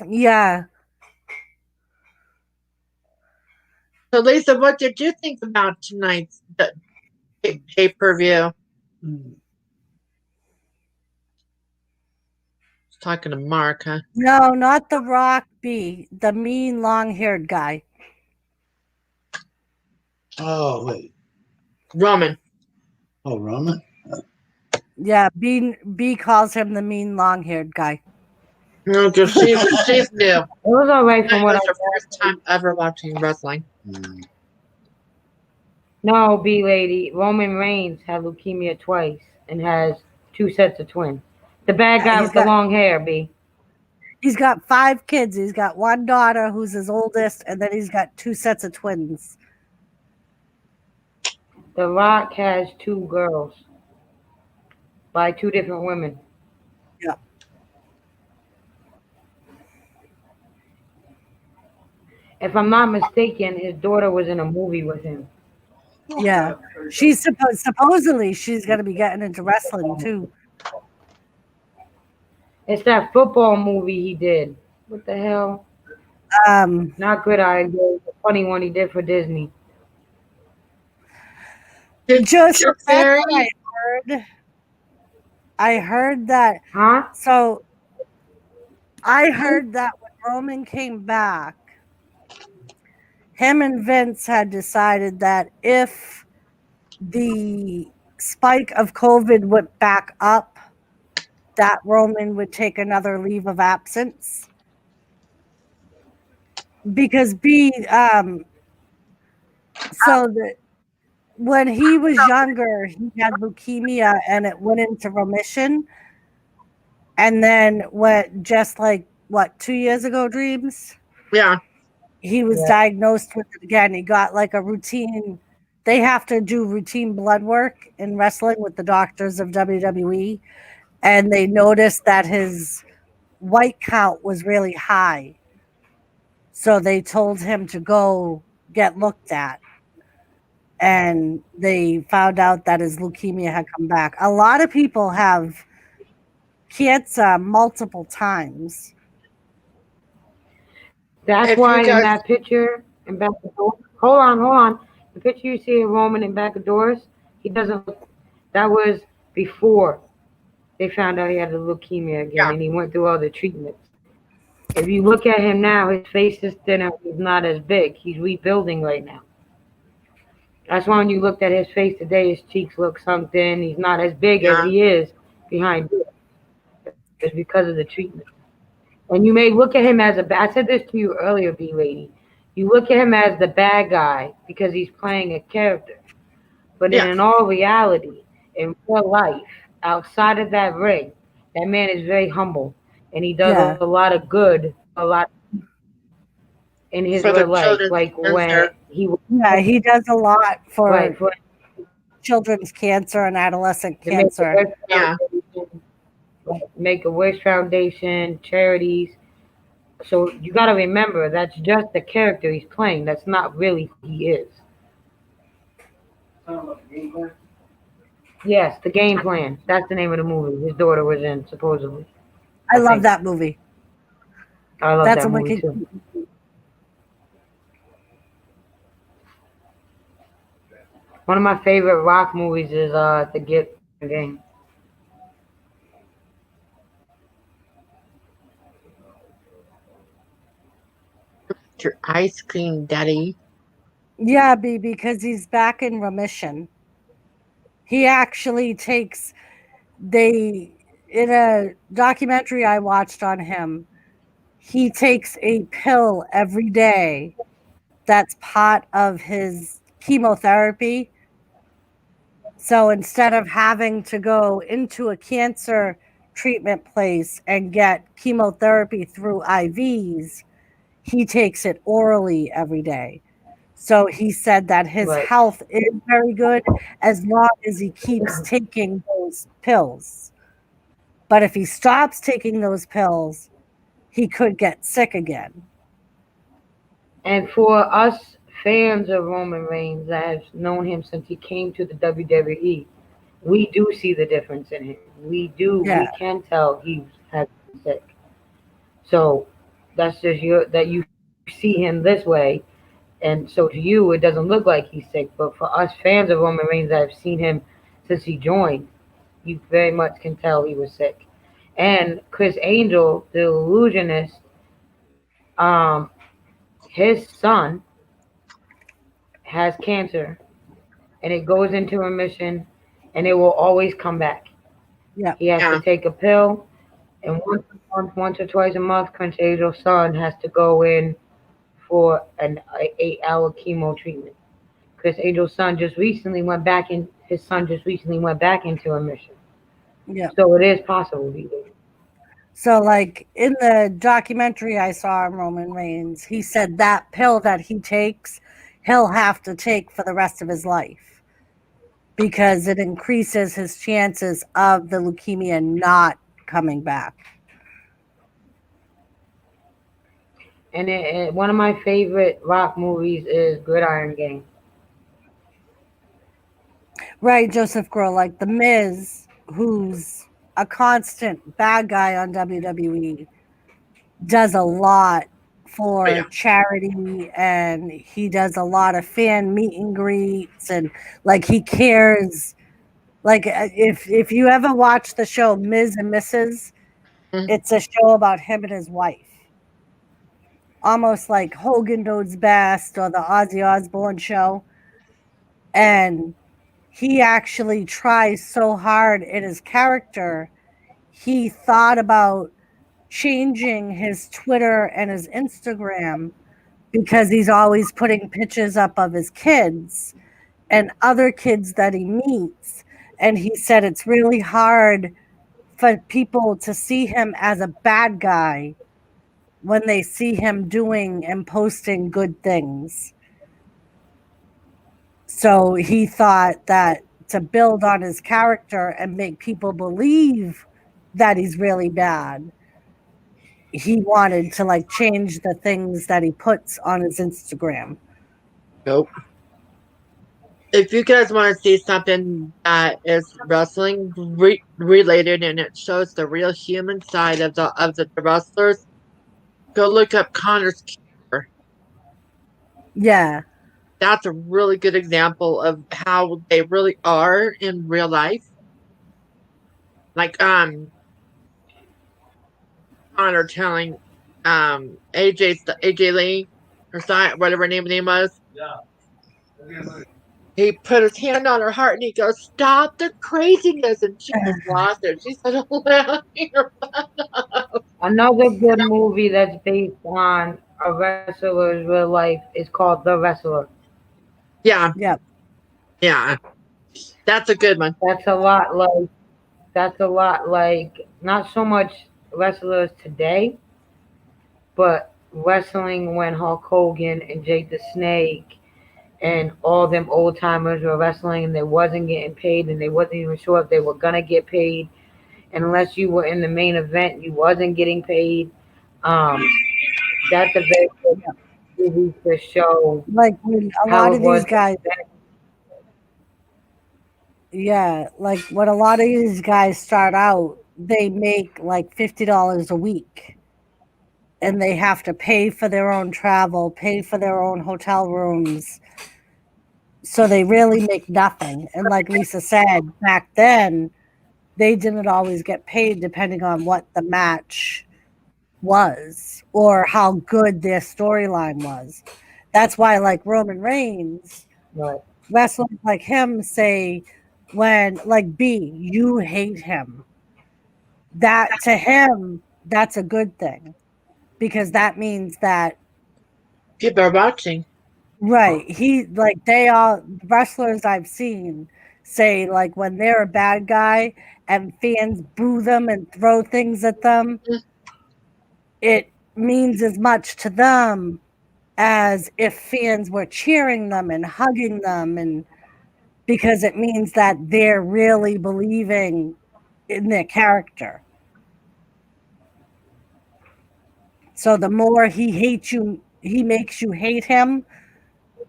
Yeah. So, Lisa, what did you think about tonight's pay-per-view? Talking to Mark, huh? No, not the Rock B, the mean long-haired guy. Oh, wait. Roman. Oh, Roman? Yeah, B calls him the mean long-haired guy. No, because she's new. It was all right from It what was I her first time ever watching wrestling. No, B lady. Roman Reigns had leukemia twice and has 2 sets of twins. The bad guy with the long hair, B. He's got 5 kids. He's got 1 daughter who's his oldest, and then he's got 2 sets of twins. The Rock has 2 girls by 2 different women. Yeah. If I'm not mistaken, his daughter was in a movie with him. Yeah. She's supposedly she's going to be getting into wrestling too. It's that football movie he did. What the hell? Not good idea. The funny one he did for Disney. Just that's what I heard. I heard that. Huh? So I heard that when Roman came back, him and Vince had decided that if the spike of COVID went back up, that Roman would take another leave of absence. Because when he was younger, he had leukemia and it went into remission. And then went just like 2 years ago, Dreams? Yeah. He was diagnosed with it again. He got like a routine. They have to do routine blood work in wrestling with the doctors of WWE. And they noticed that his white count was really high. So they told him to go get looked at. And they found out that his leukemia had come back. A lot of people have cancer multiple times. That's why in that picture in back of doors, hold on. The picture you see of Roman in back of doors, he doesn't look. That was before they found out he had the leukemia again, and he went through all the treatments. If you look at him now, his face is thinner. He's not as big. He's rebuilding right now. That's why when you looked at his face today, his cheeks look sunk in. He's not as big as he is behind it. It's because of the treatment. And you may look at him as I said this to you earlier, B lady. You look at him as the bad guy because he's playing a character. But in all reality, in real life, outside of that ring, that man is very humble. And he does a lot of good, a lot in his real life. Like when he does a lot for children's cancer and adolescent cancer. Make-A-Wish Foundation, charities. So you got to remember, that's just the character he's playing. That's not really who he is. Yes, The Game Plan. That's the name of the movie his daughter was in, supposedly. I love that movie. I love that movie too. One of my favorite rock movies is The Get Game. Your ice cream, Daddy. Yeah, because he's back in remission. He actually takes in a documentary I watched on him, he takes a pill every day that's part of his chemotherapy. So instead of having to go into a cancer treatment place and get chemotherapy through IVs, he takes it orally every day. So he said that his Right. health is very good as long as he keeps taking those pills. But if he stops taking those pills, he could get sick again. And for us fans of Roman Reigns that have known him since he came to the WWE, we do see the difference in him. We Yeah, can tell he has been sick. So that's just that you see him this way, and so to you it doesn't look like he's sick. But for us fans of Roman Reigns that have seen him since he joined, you very much can tell he was sick. And Chris Angel, the illusionist, um, his son has cancer, and it goes into remission, and it will always come back. yeah, He has to Yeah. take a pill, and once a month, once or twice a month, Prince Angel's son has to go in for an 8-hour chemo treatment. Chris Angel's son just recently went back in. His son just recently went back into remission, yeah. so it is possible. So, like in the documentary I saw on Roman Reigns, he said that pill that he takes, he'll have to take for the rest of his life because it increases his chances of the leukemia not coming back. And one of my favorite rock movies is Gridiron Gang. Right, Joseph Grohl, like The Miz, who's a constant bad guy on WWE, does a lot Oh yeah. for charity and he does a lot of fan meet and greets and like he cares. Like if you ever watch the show Ms. and Mrs., Mhm. it's a show about him and his wife. Almost like Hogan Knows Best or the Ozzy Osbourne show. And he actually tries so hard in his character. He thought about changing his Twitter and his Instagram because he's always putting pictures up of his kids and other kids that he meets. And he said it's really hard for people to see him as a bad guy when they see him doing and posting good things. So he thought that to build on his character and make people believe that he's really bad, he wanted to like change the things that he puts on his Instagram. Nope. If you guys want to see something that is wrestling related and it shows the real human side of the wrestlers, go look up Connor's Cure. Yeah, That's a really good example of how they really are in real life. Like Connor telling AJ Lee or whatever her name was. Yeah. He put his hand on her heart and he goes, "Stop the craziness!" And she just lost it. She said, Another good movie that's based on a wrestler's real life is called The Wrestler. "Yeah, yep, yeah, that's a good one." That's a lot like not so much wrestlers today, but wrestling when Hulk Hogan and Jake the Snake and all them old timers were wrestling and they wasn't getting paid and they wasn't even sure if they were gonna get paid. And unless you were in the main event, you wasn't getting paid. Um, that's a very good yep. movie to show Like when a how lot it of was these guys, then. yeah, like when a lot of these guys start out, they make like $50 a week and they have to pay for their own travel, pay for their own hotel rooms. So they really make nothing. And like Lisa said, back then, they didn't always get paid depending on what the match was or how good their storyline was. That's why, like Roman Reigns, Right. wrestlers like him say, when, like B, you hate him, that to him, that's a good thing because that means that, People are watching. right, he, like, they all, wrestlers I've seen say, like, when they're a bad guy and fans boo them and throw things at them, Mm, it means as much to them as if fans were cheering them and hugging them, and because it means that they're really believing in their character. So the more he hates you, he makes you hate him.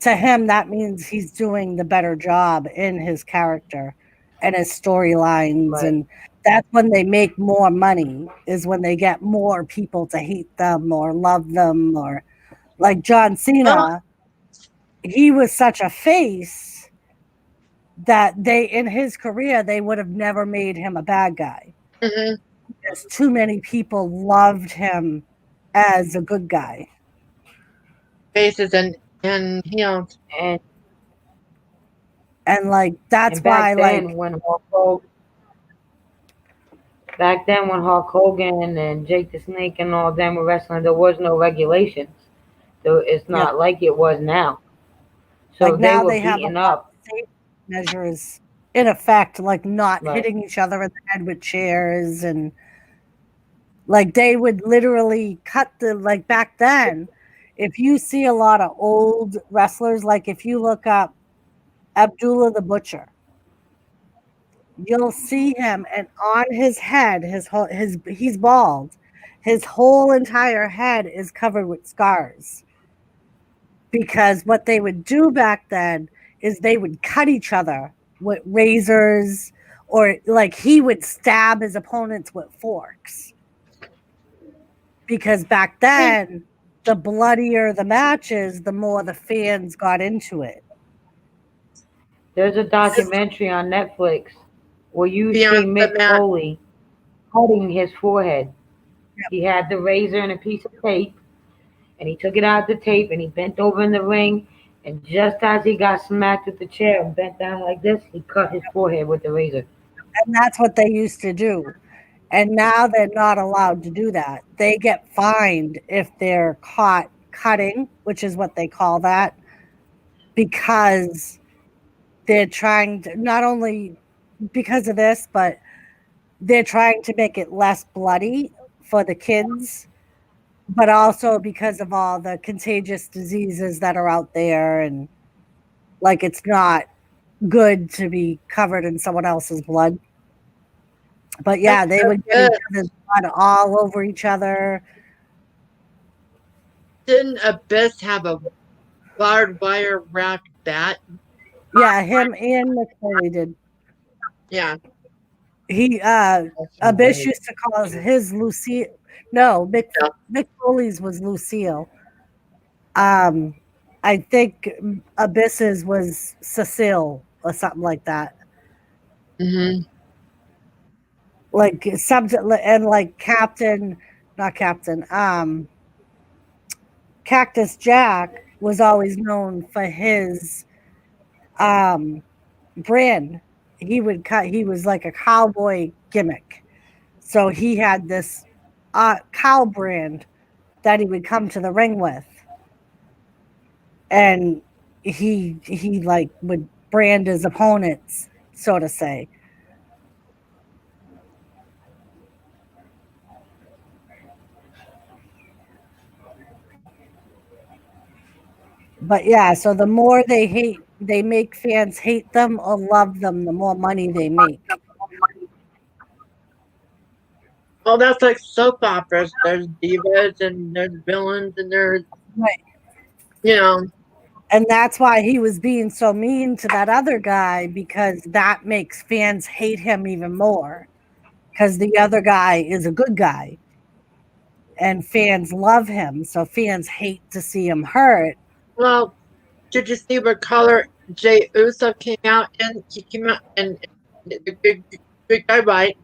To him, that means he's doing the better job in his character and his storylines. Right. And that's when they make more money, is when they get more people to hate them or love them. Or like John Oh, Cena, he was such a face that they, in his career, they would have never made him a bad guy. hmm. Because too many people loved him as a good guy. Faces and heels. And And like that's and why like back then when Hulk Hogan and Jake the Snake and all them were wrestling, there was no regulations. So it's yeah, not like it was now. So like they now were they have a beating lot up. of safety measures in effect, like not Right. hitting each other in the head with chairs, and like they would literally cut the, like back then, if you see a lot of old wrestlers, like if you look up Abdullah the Butcher, you'll see him, and on his head, his whole his he's bald. His whole entire head is covered with scars, because what they would do back then is they would cut each other with razors, or like he would stab his opponents with forks, because back then the bloodier the matches, the more the fans got into it. There's a documentary on Netflix where you see Beyond the Mick mat. Foley cutting his forehead. He had the razor and a piece of tape, and he took it out of the tape and he bent over in the ring. And just as he got smacked with the chair and bent down like this, he cut his forehead with the razor. And that's what they used to do. And now they're not allowed to do that. They get fined if they're caught cutting, which is what they call that, because they're trying to, not only because of this, but they're trying to make it less bloody for the kids, but also because of all the contagious diseases that are out there. And like it's not good to be covered in someone else's blood. But yeah, That's they so would get each good. other's blood all over each other. Didn't Abyss have a barbed wire wrapped bat? Yeah, him and McFoley did. Yeah. He Abyss used to call his Lucille. No, Yeah. Mick Foley's was Lucille. Um, I think Abyss's was Cecile or something like that. Hmm. Like something, and like Captain, not Captain. Cactus Jack was always known for his um brand. He would cut. He was like a cowboy gimmick, so he had this cow brand that he would come to the ring with, and he like would brand his opponents, so to say. But yeah, so the more they make fans hate them or love them, the more money they make. Well, that's like soap operas. There's divas and there's villains and there's, Right. you know, And that's why he was being so mean to that other guy, because that makes fans hate him even more, because the other guy is a good guy and fans love him. So fans hate to see him hurt. well, did you see what color Jay Uso came out in? He came out in the good guy white.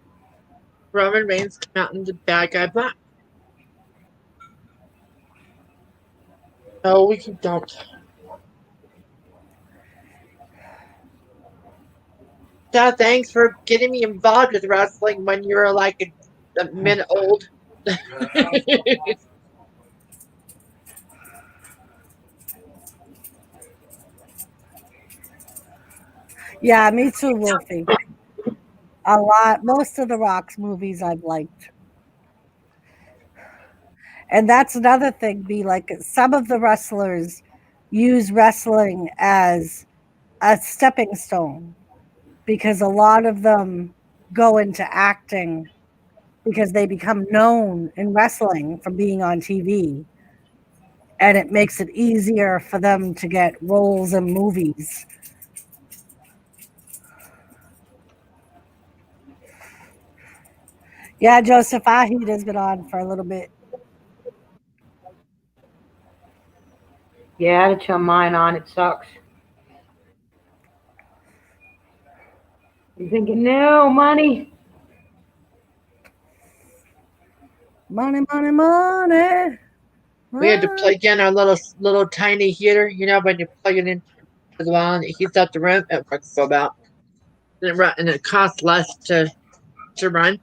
Roman Reigns came out in the bad guy black. Oh, we don't. So thanks for getting me involved with wrestling when you were like a minute old. Yeah, me too, Wolfie. A lot. Most of the Rock's movies I've liked. And that's another thing, be like some of the wrestlers use wrestling as a stepping stone because a lot of them go into acting because they become known in wrestling from being on TV. And it makes it easier for them to get roles in movies. Yeah, Joseph Ahid has been on for a little bit. Yeah, I had to turn mine on. It sucks. I'm thinking, no, money. Money, money, money. We had to plug in our little tiny heater. You know, when you plug it in the wall and it heats up the room, it works so about. And it costs less to run.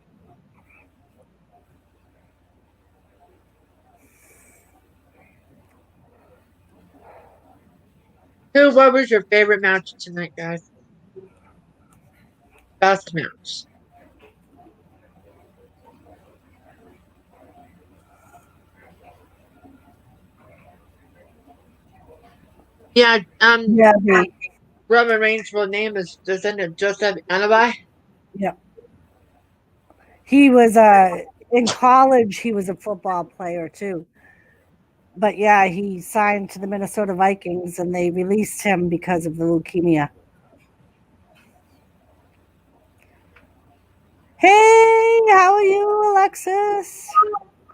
What was your favorite match tonight, guys? Best match. Yeah, Yeah, Roman Reigns' real name isn't it Joseph Anabai? yeah. He was in college. He was a football player too. But yeah, he signed to the Minnesota Vikings, and they released him because of the leukemia. Hey, how are you, Alexis?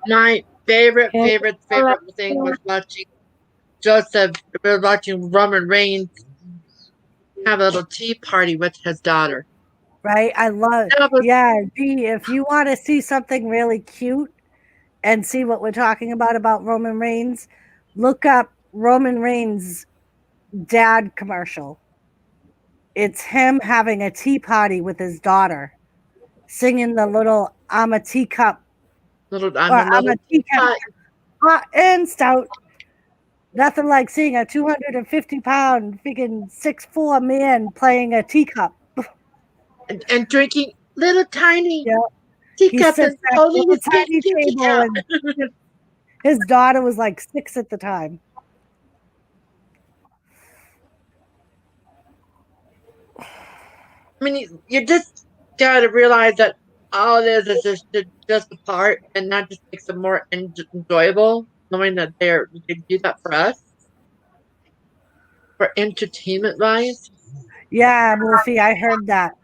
My favorite Hey, thing was watching Roman Reigns have a little tea party with his daughter. Right, I love. That was Yeah, G. If you want to see something really cute and see what we're talking about Roman Reigns, look up Roman Reigns' dad commercial. It's him having a tea party with his daughter, singing the little "I'm a teacup" I'm or a "I'm little a teacup teapot. hot and stout." Nothing like seeing a 250-pound, freaking 6'4" man playing a teacup. And drinking little tiny Yeah, he teacup sits and at a holding little his tiny pinky table, out. and his daughter was like 6 at the time. I mean, you just gotta realize that all it is just a part, and that just makes it more enjoyable, knowing that they do that for us, for entertainment wise. Yeah, Wolfie, I heard that.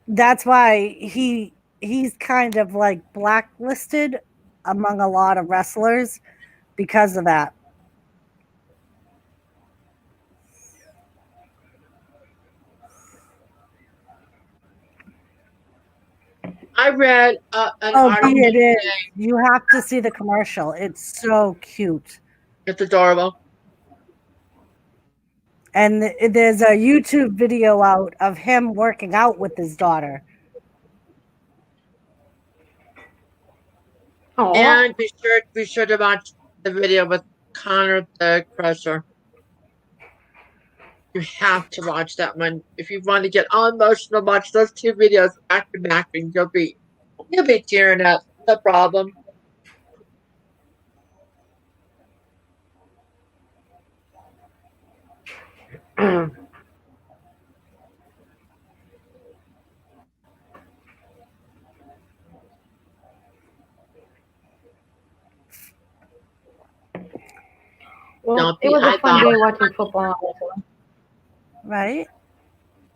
That's why he's kind of like blacklisted among a lot of wrestlers because of that. I read an Oh, B, article it is. today. You have to see the commercial. It's so cute. It's adorable. And there's a YouTube video out of him working out with his daughter. oh, And be sure to watch the video with Connor the Crusher. You have to watch that one. If you want to get all emotional, watch those two videos back to back and you'll be tearing up. No problem. well, Don't it be was a I fun thought day watching football. Right?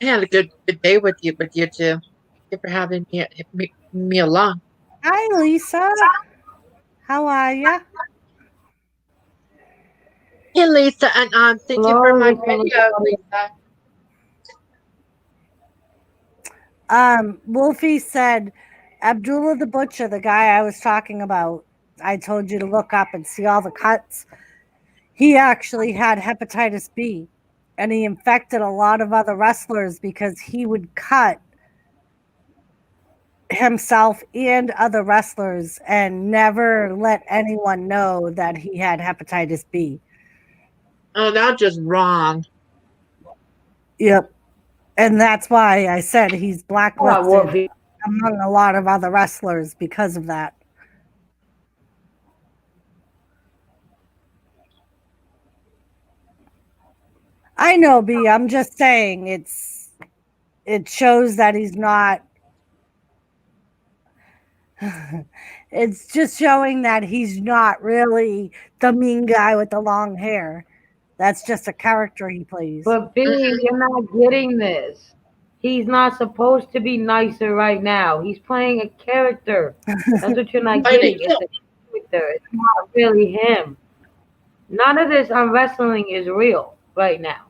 I had a good day with you too. Thank you for having me along. Hi, Lisa. How are you? Hey Lisa, and thank you for Hello, my Lisa. video, Lisa. Wolfie said Abdullah the Butcher, the guy I was talking about, I told you to look up and see all the cuts. He actually had hepatitis B, and he infected a lot of other wrestlers because he would cut himself and other wrestlers and never let anyone know that he had hepatitis B. Oh, that's just wrong. Yep. And that's why I said he's What, blacklisted Wolfie? among a lot of other wrestlers because of that. I know, B. I'm just saying it shows that he's not. It's just showing that he's not really the mean guy with the long hair. That's just a character he plays. But B, you're not getting this. He's not supposed to be nicer right now. He's playing a character. That's what you're not Playing a getting. It's a character. It's not really him. None of this on wrestling is real right now.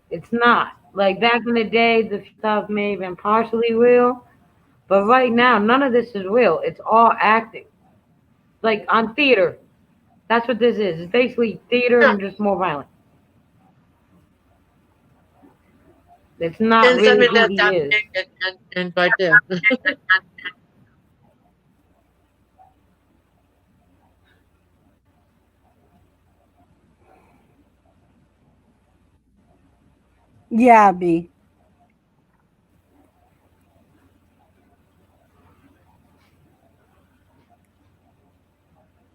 It's not. Like back in the day, the stuff may have been partially real, but right now, none of this is real. It's all acting. Like on theater. That's what this is. It's basically theater Yeah. and just more violent. It's not And send really me who that he is. thing and right there. Yeah, B.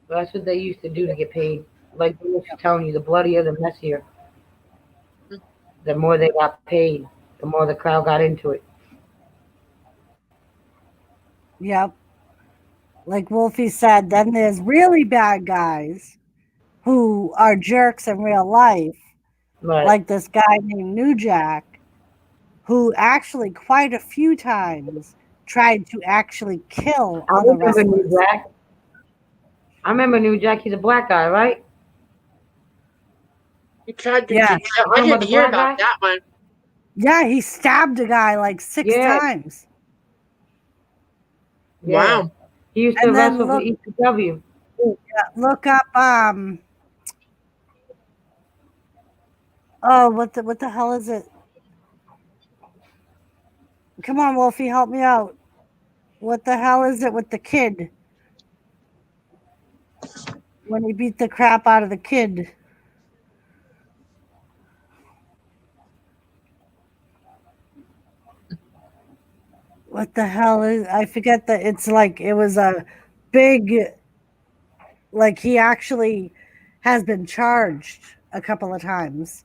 That's what they used to do to get paid. Like they was telling you, the bloodier, the messier. The more they got paid, the more the crowd got into it. Yep. Like Wolfie said, then there's really bad guys who are jerks in real life, Right. like this guy named New Jack, who actually quite a few times tried to actually kill I other remember New wrestlers. Jack. I remember New Jack. He's a black guy, right? He tried to Yeah. get I talking about didn't the hear black about guy? that one. Yeah, he stabbed a guy like 6 Yeah. times. Yeah. Wow. He used to And then wrestle for ECW. look up oh, what the hell is it? Come on, Wolfie, help me out. What the hell is it with the kid? When he beat the crap out of the kid. What the hell is, I forget that it's like it was a big, like he actually has been charged a couple of times.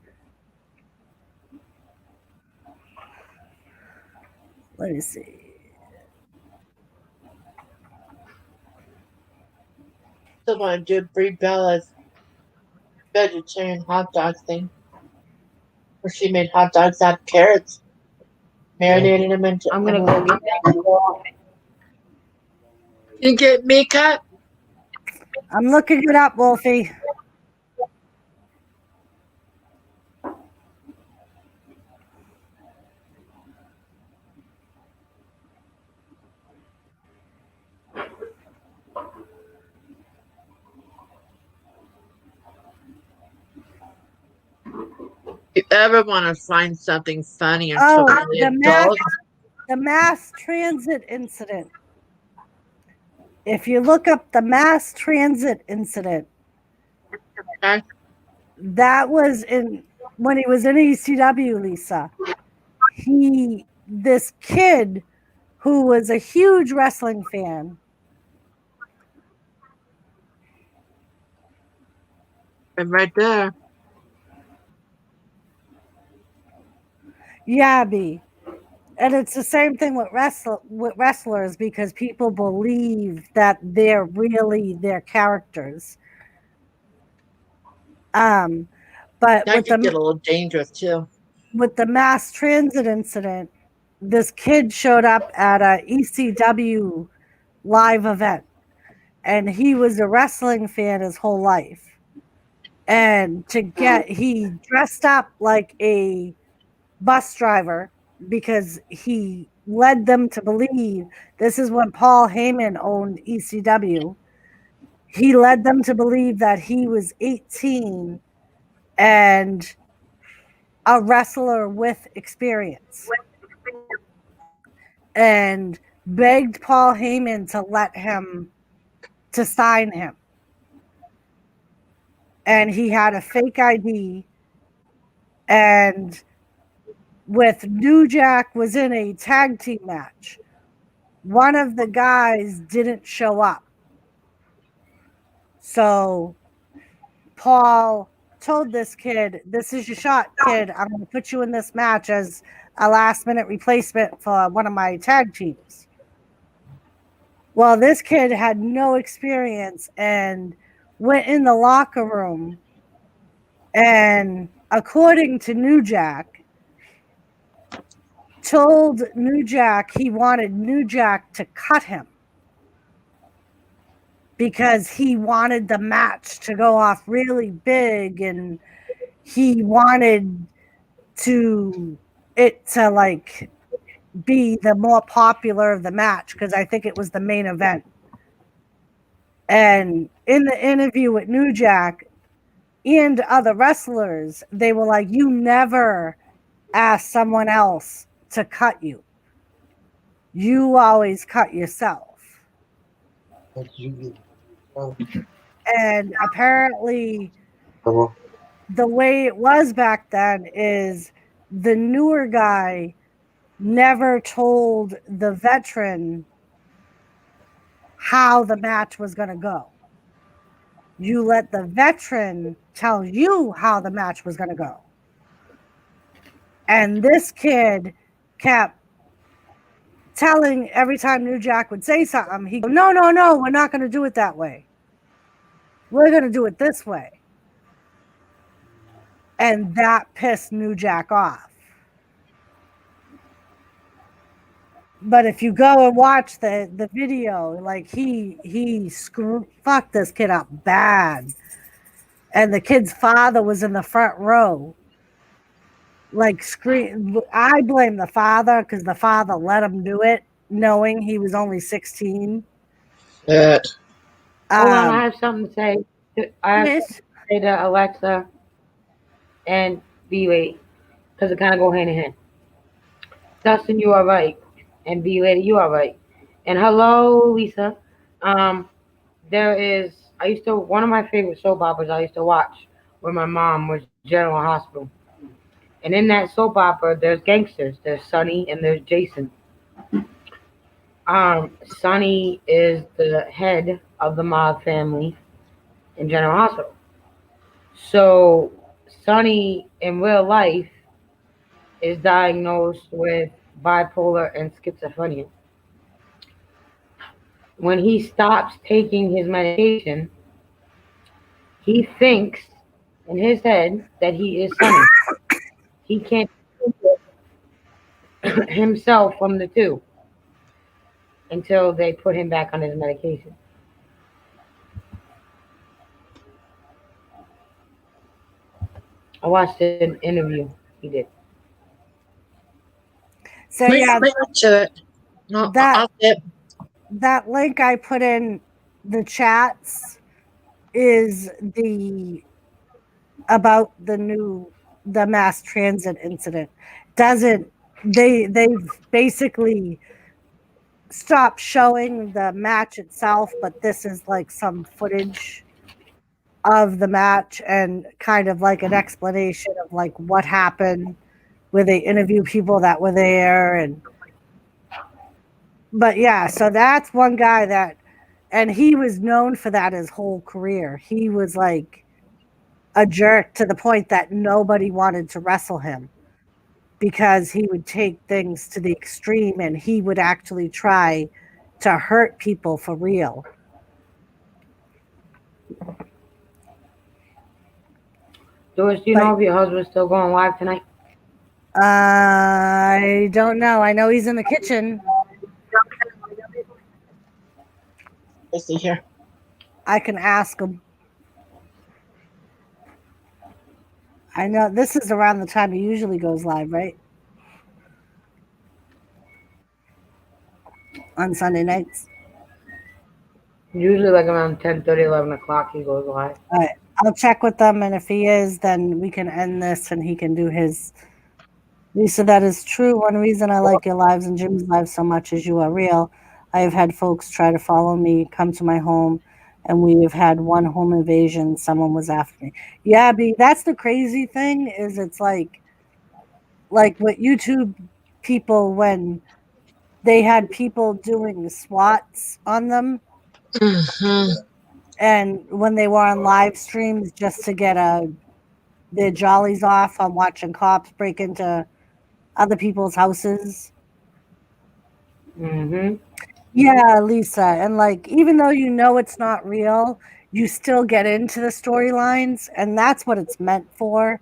Let me see. Still want to do Brie Bella's vegetarian hot dog thing. Where she made hot dogs out of carrots. Marinated them into I'm gonna go get that. You get me cut? I'm looking it up, Wolfie. If you ever want to find something funny and Oh, totally the adult, mass transit incident. If you look up the mass transit incident, okay? that was in when he was in ECW, Lisa. This kid who was a huge wrestling fan. And right there. Yeah, B. And it's the same thing with wrestlers because people believe that they're really their characters. But That could get a little dangerous too. with the mass transit incident, this kid showed up at a ECW live event, and he was a wrestling fan his whole life. And he dressed up like a bus driver because he led them to believe, this is when Paul Heyman owned ECW. He led them to believe that he was 18 and a wrestler with experience, and begged Paul Heyman to sign him. And he had a fake ID, and with New Jack was in a tag team match. One of the guys didn't show up. So Paul told this kid, "This is your shot, kid. I'm going to put you in this match as a last minute replacement for one of my tag teams." Well, this kid had no experience and went in the locker room, and according to New Jack, told New Jack he wanted New Jack to cut him because he wanted the match to go off really big, and he wanted it to like be the more popular of the match, because I think it was the main event. And in the interview with New Jack and other wrestlers, they were like, "You never ask someone else to cut you. You always cut yourself." And apparently, the way it was back then is the newer guy never told the veteran how the match was going to go. You let the veteran tell you how the match was going to go. And this kid kept telling, every time New Jack would say something, he'd go, "No, no, no, we're not going to do it that way. We're going to do it this way." And that pissed New Jack off. But if you go and watch the video, like he fucked this kid up bad. And the kid's father was in the front row, like scream. I blame the father because the father let him do it, knowing he was only 16. Yeah. Hold on, I have something to say. I have yes. something to say to Alexa and B-Lady, because it kind of go hand in hand. Dustin, you are right, and B-Lady, you are right. And hello, Lisa. There is, one of my favorite soap operas I used to watch with my mom was General Hospital. And in that soap opera, there's gangsters. There's Sonny and there's Jason. Sonny is the head of the mob family in General Hospital. So Sonny in real life is diagnosed with bipolar and schizophrenia. When he stops taking his medication, he thinks in his head that he is Sonny. He can't distinguish himself from the two until they put him back on his medication. I watched an interview he did. So yeah, to it. No, that link I put in the chats is about the mass transit incident. They've basically stopped showing the match itself, but this is like some footage of the match and kind of like an explanation of like what happened, where they interview people that were there. But yeah, so that's one guy and he was known for that his whole career. He was like a jerk to the point that nobody wanted to wrestle him because he would take things to the extreme and he would actually try to hurt people for real. Doris, do you know if your husband's still going live tonight? I don't know. I know he's in the kitchen. Let's see here. I can ask him. I know this is around the time he usually goes live, right? On Sunday nights. Usually like around 10:30, 11 o'clock he goes live. All right. I'll check with them, and if he is, then we can end this and he can do his. Lisa, that is true. One reason I like your lives and Jim's lives so much is you are real. I have had folks try to follow me, come to my home, and we have had one home invasion. Someone was after me. Yeah, that's the crazy thing is it's like what YouTube people, when they had people doing SWATs on them. Mm-hmm. And when they were on live streams just to get a their jollies off on watching cops break into other people's houses. Mm-hmm. Yeah, Lisa, and like even though you know it's not real, you still get into the storylines, and that's what it's meant for.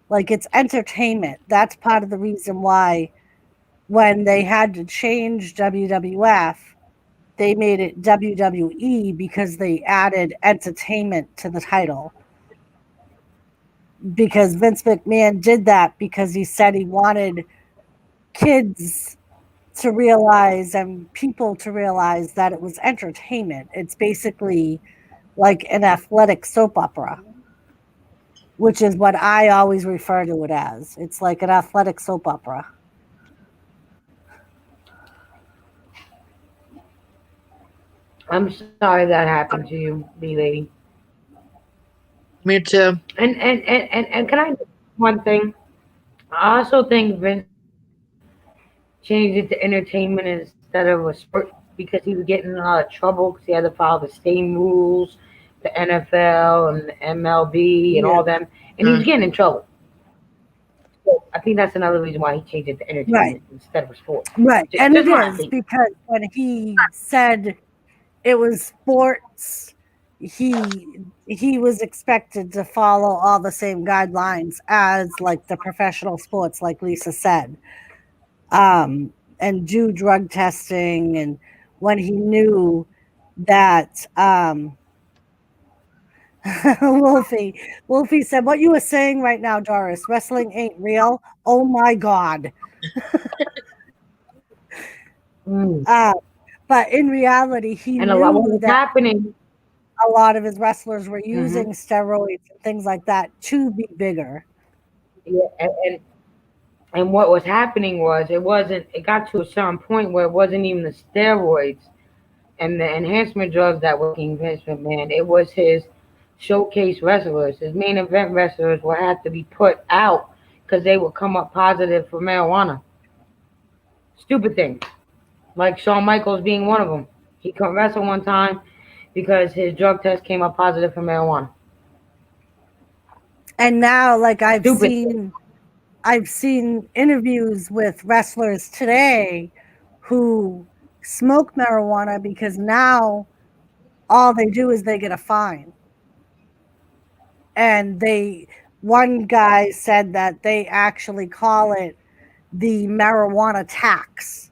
Like it's entertainment. That's part of the reason why when they had to change WWF, they made it WWE because they added entertainment to the title. Because Vince McMahon did that because he said he wanted kids to realize and people to realize that it was entertainment. It's basically like an athletic soap opera, which is what I always refer to it as. It's like an athletic soap opera. I'm sorry that happened to you, B lady. Me too. And can I one thing? I also think Vince changed it to entertainment instead of a sport because he was getting in a lot of trouble because he had to follow the same rules, the NFL and the MLB and Yeah. all them, and he was getting in trouble. So I think that's another reason why he changed it to Right. entertainment instead of a sport. Right. And it Just my is opinion. because when he said it was sports, he was expected to follow all the same guidelines as like the professional sports, like Lisa said. And do drug testing, and when he knew that Wolfie said, "What you were saying right now, Doris, wrestling ain't real. Oh my God." Mm. Uh, but in reality, he And a lot what knew was that happening. a lot of his wrestlers were Hmm. using steroids and things like that to be bigger. Yeah, and what was happening was it wasn't. It got to a certain point where it wasn't even the steroids and the enhancement drugs that were making Vince McMahon. It was his showcase wrestlers, his main event wrestlers would have to be put out because they would come up positive for marijuana. Stupid things. Like Shawn Michaels being one of them. He couldn't wrestle one time because his drug test came up positive for marijuana. And now, like Stupid thing. I've seen interviews with wrestlers today who smoke marijuana because now all they do is they get a fine. And one guy said that they actually call it the marijuana tax.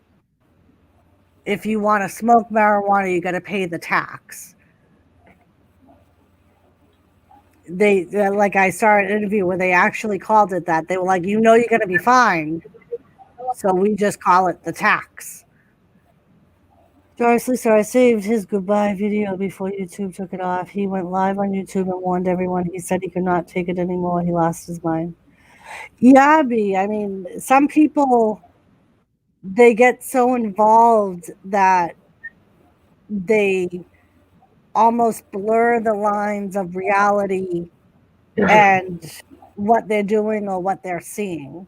If you want to smoke marijuana, you got to pay the tax. Like I saw an interview where they actually called it that. They were like, you know, you're going to be fined, so we just call it the tax. Doris Lisa, I saved his goodbye video before YouTube took it off. He went live on YouTube and warned everyone. He said he could not take it anymore. He lost his mind. Yeah, B. I mean, some people they get so involved that they almost blur the lines of reality and what they're doing or what they're seeing.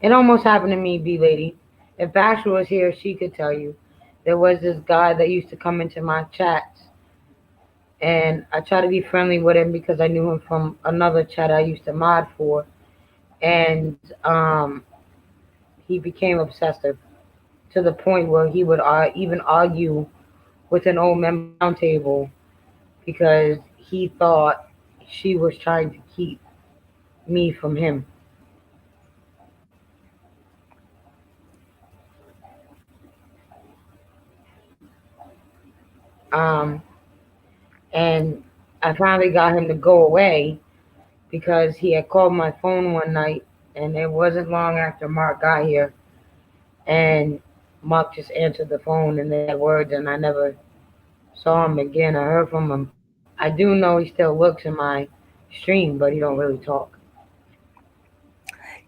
It almost happened to me, B lady. If Ashley was here, she could tell you. There was this guy that used to come into my chats, and I tried to be friendly with him because I knew him from another chat I used to mod for, and he became obsessive to the point where he would even argue with an old member of the roundtable because he thought she was trying to keep me from him. Um, and I finally got him to go away because he had called my phone one night, and it wasn't long after Mark got here, and Mark just answered the phone and they had words, and I never saw him again. I heard from him. I do know he still looks in my stream, but he don't really talk.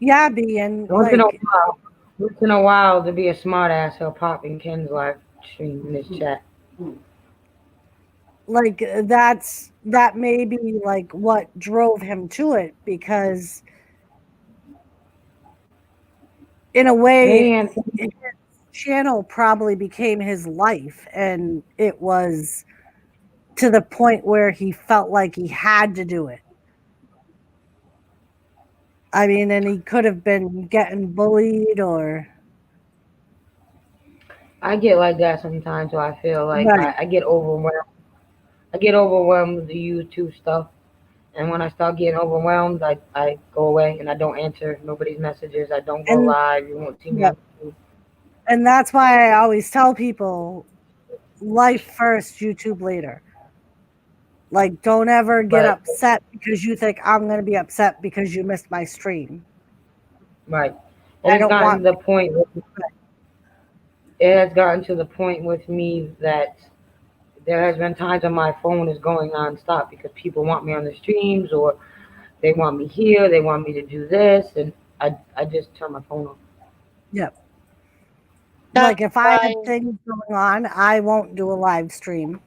Yeah, B. And Once in a like, while, once in a while, to be a smart ass, he'll pop in Ken's live stream in his chat. that may be like what drove him to it because in a way Hey, Anthony. his channel probably became his life, and it was to the point where he felt like he had to do it. I mean, and he could have been getting bullied or I get like that sometimes, so I feel like right. I get overwhelmed. I get overwhelmed with the YouTube stuff. And when I start getting overwhelmed, I go away and I don't answer nobody's messages. I don't go And live. You won't see me yeah, on YouTube. and that's why I always tell people life first, YouTube later. Like, don't ever get But upset because you think I'm going to be upset because you missed my stream. right, it I has don't gotten want to the point. It has gotten to the point with me that there has been times when my phone is going nonstop because people want me on the streams or they want me here, they want me to do this, and I just turn my phone off. yeah. That's Like if I why. have things going on, I won't do a live stream.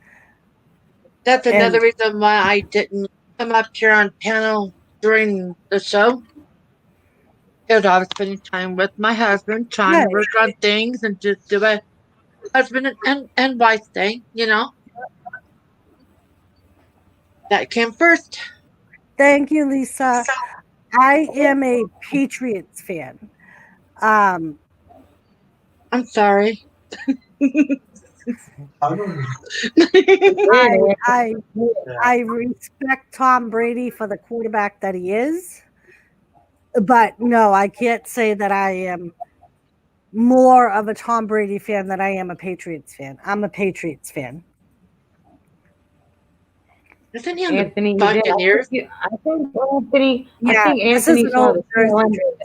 That's another And reason why I didn't come up here on panel during the show. Because I was spending time with my husband, trying to right. work on things and just do a husband and wife thing. That came first. Thank you, Lisa. I am a Patriots fan. Um, I'm sorry. I Yeah, I I respect Tom Brady for the quarterback that he is, but no, I can't say that I am more of a Tom Brady fan than I am a Patriots fan. I'm a Patriots fan. Isn't he on the Anthony, you did. Buccaneers? I Yeah, think this is Anthony an saw old the tail jersey end. trade.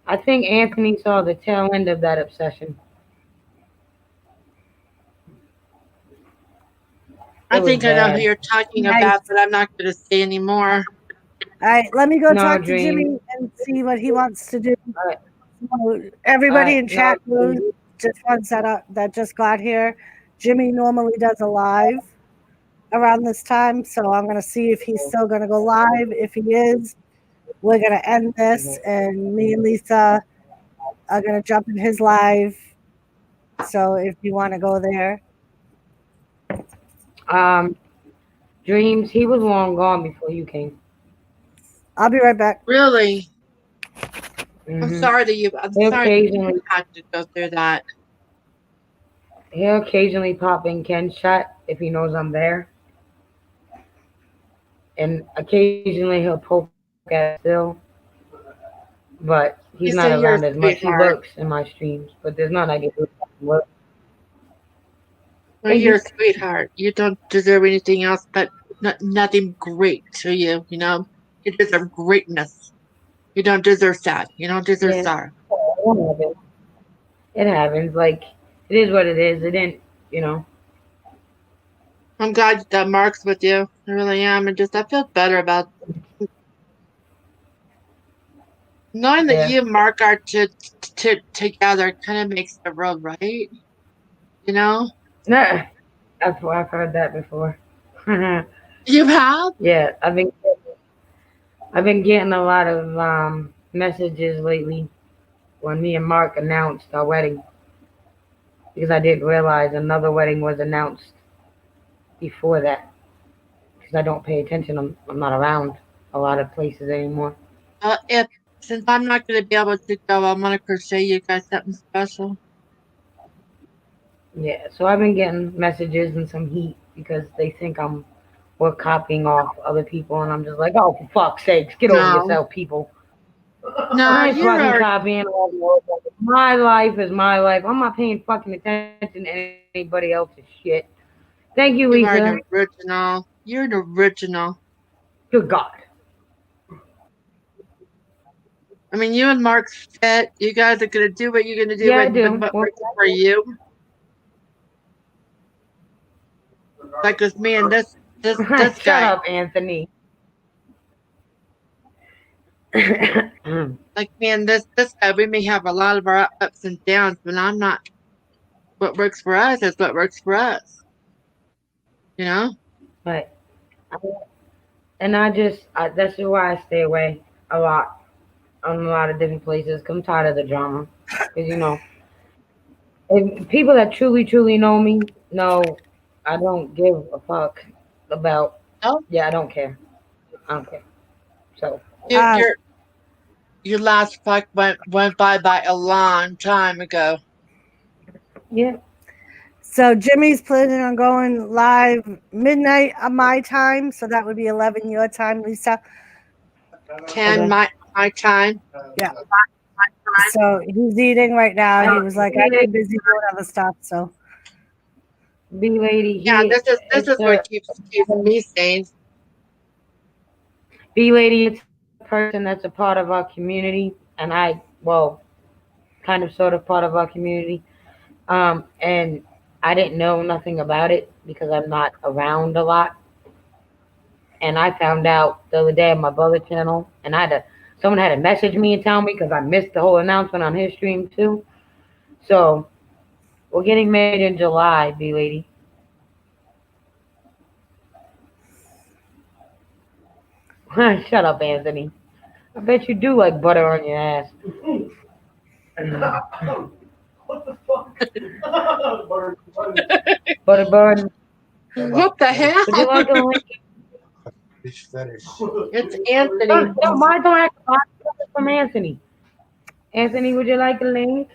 I think Anthony saw the tail end of that obsession. I It was think I know who bad. you're talking Nice. about, but I'm not going to say anymore. All right, let me go No talk to dream. Jimmy and see what he wants to do. All right, So everybody in no chat dream. room, just ones that just got here. Jimmy normally does a live around this time, so I'm gonna see if he's still gonna go live. If he is, we're gonna end this, and me and Lisa are gonna jump in his live. So if you want to go there, Um, dreams. He was long gone before you came. I'll be right back. Really? I'm Hmm. sorry that you. I'm He'll sorry that you occasionally had to go through that. he'll occasionally pop in Ken's chat if he knows I'm there, and occasionally he'll poke at it still. But he's You not say you're around a as much. He sweetheart. lurks in my streams, but there's nothing I can do. Look. Well, Thank you're you. a sweetheart. You don't deserve anything else but nothing great to you. You deserve greatness. You don't deserve sad. You don't deserve Yeah, sorrow. it happens. It happens. Like it is what it is. It didn't, you know. I'm glad that Mark's with you. I really am. And just I feel better about knowing that Yeah. you and Mark are together. Kind of makes the world right. You know. Nah, I've heard that before. You have. Yeah, I've been getting a lot of messages lately when me and Mark announced our wedding because I didn't realize another wedding was announced before that because I don't pay attention. I'm not around a lot of places anymore. If since I'm not going to be able to go, I'm going to crochet you guys something special. Yeah, so I've been getting messages and some heat because they think we're copying off other people, and I'm just like, oh, for fuck's sakes, get over No, yourself, people. no, I ain't you're fucking our, copying all the world. My life is my life. I'm not paying fucking attention to anybody else's shit. Thank you, you are Lisa. an original. You're an original. Good God. I mean, you and Mark fit. You guys are going to do what you're going to do Yeah, I with do. what Well, works for you. Like with me and this shut guy. up, Anthony. Like me and this guy, we may have a lot of our ups and downs, but I'm not. What works for us is what works for us. You know. But and that's why I stay away a lot on a lot of different places. 'Cause I'm tired of the drama. Because if people that truly know me know I don't give a fuck about. No. Yeah, I don't care. I don't care. So Uh, Your last fuck went by a long time ago. Yeah. so Jimmy's planning on going live midnight of my time, so that would be 11 your time, Lisa. 10 Okay. my time. Yeah. So he's eating right now. He was like, I've been busy doing other stuff. So B lady, Yeah, this is it's a what keeps me sane. B lady. It's a person that's a part of our community, and kind of sort of part of our community. And I didn't know nothing about it because I'm not around a lot. And I found out the other day on my brother channel, and someone had to message me and tell me because I missed the whole announcement on his stream too. So we're getting married in July, B lady. Shut up, Anthony. I bet you do like butter on your ass. What the fuck? Butter bun. What the hell? Would you like a link? It's Anthony. No, mine don't act from Anthony. Anthony, would you like a link?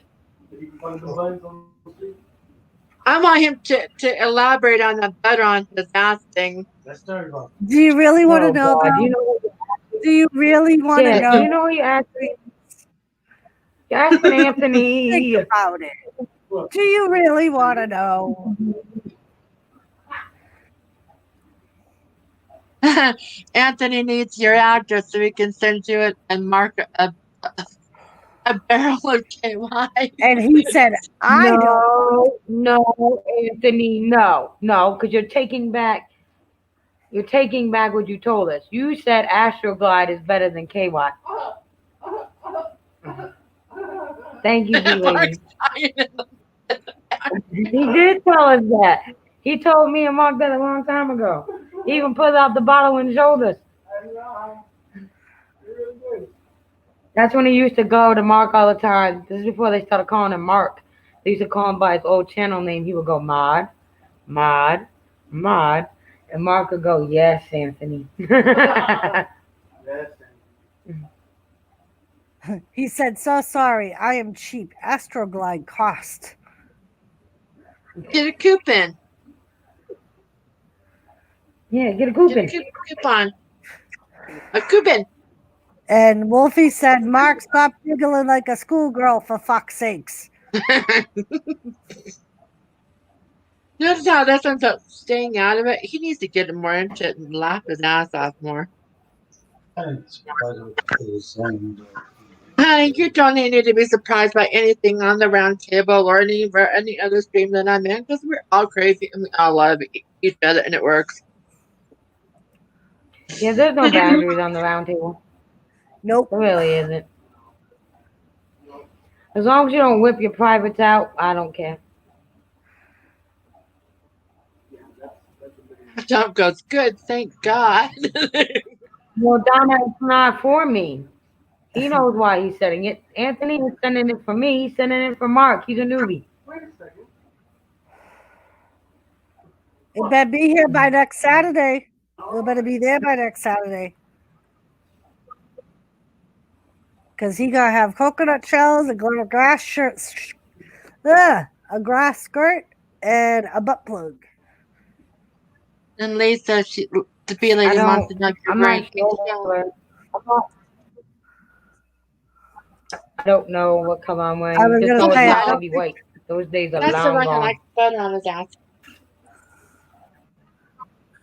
I want him to elaborate on the butter on his ass thing. do you really want to Oh, know God. though? Do you really want to Yeah, know? you know you're asking Anthony. Think about it. Do you really want to know? Anthony needs your address so he can send you it and mark a barrel of KY. And he said, I don't. No, Anthony, no, because you're taking back what you told us. You said Astroglide is better than KY. Thank you, B lady. He did tell us that. He told me and Mark that a long time ago. He even put out the bottle and showed us. That's when he used to go to Mark all the time. This is before they started calling him Mark. They used to call him by his old channel name. He would go Mod, Mod, Mod. And Mark would go, yes, Anthony. He said, so sorry. I am cheap. Astroglide cost. Get a coupon. Yeah, get a Get coupon. a coupon. A coupon. And Wolfie said, Mark, stop giggling like a schoolgirl for fuck's sakes. Notice how this one's up staying out of it. He needs to get more into it and laugh his ass off more. Honey, you don't need to be surprised by anything on the round table or any other stream that I'm in because we're all crazy and we all love each other and it works. Yeah, there's no boundaries on the round table. Nope. There really isn't. As long as you don't whip your privates out, I don't care. Tom goes, good, thank God. Well, Donna, it's not for me. He knows why he's setting it. Anthony is sending it for me. He's sending it for Mark. He's a newbie. Wait a second. It better be here by next Saturday. We better be there by next Saturday. Because he gonna have coconut shells, a grass shirt, a grass skirt, and a butt plug. And Lisa, the B lady wants to know if you're I'm wearing not sure. I don't know what color I'm wearing. I was Just gonna know say, it's I not don't gonna be white. Those days are That's the long one that gone. likes butter on his ass.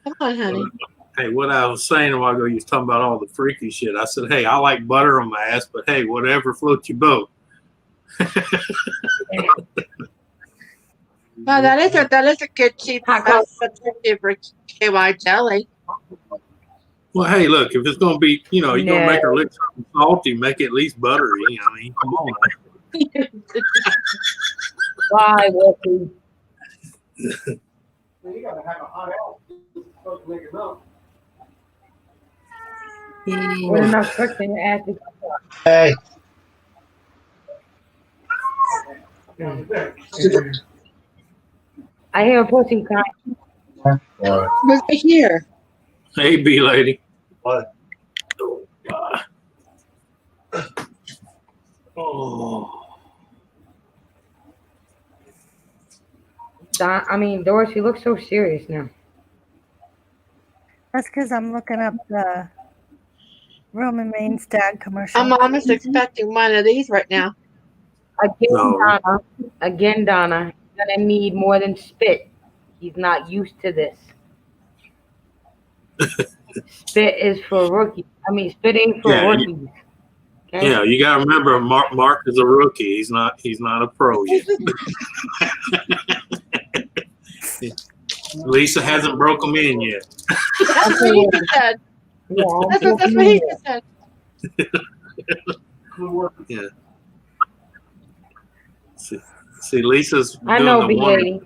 Come on, honey. Hey, what I was saying a while ago, you was talking about all the freaky shit. I said, hey, I like butter on my ass, but hey, whatever floats your boat. Well, that is a good cheap substitute for KY jelly. Well, hey, look, if it's going to be, you're going to make her lick something salty, make it at least buttery. I mean, come on. Why, Wolfie? You gotta have a hot elf to make it melt. With enough friction, your ass is Hey. I hear a pussy crying. Was it here? Hey, B lady. What? Oh. Doris, you look so serious now. That's because I'm looking up the Roman Reigns dad commercial. I'm almost expecting one of these right now. Again, Donna, you're gonna need more than spit. He's not used to this. Spit is for rookies. Spit ain't for rookies. Okay? Yeah, you gotta remember, Mark is a rookie. He's not a pro yet. Lisa hasn't broke him in yet. That's what he said. Yeah, That's what he said. Yeah. See, Lisa's doing I know, the one. lady.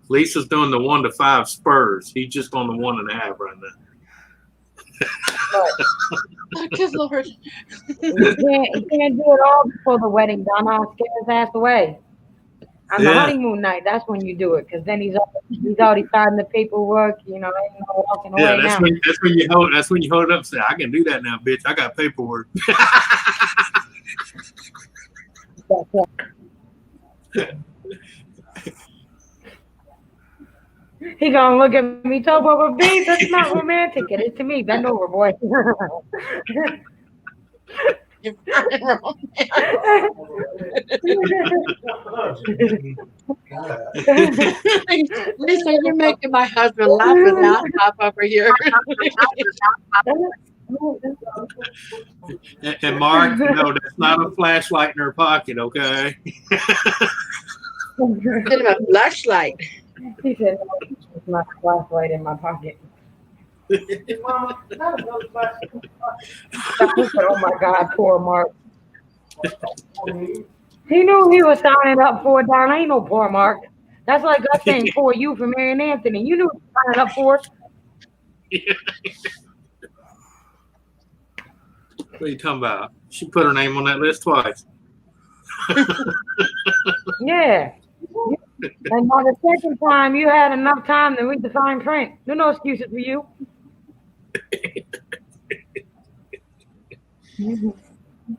Lisa's doing the 1 to 5 Spurs. He's just on the 1.5 right now. Good Lord. You can't do it all before the wedding, Donna. I'll scare his ass away. On the honeymoon night, that's when you do it, because then he's already signing the paperwork. Ain't no walking away now. That's when you hold it up and say, I can do that now, bitch. I got paperwork. He gonna look at me, talk about babe, that's not romantic. It is to me. Bend over, boy. You're fucking wrong. Lisa, you're making my husband laugh and laugh over here. And Mark, no, that's not a flashlight in her pocket, okay? Get him a flashlight. He said, "It's not a flashlight in my pocket." Oh my God, poor Mark. He knew he was signing up for it, Don. Ain't no poor Mark. That's like us saying poor you for marrying Anthony. You knew he was signing up for it. What are you talking about? She put her name on that list twice. Yeah. And by the second time, you had enough time to read the fine print. No excuses for you.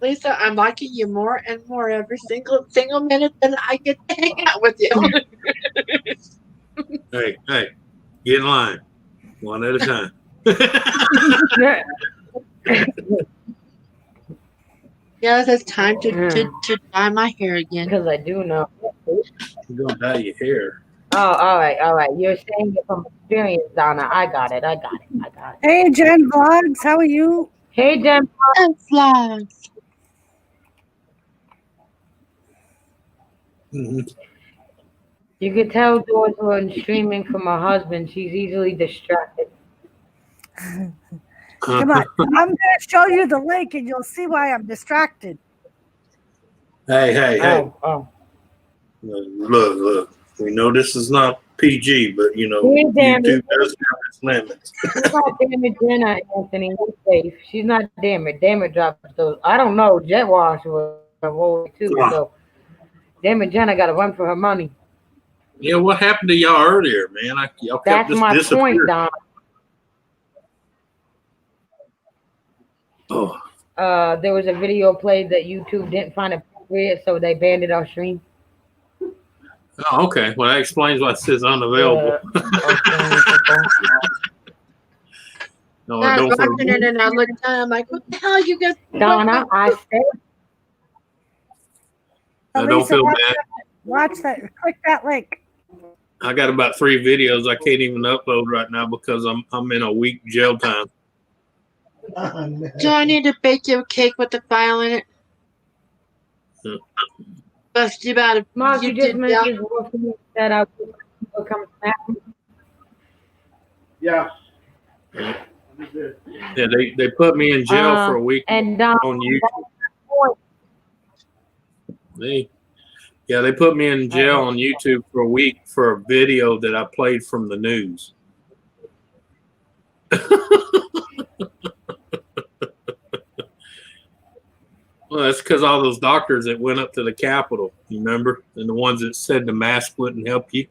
Lisa, I'm liking you more and more every single minute that I get to hang out with you. Hey, get in line. One at a time. Yes, it's time to dye my hair again. Because I do know. You're going to dye your hair. Oh, all right. You're saying it from experience, Donna. I got it. Hey, Jen Vlogs, how are you? Hey, Jen Vlogs. Mm-hmm. You could tell Doris when streaming from her husband. She's easily distracted. Come on. I'm going to show you the link and you'll see why I'm distracted. Hey. Oh. Look. We know this is not PG, but, YouTube does have its limits. She's not damaged, Jenna, Anthony. You're safe. She's not damaged. Damage drops those. I don't know. Jet Wash was a too, so damage Jenna got to run for her money. Yeah, what happened to y'all earlier, man? Y'all kept That's my point, Don. Oh. There was a video played that YouTube didn't find appropriate, so they banned it off stream. Oh, okay. Well, that explains why it says unavailable. No, I was watching it and I looked down. I'm like, what the hell you guys? Donna, I said. I don't feel bad. Watch that. Click that link. I got about 3 videos I can't even upload right now because I'm in a week jail time. Do I need to bake you a cake with the file in it? Bust you about it. Mark, you just mentioned that I will come back. Yeah. Yeah, they put me in jail for a week and on YouTube. They put me in jail on YouTube for a week for a video that I played from the news. Well, that's because all those doctors that went up to the Capitol, you remember? And the ones that said the mask wouldn't help you.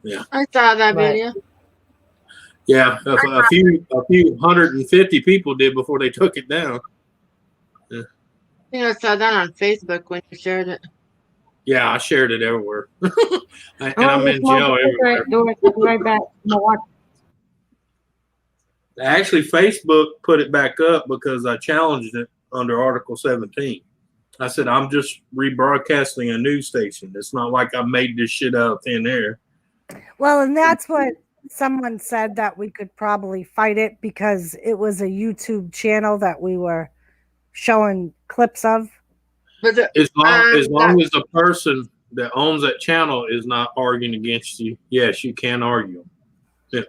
Yeah. I saw that video. Yeah, a few 150 people did before they took it down. I think I saw that on Facebook when you shared it. Yeah, I shared it everywhere, and I'm I'm gonna in smoke jail a everywhere. cigarette, Doris. I'll be right back. I'm gonna watch. Actually, Facebook put it back up because I challenged it under Article 17. I said I'm just rebroadcasting a news station. It's not like I made this shit out of thin air. Well, and that's what someone said, that we could probably fight it because it was a YouTube channel that we were showing clips of. But As long as the person that owns that channel is not arguing against you, yes, you can argue. Yeah.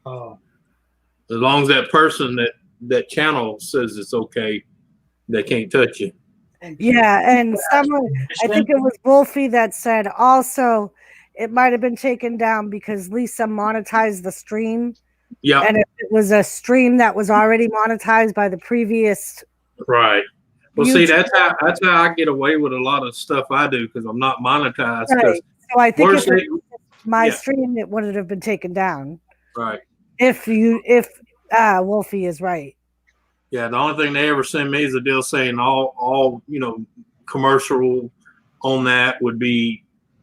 As long as that person that channel says it's okay, they can't touch you. Yeah, and someone, I think it was Wolfie that said also it might have been taken down because Lisa monetized the stream. Yeah. And if it was a stream that was already monetized by the previous. Right. Well, YouTube, see, that's how I get away with a lot of stuff I do because I'm not monetized. right. So I think if it, my stream, it wouldn't have been taken down. Right. If Wolfie is right. Yeah, the only thing they ever send me is a deal saying all commercial on that would be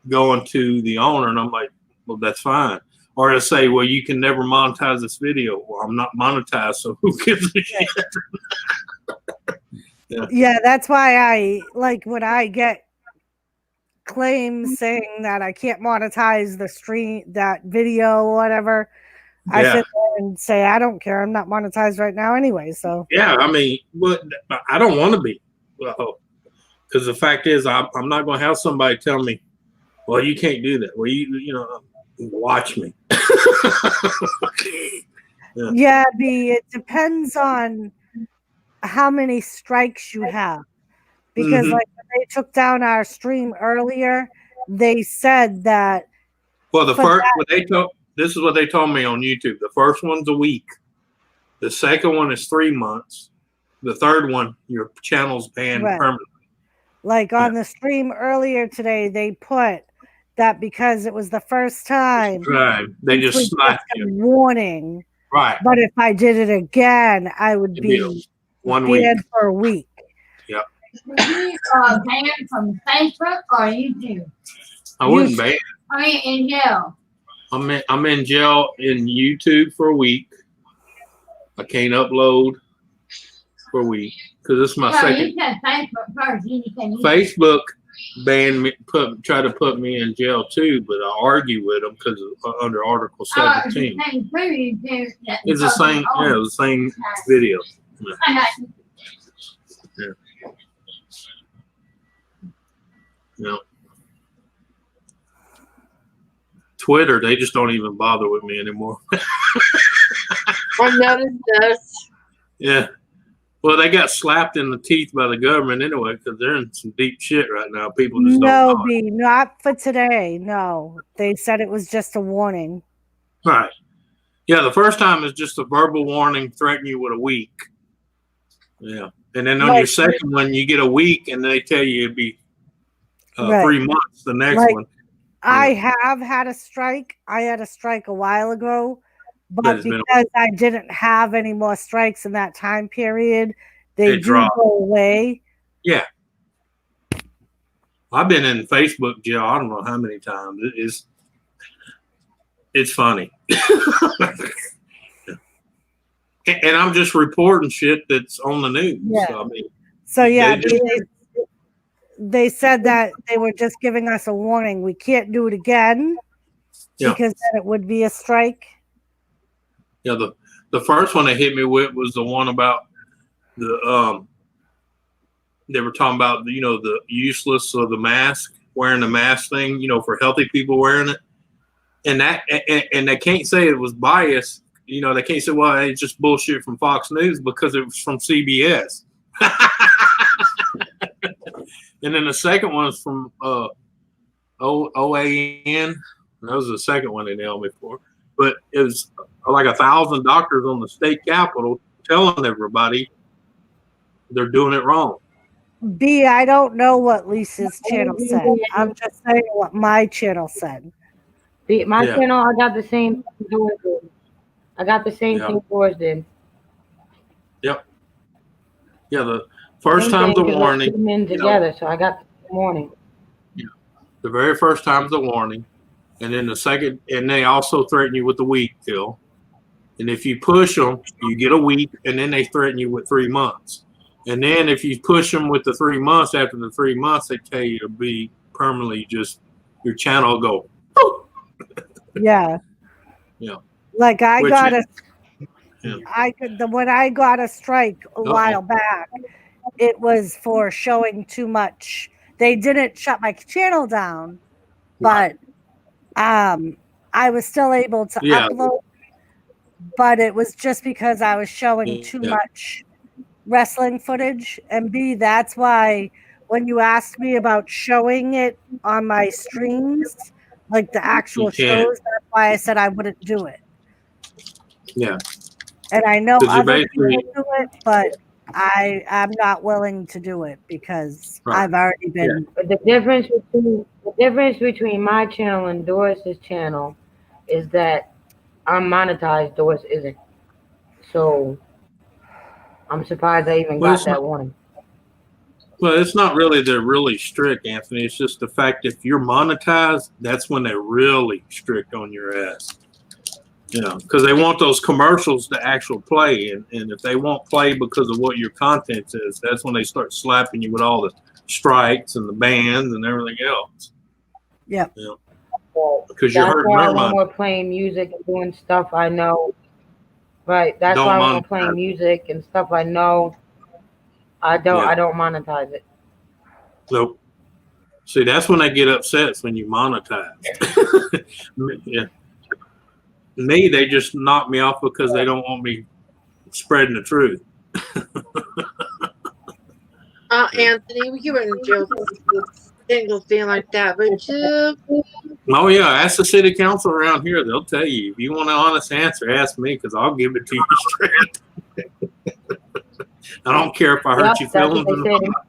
going to the owner, and I'm like, well, that's fine. Or to say, well, you can never monetize this video. Well, I'm not monetized, so who gives a shit? Yeah, that's why I like when I get claims saying that I can't monetize the stream, that video, or whatever. I sit there and say, I don't care. I'm not monetized right now anyway. So yeah, I mean, but I don't want to be, because the fact is, I'm not going to have somebody tell me, well, you can't do that. Well, you watch me. Yeah, it depends on how many strikes you have, because like when they took down our stream earlier, they said that. Well, this is what they told me on YouTube. The first one's a week. The second one is 3 months. The third one, your channel's banned permanently. Like on the stream earlier today, they put that because it was the first time. Right. They just slapped you. Warning. Right. But if I did it again, I would be 1 week for a week. Yep. Were you banned from Facebook or YouTube? I wasn't banned. I mean, in jail. I'm in jail in YouTube for a week. I can't upload for a week because this is my second. You said Facebook first. Facebook banned me, tried to put me in jail too, but I argue with them because under Article 17. It's the same. Yeah, the same video. Yeah. Yeah. Twitter, they just don't even bother with me anymore. I noticed this. Yeah. Well, they got slapped in the teeth by the government anyway because they're in some deep shit right now. People just don't know it. Not for today. No, they said it was just a warning. Right. Yeah, the first time is just a verbal warning, threaten you with a week. Yeah. And then on your second one, you get a week, and they tell you it'd be 3 months the next one. I have had a strike. I had a strike a while ago, but because I didn't have any more strikes in that time period, they do go away. Yeah. I've been in Facebook jail I don't know how many times. It's funny. And I'm just reporting shit that's on the news. Yeah. So, I mean, they said that they were just giving us a warning. We can't do it again because then it would be a strike. Yeah, the first one they hit me with was the one about the they were talking about the useless of the mask, wearing the mask thing, for healthy people wearing it, and that and they can't say it was biased. They can't say, well, it's just bullshit from Fox News because it was from CBS. And then the second one is from OAN. That was the second one they nailed me for. But it was like 1,000 doctors on the state capitol telling everybody they're doing it wrong. I don't know what Lisa's channel said. I'm just saying what my channel said. My channel, I got the same. I got the same Yeah. thing Forrest did. Yep. Yeah. The first Same time's thing a because let's put warning. them in together. So I got the warning. The very first time's a warning, and then the second, and they also threaten you with the week, Phil. And if you push them, you get a week, and then they threaten you with 3 months. And then if you push them with the 3 months, after the 3 months, they tell you to be permanently just your channel will go. Yeah. Yeah. Like I Which got is- when I got a strike a Uh-oh. while back, it was for showing too much. They didn't shut my channel down, but I was still able to Yeah. upload, but it was just because I was showing too Yeah. much wrestling footage. And B, that's why when you asked me about showing it on my streams, like the actual You can't. shows, that's why I said I wouldn't do it. Yeah. And I know 'Cause you other people basically- do it, but I'm not willing to do it because Right. I've already been. But the difference between my channel and Doris's channel is that I'm monetized. Doris isn't. So I'm surprised I even Well, got it's that not- warning. Well, it's not really they're really strict, Anthony. It's just the fact if you're monetized, that's when they're really strict on your ass. You know, because they want those commercials to actually play, and if they won't play because of what your content is, that's when they start slapping you with all the strikes and the bans and everything else. Yep. You know, because you're That's hurting why their when money. we're playing music and doing stuff I know, right? That's Don't why when we're monetize playing it. music and stuff I know, I don't monetize it. Nope. See, that's when they get upset. It's when you monetize. Yeah. Me, they just knock me off because they don't want me spreading the truth. Anthony, you wouldn't joke a single thing like that, would you? Oh yeah, ask the city council around here. They'll tell you. If you want an honest answer, ask me because I'll give it to you straight. I don't care if I hurt your Yep, that's what feelings. they Or say. not.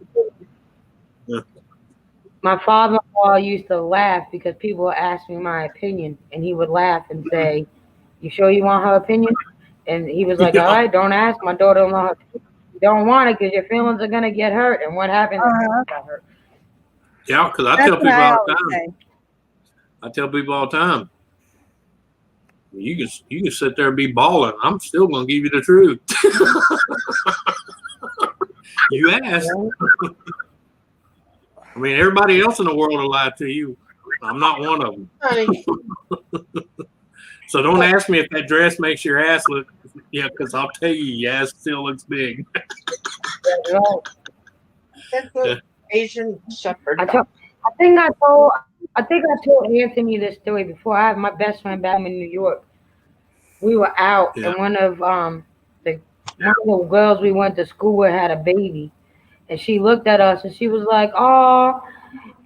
Yeah. My father-in-law used to laugh because people would ask me my opinion, and he would laugh and say, "You sure you want her opinion?" And he was like, Yeah. "All right, don't ask my daughter-in-law. You don't want it because your feelings are gonna get hurt." And what happened? Their feelings got hurt. Yeah, because I That's tell what people I all the always time. say. I tell people all the time. You can sit there and be balling. I'm still gonna give you the truth. You asked. I mean, everybody else in the world will lie to you. I'm not one of them. Honey, So don't ask me if that dress makes your ass look. Yeah, because I'll tell you, your ass still looks big. that's what Asian Shepherd. I think I told Anthony this story before. I have my best friend back in New York. We were out, Yeah. and one of the girls we went to school with had a baby, and she looked at us and she was like, "Oh,"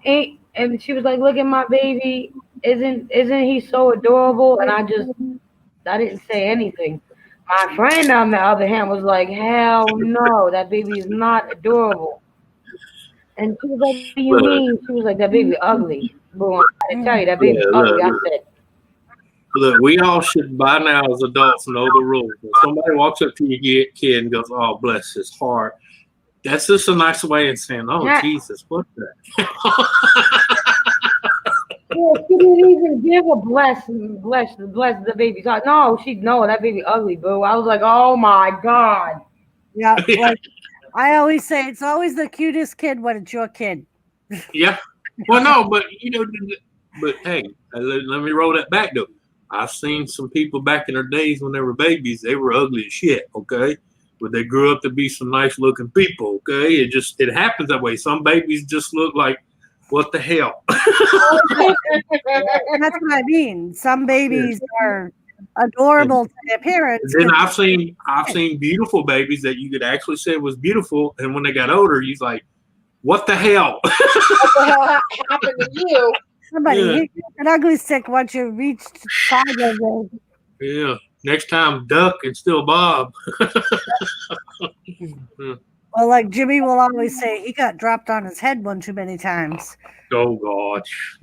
and she was like, "Look at my baby. Isn't he so adorable?" And I didn't say anything. My friend, on the other hand, was like, "Hell no, that baby is not adorable." And she was like, "What do you mean?" She was like, "That baby ugly." Boom, I didn't tell you that baby ugly. I said, Look, we all should by now as adults know the rules. When somebody walks up to your kid and goes, "Oh, bless his heart," that's just a nice way of saying, "Oh, Yeah. Jesus, what the?" "Yeah, she didn't even give a bless the baby." So, no, that baby ugly, boo. I was like, "Oh my god." Yeah, like I always say, it's always the cutest kid when it's your kid. Yeah. Well, no, but but hey, let me roll that back though. I've seen some people back in their days when they were babies, they were ugly as shit, okay? But they grew up to be some nice looking people, okay? It happens that way. Some babies just look like, what the hell? That's what I mean. Some babies are adorable to their parents. Then I've seen beautiful babies that you could actually say was beautiful, and when they got older, he's like, what the hell? What the hell happened to you? Somebody Yeah. hit you with an ugly stick once you reached sideways. Yeah. Next time, duck and still bob. Well, like Jimmy will always say, he got dropped on his head one too many times. Oh gosh.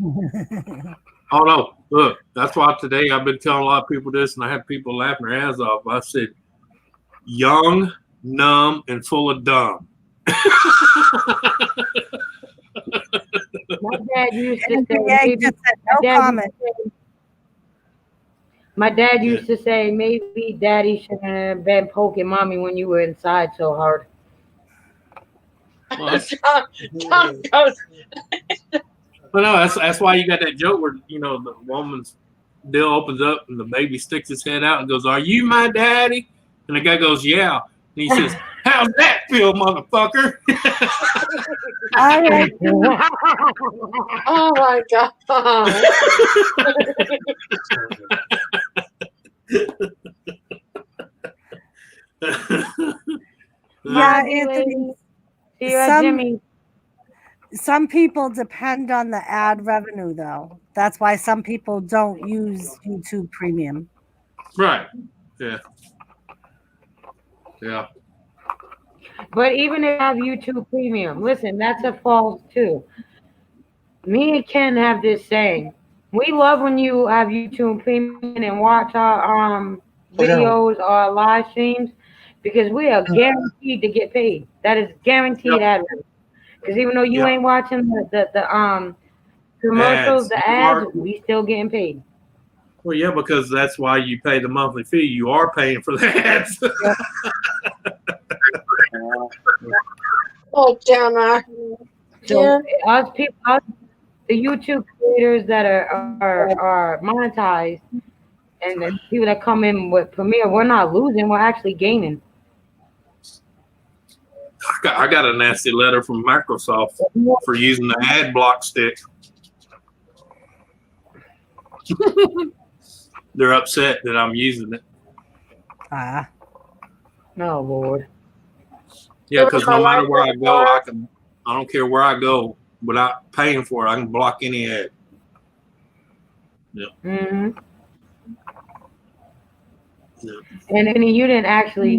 Oh no! Look, that's why today I've been telling a lot of people this, and I have people laughing their ass off. I said, "Young, numb, and full of dumb." My dad used to say, Yeah, maybe, just said my no dad comment. My dad used to say, maybe daddy shouldn't have been poking mommy when you were inside so hard. Well, Tom goes, but no, that's why you got that joke where the woman's deal opens up and the baby sticks his head out and goes, "Are you my daddy?" And the guy goes, "Yeah." And he says, "How's that feel, motherfucker?" All right. oh my God. Yeah, Bye, Anthony. lady. See you at Jimmy. Some people depend on the ad revenue, though. That's why some people don't use YouTube Premium. Right. Yeah. Yeah. But even if you have YouTube Premium, listen, that's a false too. Me and Ken have this saying. We love when you have YouTube Premium and watch our videos or live streams because we are guaranteed to get paid. That is guaranteed ad revenue. Because even though you ain't watching the commercials, the ads, we still getting paid. Well, yeah, because that's why you pay the monthly fee. You are paying for the ads. Oh, damn it. So us people, the YouTube creators that are monetized, and the people that come in with Premiere, we're not losing. We're actually gaining. I got a nasty letter from Microsoft for using the ad block stick. They're upset that I'm using it. No, Lord. Yeah, because no matter where I go, I don't care where I go, without paying for it, I can block any ad. Yeah. Mm-hmm. Yeah. And Anthony, you didn't actually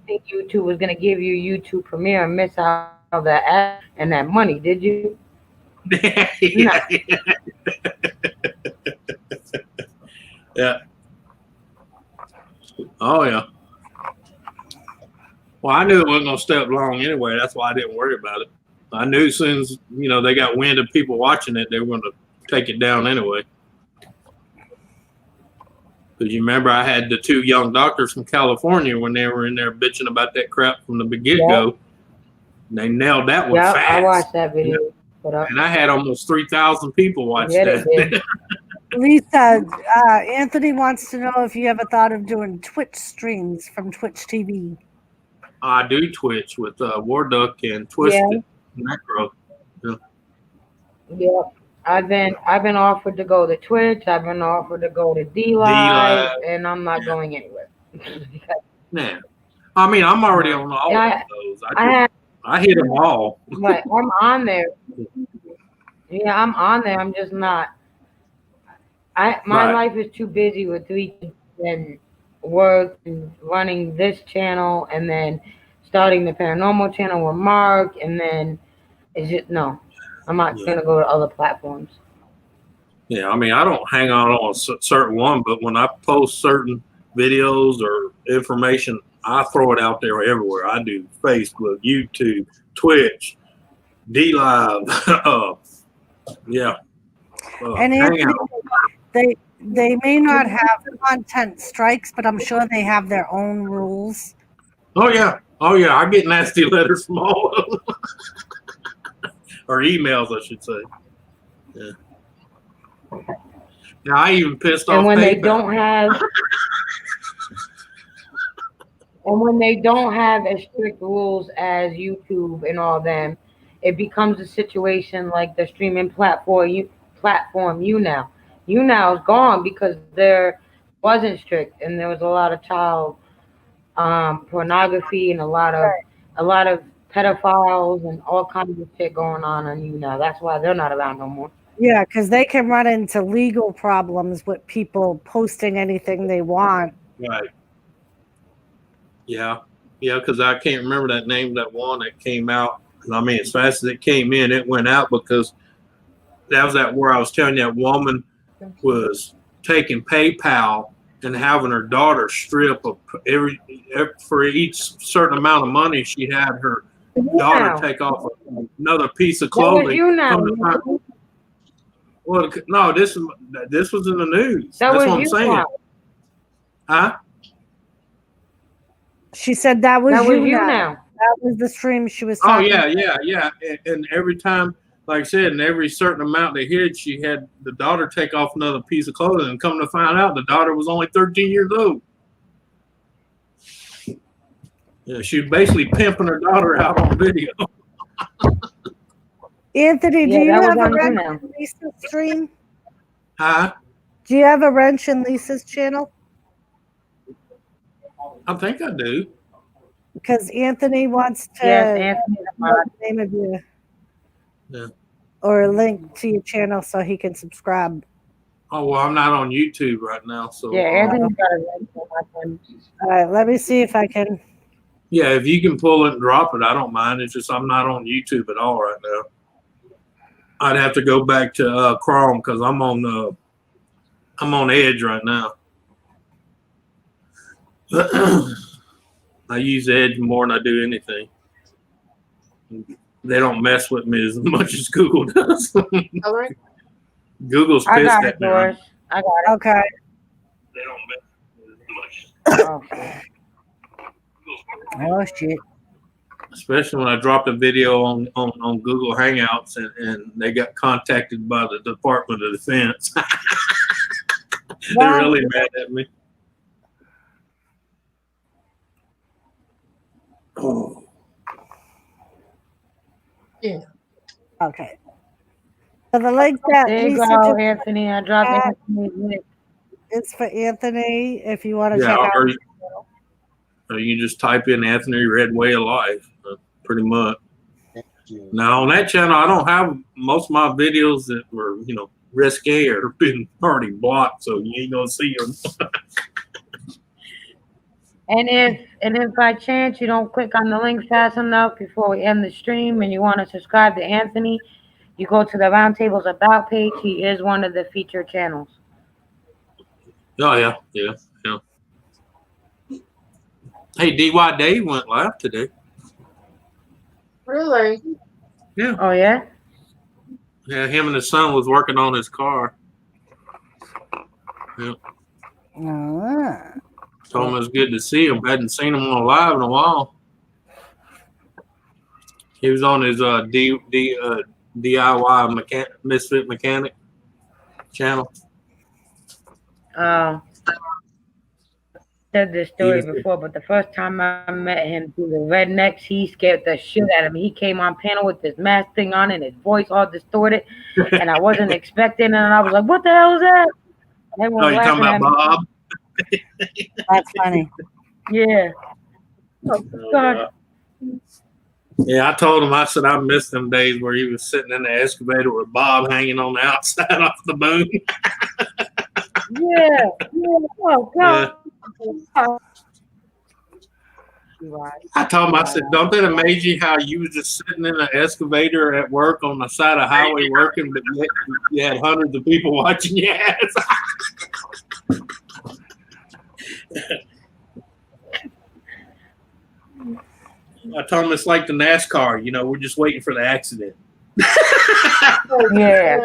think YouTube was going to give you YouTube Premiere and miss out on that ad and that money, did you? Yeah. Yeah. Oh yeah. Well, I knew it wasn't gonna stay up long anyway. That's why I didn't worry about it. I knew as soon as they got wind of people watching it, they were going to take it down anyway. Because you remember, I had the 2 young doctors from California when they were in there bitching about that crap from the get-go. Yep. They nailed that one fast. I watched that video. And I had almost 3,000 people watch that. Lisa, Anthony wants to know if you ever thought of doing Twitch streams from Twitch TV. I do Twitch with Warduck and Twisted Macro. Yeah. Yep. I've been offered to go to Twitch. I've been offered to go to D-Live, and I'm not going anywhere. Nah. I mean, I'm already on all of those. I hit them all. Right. I'm on there. Yeah, I'm on there. I'm just not. My life is too busy with 3 kids and work and running this channel and then starting the paranormal channel with Mark, and then it's just no. I'm not gonna go to other platforms. Yeah, I mean, I don't hang out on a certain one, but when I post certain videos or information, I throw it out there everywhere. I do Facebook, YouTube, Twitch, D-Live. Yeah. And Anthony, they may not have content strikes, but I'm sure they have their own rules. Oh yeah. I get nasty letters from all of them. Or emails, I should say. Yeah. Now I even pissed off. And when PayPal. they don't have as strict rules as YouTube and all them, it becomes a situation like the streaming platform YouNow. YouNow is gone because there wasn't strict, and there was a lot of child pornography and a lot of pedophiles and all kinds of shit going on YouNow. That's why they're not around no more. Yeah, because they can run into legal problems with people posting anything they want. Right. Yeah, because I can't remember that name of that one that came out. I mean, as fast as it came in, it went out because that was at where I was telling you that woman was taking PayPal and having her daughter strip of every for each certain amount of money she had her daughter take off another piece of That was clothing. you now. Well, no, this was in the news. That That's was what I'm you saying. now. Huh? She said that was That was you you now. now. That was the stream she was Oh talking yeah. And every time, like I said, in every certain amount they hid, she had the daughter take off another piece of clothing, and come to find out, the daughter was only 13 years old. Yeah, she was basically pimping her daughter out on video. Anthony, do Yeah, you that was have a on you wrench now. in Lisa's stream? Huh? Do you have a wrench in Lisa's channel? I think I do. Because Anthony wants to Yes, Anthony. know the name of you. Yeah. Or a link to your channel so he can subscribe. Oh well, I'm not on YouTube right now, so Yeah, Anthony got a wrench on my phone. All right, let me see if I can. yeah, if you can pull it and drop it, I don't mind. It's just I'm not on YouTube at all right now. I'd have to go back to Chrome because I'm on Edge right now. I use Edge more than I do anything. They don't mess with me as much as Google does. Google's I pissed got it, at me. Right? Doris. I got it. Okay. They don't mess with me as much. Oh, shit. Oh, shit. Especially when I dropped a video on Google Hangouts and they got contacted by the Department of Defense. They're really mad at me. Oh. Yeah. Okay. So the link that There you Lisa go, just Anthony. I dropped had Anthony's link. is for Anthony if you want to Yeah, check out. or you just type in Anthony Red Way of Life, pretty much. Now on that channel, I don't have most of my videos that were, risque or been already blocked, so you ain't gonna see them. And if by chance you don't click on the link fast enough before we end the stream and you want to subscribe to Anthony, you go to the Roundtables About page. He is one of the featured channels. Oh yeah. Hey, DY Dave went live today. Really? Yeah. Oh yeah? Yeah, him and his son was working on his car. Yeah. Ah. Told him it was good to see him. Hadn't seen him on live in a while. He was on his DIY Misfit Mechanic channel. Said this story before, but the first time I met him through the rednecks, he scared the shit out of me. He came on panel with this mask thing on and his voice all distorted, and I wasn't expecting it, and I was like, "What the hell is that?" And everyone You talking about Bob? That's funny. Yeah. Oh, God. Yeah, I told him, I said, I missed them days where he was sitting in the excavator with Bob hanging on the outside off the boom. Yeah. Oh, God. I told him, I said, don't that amaze you how you was just sitting in an excavator at work on the side of the highway working, but you had hundreds of people watching your ass. I told him it's like the NASCAR, we're just waiting for the accident. Yeah.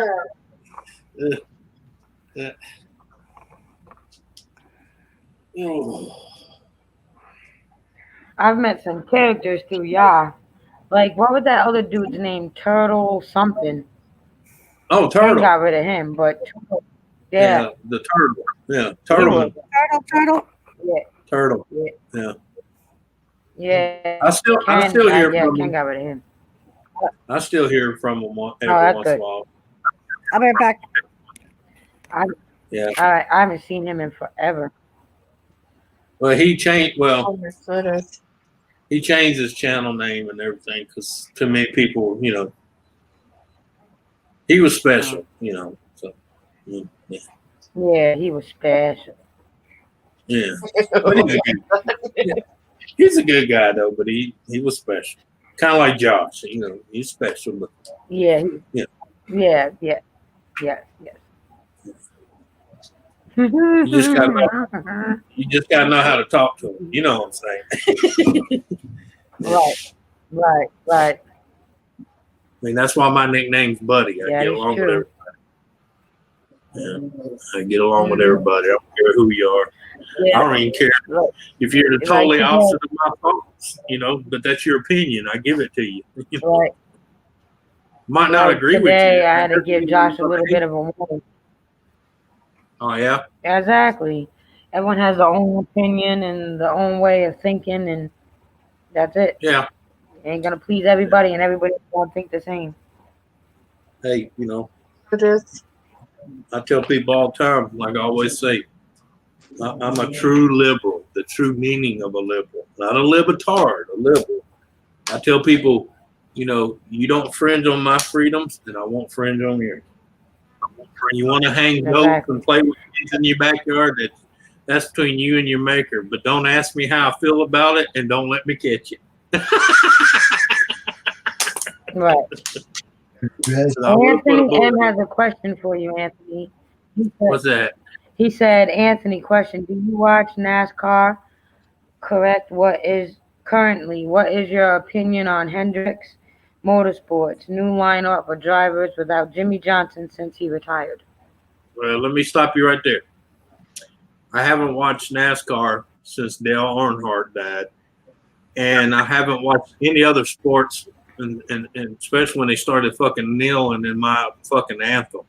I've met some characters through y'all. Like, what was that other dude's name? Turtle something. Oh, Ken Turtle. got rid of him, but Yeah, the Turtle. Yeah, Turtle. Turtle. Yeah. Turtle. Yeah. Yeah. Yeah. I still hear from Ken him. got rid of him. I still hear from him every that's once in a good. while. I'll be right back. Yeah. I haven't seen him in forever. Well, he changed. Well, Oh my goodness. he changed his channel name and everything because too many people, he was special, So, yeah. Yeah, he was special. Yeah. But he's a good guy though. But he was special. Kind of like Josh, he's special. But Yeah. Yeah. Yeah. Yes, yes. You just gotta know how to talk to them. You know what I'm saying? Right, right, right. I mean, that's why my nickname's Buddy. I That get is along with true. everybody. Yeah. I get along with Mhm. everybody. I don't care who you are. I Yeah, don't even care right. if you're the Like totally today, opposite of my thoughts, but that's your opinion. I give it to you. right, Might not like agree with today, you. I had to give Josh a little bit of a warning. Oh, yeah? Exactly. Everyone has their own opinion and their own way of thinking, and that's it. Yeah. You ain't gonna please everybody, and everybody won't think the same. Hey, It is. I tell people all the time, like I always say, I'm a true liberal, the true meaning of a liberal, not a libtard, a liberal. I tell people, you don't fringe on my freedoms, and I won't fringe on yours. You want to hang goats Exactly. and play with kids in your backyard, that's between you and your maker. But don't ask me how I feel about it, and don't let me catch it. Right. I will put a Anthony bullet M in has it. a question for you, Anthony. What's that? He said, Anthony, question: do you watch NASCAR? Correct. What is your opinion on Hendricks Motorsports new lineup of drivers without Jimmy Johnson since he retired? Well, let me stop you right there. I haven't watched NASCAR since Dale Earnhardt died, and I haven't watched any other sports, and especially when they started fucking kneeling in my fucking anthem.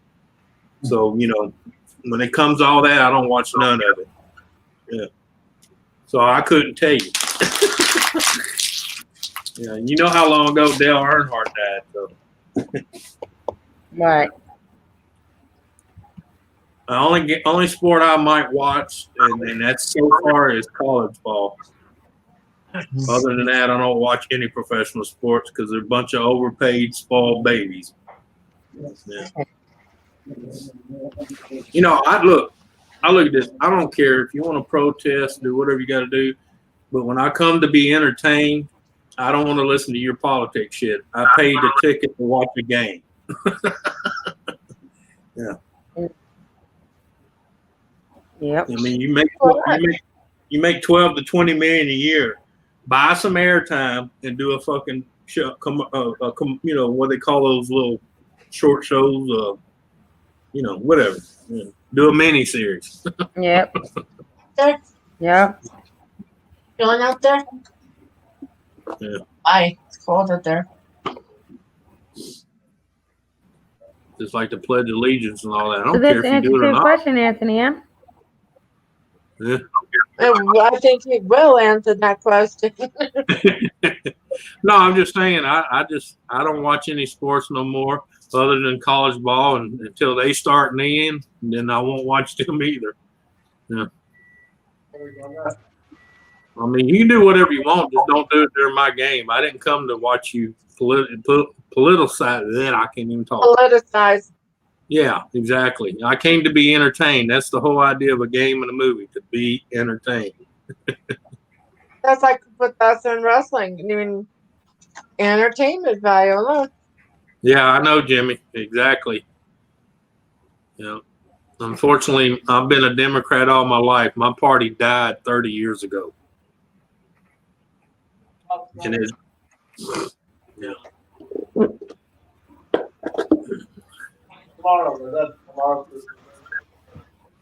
So when it comes to all that, I don't watch none of it. Yeah. So I couldn't tell you. Yeah, you know how long ago Dale Earnhardt died, so. Right. The only sport I might watch, and that's so far, is college ball. Other than that, I don't watch any professional sports because they're a bunch of overpaid, spoiled babies. Yeah. I look at this. I don't care if you want to protest, do whatever you got to do. But when I come to be entertained, I don't want to listen to your politics shit. I paid the ticket to watch the game. Yeah. Yep. I mean, you make 12 to 20 million a year. Buy some airtime and do a fucking show. What they call those little short shows. Whatever. Yeah. Do a mini series. Yep. There, Yep. going out there? Yeah. Bye. It's cold out there. Just like the Pledge of Allegiance and all that. I So don't care this if you answers do it or your not. question, Anthony M. Yeah. I think he will answer that question. No, I'm just saying. I don't watch any sports no more other than college ball, and until they start kneeing, then I won't watch them either. Yeah. I mean, you can do whatever you want, just don't do it during my game. I didn't come to watch you politicize. Then I can't even talk. Politicize. Yeah, exactly. I came to be entertained. That's the whole idea of a game and a movie, to be entertained. That's like with us in wrestling. I mean, entertainment value alone. Yeah, I know, Jimmy. Exactly. Yeah. Unfortunately, I've been a Democrat all my life. My party died 30 years ago. And it, yeah.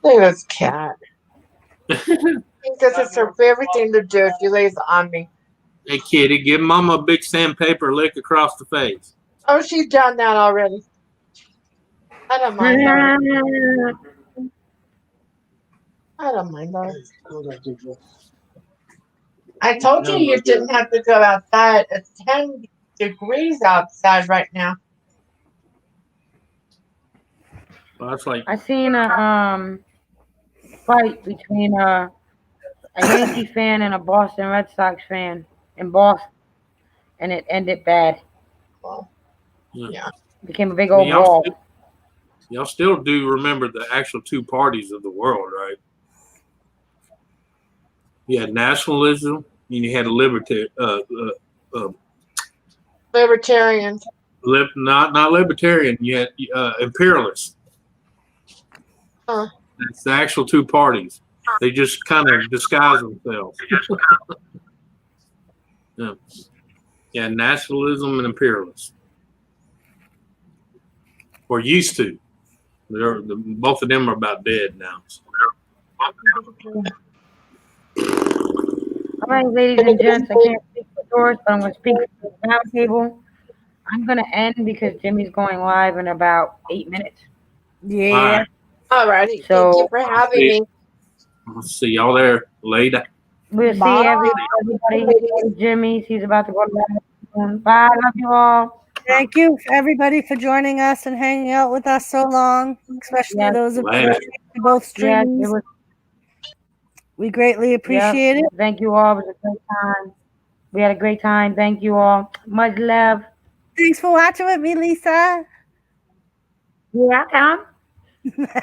Look at this cat. I think this is her favorite thing to do if she lays on me. Hey, kitty, give Mama a big sandpaper lick across the face. Oh, she's done that already. I don't mind that. I don't mind that. I told you didn't have to go outside. It's 10 degrees outside right now. Well, that's like, I seen a fight between a Yankee fan and a Boston Red Sox fan in Boston, and it ended bad. yeah. Became a big old brawl. Y'all still do remember the actual two parties of the world, right? You had nationalism and you had libertarian. Libertarian. Not libertarian. You had imperialists. Huh. It's the actual two parties. They just kind of disguise themselves. Yeah. Yeah, nationalism and imperialism. Or used to. Both of them are about dead now. So. All right, ladies and gents, I can't speak for Doris, but I'm going to speak for the round table. I'm going to end because Jimmy's going live in about 8 minutes. Yeah. Alrighty. So, Thank you for having me. I'll see y'all there later. We'll Bye. see everybody. Jimmy's. He's about to go to bed. Bye. Love you all. Thank you, everybody, for joining us and hanging out with us so long, especially Yes. those of Later. you who both Yes, streams. it was. We greatly appreciate it. Thank you all. It was a great time. We had a great time. Thank you all. Much love. Thanks for watching with me, Lisa. You're welcome.